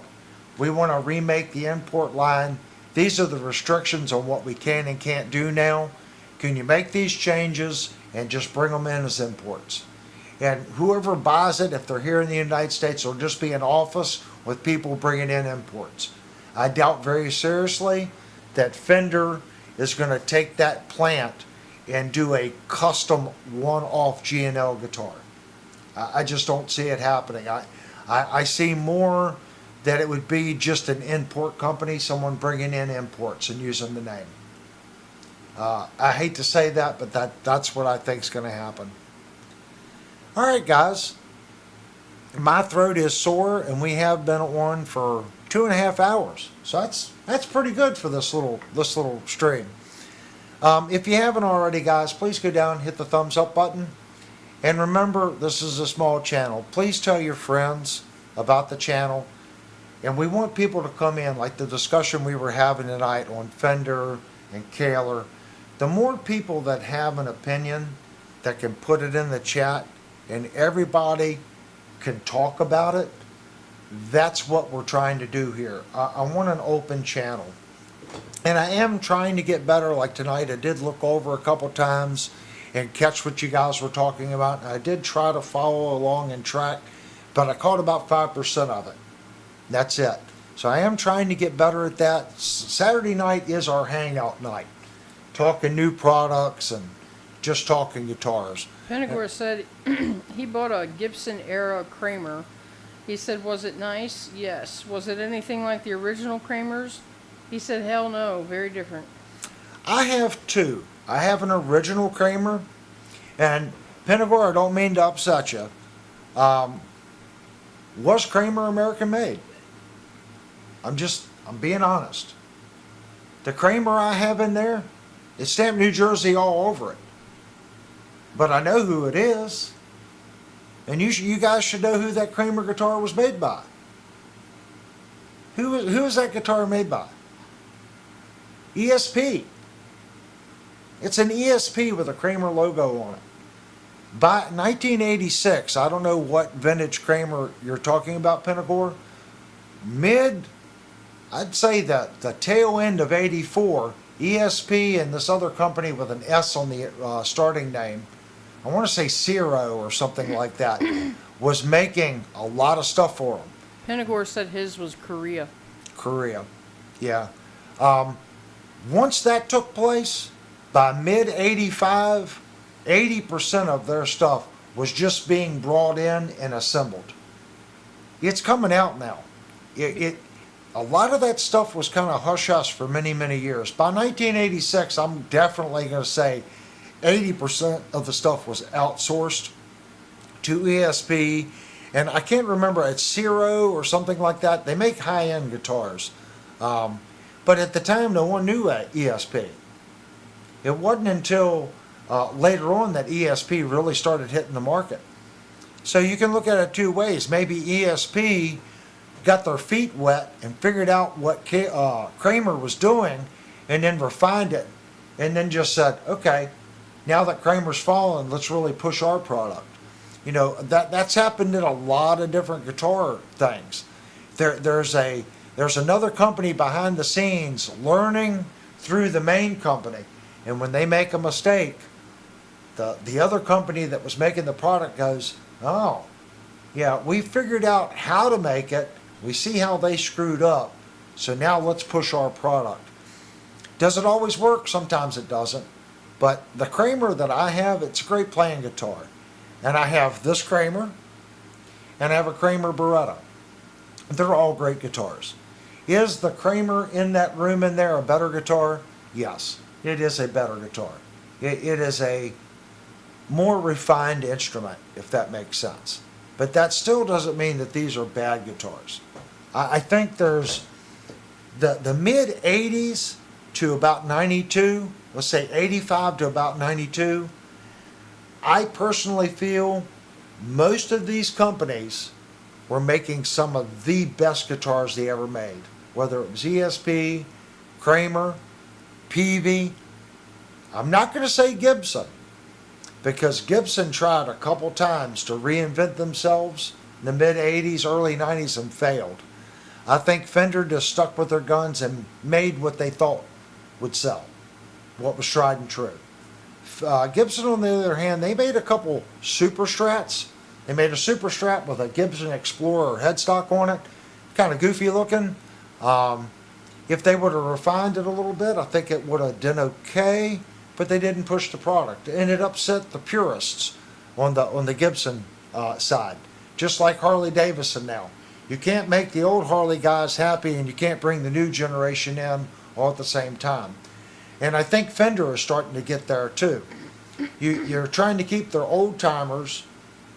we want to remake the import line. These are the restrictions on what we can and can't do now. Can you make these changes and just bring them in as imports? And whoever buys it, if they're here in the United States, will just be an office with people bringing in imports. I doubt very seriously that Fender is going to take that plant and do a custom one-off G&L guitar. I just don't see it happening. I see more that it would be just an import company, someone bringing in imports and using the name. I hate to say that, but that's what I think is going to happen. All right, guys. My throat is sore, and we have been on for 2.5 hours. So that's pretty good for this little stream. If you haven't already, guys, please go down, hit the thumbs up button. And remember, this is a small channel. Please tell your friends about the channel. And we want people to come in, like the discussion we were having tonight on Fender and Kaler. The more people that have an opinion that can put it in the chat and everybody can talk about it, that's what we're trying to do here. I want an open channel. And I am trying to get better. Like tonight, I did look over a couple times and catch what you guys were talking about. I did try to follow along and track, but I caught about 5% of it. That's it. So I am trying to get better at that. Saturday night is our hangout night. Talking new products and just talking guitars. Penagor said he bought a Gibson era Kramer. He said, was it nice? Yes. Was it anything like the original Kramers? He said, hell no, very different. I have two. I have an original Kramer, and Penagor, I don't mean to upset you. Was Kramer American made? I'm being honest. The Kramer I have in there, it's stamped New Jersey all over it. But I know who it is. And you guys should know who that Kramer guitar was made by. Who is that guitar made by? ESP. It's an ESP with a Kramer logo on it. By 1986, I don't know what vintage Kramer you're talking about, Penagor. I'd say that the tail end of 84, ESP and this other company with an S on the starting name, I want to say Ciro or something like that, was making a lot of stuff for them. Penagor said his was Korea. Korea, yeah. Once that took place, by mid-85, 80% of their stuff was just being brought in and assembled. It's coming out now. A lot of that stuff was kind of hush-hush for many, many years. By 1986, I'm definitely going to say 80% of the stuff was outsourced to ESP. And I can't remember, it's Ciro or something like that. They make high-end guitars. But at the time, no one knew ESP. It wasn't until later on that ESP really started hitting the market. So you can look at it two ways. Maybe ESP got their feet wet and figured out what Kramer was doing and then refined it and then just said, okay, now that Kramer's fallen, let's really push our product. You know, that's happened in a lot of different guitar things. There's another company behind the scenes learning through the main company. And when they make a mistake, the other company that was making the product goes, oh, yeah, we figured out how to make it. We see how they screwed up. So now let's push our product. Does it always work? Sometimes it doesn't. But the Kramer that I have, it's a great playing guitar. And I have this Kramer, and I have a Kramer Beretta. They're all great guitars. Is the Kramer in that room in there a better guitar? Yes, it is a better guitar. It is a more refined instrument, if that makes sense. But that still doesn't mean that these are bad guitars. I think there's the mid-80s to about 92, let's say 85 to about 92, I personally feel most of these companies were making some of the best guitars they ever made. Whether it was ESP, Kramer, Peavey. I'm not going to say Gibson, because Gibson tried a couple times to reinvent themselves in the mid-80s, early 90s and failed. I think Fender just stuck with their guns and made what they thought would sell, what was tried and true. Gibson, on the other hand, they made a couple Super Strats. They made a Super Strat with a Gibson Explorer headstock on it, kind of goofy looking. If they would have refined it a little bit, I think it would have done okay. but they didn't push the product, and it upset the purists on the Gibson side. Just like Harley Davidson now, you can't make the old Harley guys happy, and you can't bring the new generation in all at the same time. And I think Fender is starting to get there too. You're trying to keep their old timers,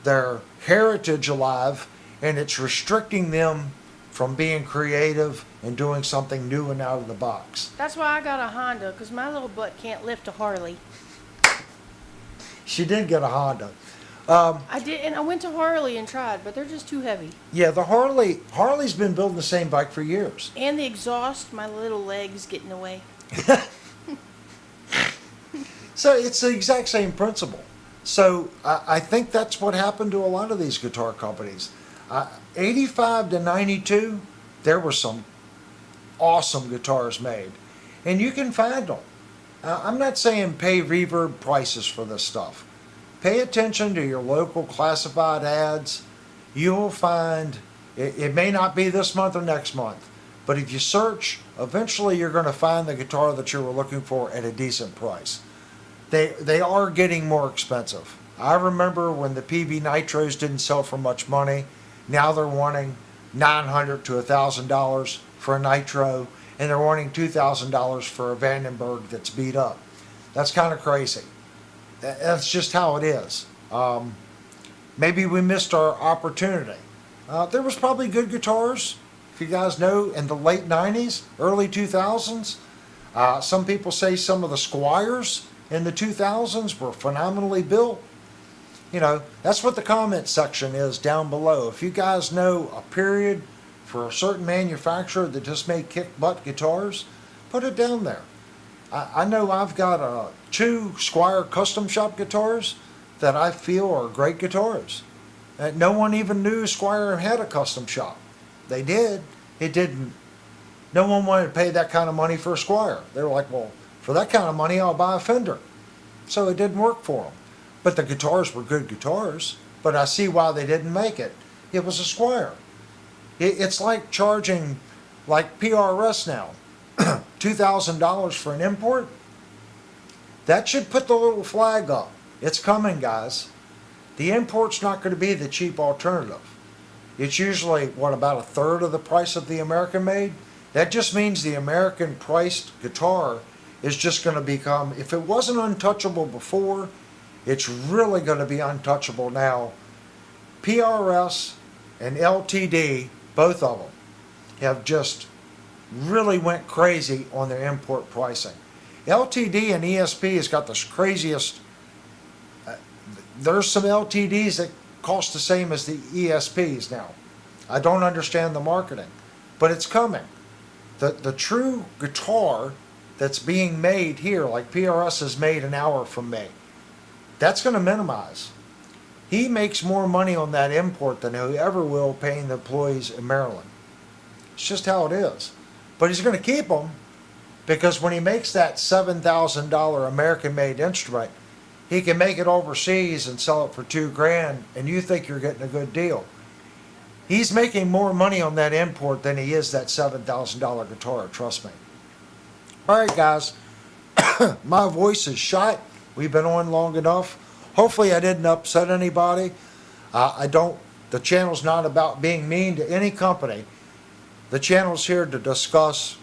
their heritage alive, and it's restricting them from being creative and doing something new and out of the box. That's why I got a Honda, because my little butt can't lift a Harley. She did get a Honda. I did, and I went to Harley and tried, but they're just too heavy. Yeah, the Harley's been building the same bike for years. And the exhaust, my little legs get in the way. So it's the exact same principle. So I think that's what happened to a lot of these guitar companies. 85 to 92, there were some awesome guitars made. And you can find them. I'm not saying pay reverb prices for this stuff. Pay attention to your local classified ads. You'll find, it may not be this month or next month, but if you search, eventually you're going to find the guitar that you were looking for at a decent price. They are getting more expensive. I remember when the PV Nitros didn't sell for much money. Now they're wanting $900 to $1,000 for a Nitro, and they're wanting $2,000 for a Vandenberg that's beat up. That's kind of crazy. That's just how it is. Maybe we missed our opportunity. There was probably good guitars, if you guys know, in the late 90s, early 2000s. Some people say some of the Squiers in the 2000s were phenomenally built. You know, that's what the comment section is down below. If you guys know a period for a certain manufacturer that just made kick-butt guitars, put it down there. I know I've got 2 Squier custom shop guitars that I feel are great guitars. No one even knew Squier had a custom shop. They did. It didn't. No one wanted to pay that kind of money for a Squier. They were like, well, for that kind of money, I'll buy a Fender. So it didn't work for them. But the guitars were good guitars. But I see why they didn't make it. It was a Squier. It's like charging, like PRS now, $2,000 for an import. That should put the little flag up. It's coming, guys. The import's not going to be the cheap alternative. It's usually, what, about a third of the price of the American made? That just means the American priced guitar is just going to become, if it wasn't untouchable before, it's really going to be untouchable now. PRS and LTD, both of them, have just really went crazy on their import pricing. LTD and ESP has got the craziest. There's some LTDs that cost the same as the ESPs now. I don't understand the marketing, but it's coming. The true guitar that's being made here, like PRS is made an hour from me, that's going to minimize. He makes more money on that import than he ever will paying the employees in Maryland. It's just how it is. But he's going to keep them because when he makes that $7,000 American-made instrument, he can make it overseas and sell it for $2,000, and you think you're getting a good deal. He's making more money on that import than he is that $7,000 guitar, trust me. All right, guys, my voice is shot. We've been on long enough. Hopefully I didn't upset anybody. The channel's not about being mean to any company. The channel's here to discuss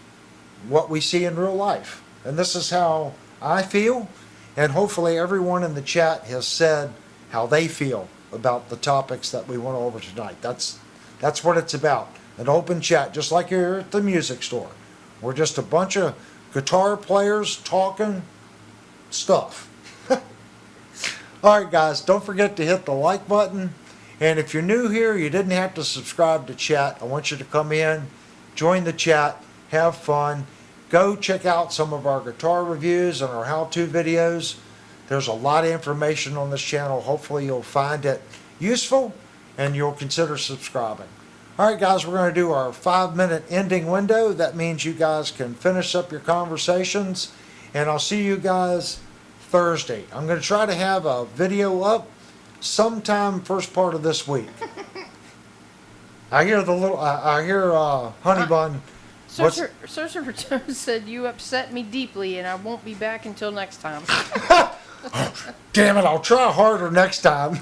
what we see in real life. And this is how I feel. And hopefully everyone in the chat has said how they feel about the topics that we went over tonight. That's what it's about. An open chat, just like you're at the music store. We're just a bunch of guitar players talking stuff. Alright guys, don't forget to hit the like button. And if you're new here, you didn't have to subscribe to chat. I want you to come in, join the chat, have fun. Go check out some of our guitar reviews and our how-to videos. There's a lot of information on this channel. Hopefully you'll find it useful and you'll consider subscribing. Alright guys, we're going to do our 5-minute ending window. That means you guys can finish up your conversations. And I'll see you guys Thursday. I'm going to try to have a video up sometime first part of this week. I hear Honey Bun Searcher for Jones said, "You upset me deeply, and I won't be back until next time." Damn it, I'll try harder next time.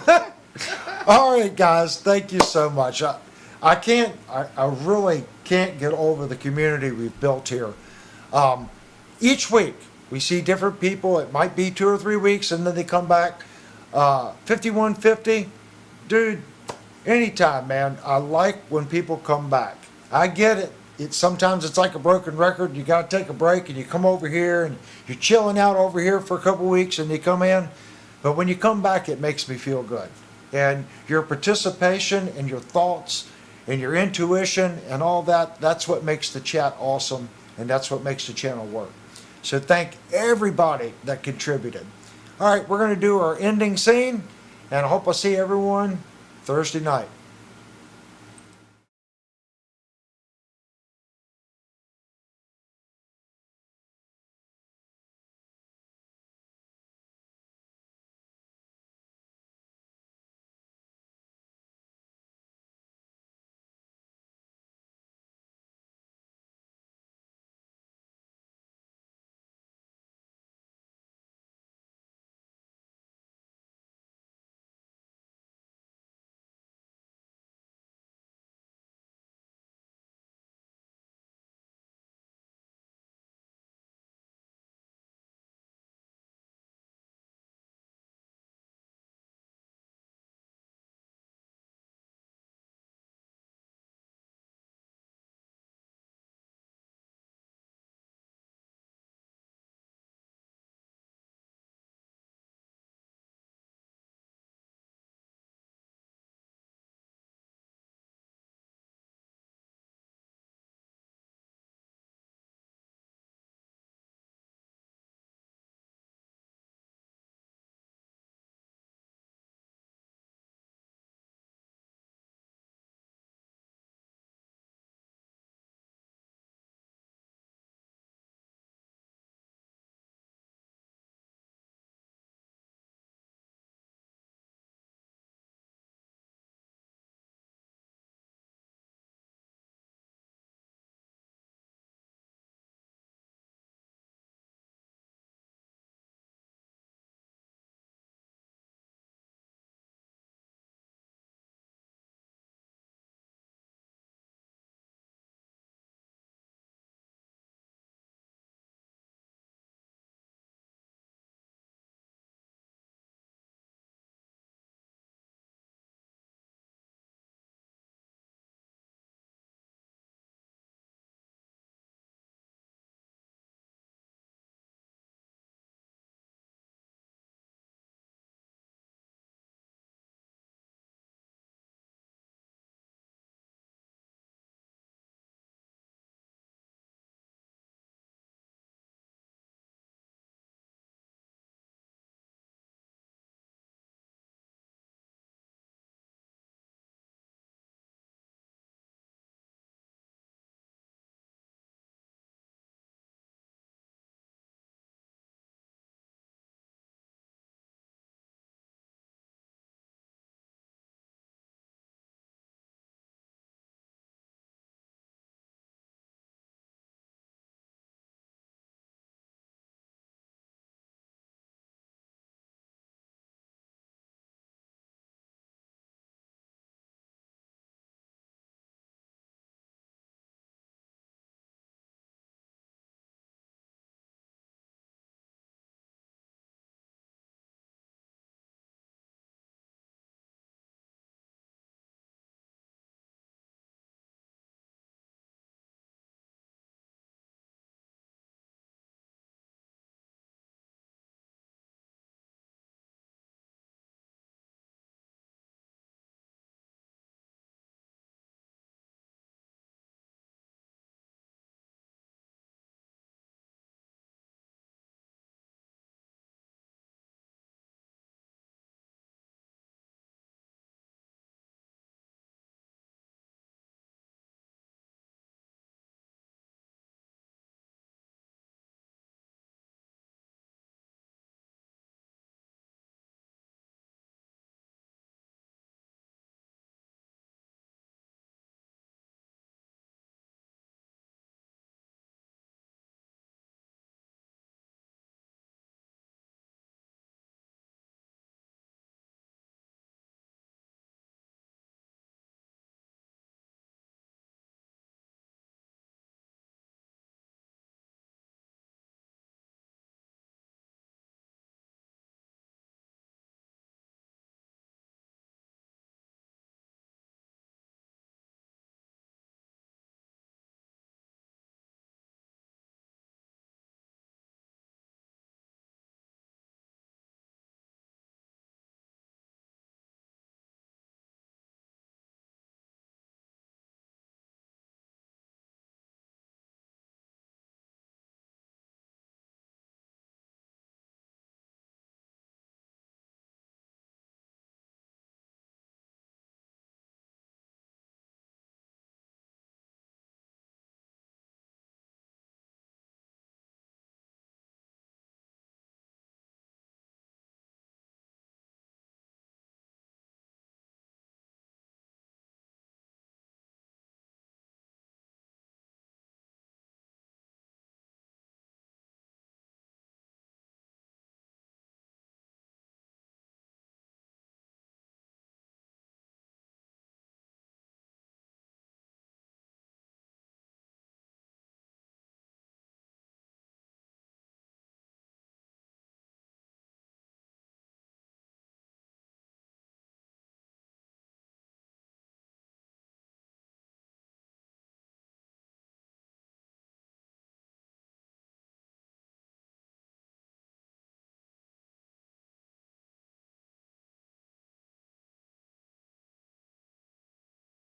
All right, guys, thank you so much. I really can't get over the community we've built here. Each week, we see different people. It might be 2 or 3 weeks, and then they come back. 5150, dude, anytime, man. I like when people come back. I get it. Sometimes it's like a broken record. You got to take a break, and you come over here, and you're chilling out over here for a couple weeks, and you come in. But when you come back, it makes me feel good. And your participation and your thoughts and your intuition and all that, that's what makes the chat awesome, and that's what makes the channel work. So thank everybody that contributed. All right, we're going to do our ending scene, and I hope I see everyone Thursday night.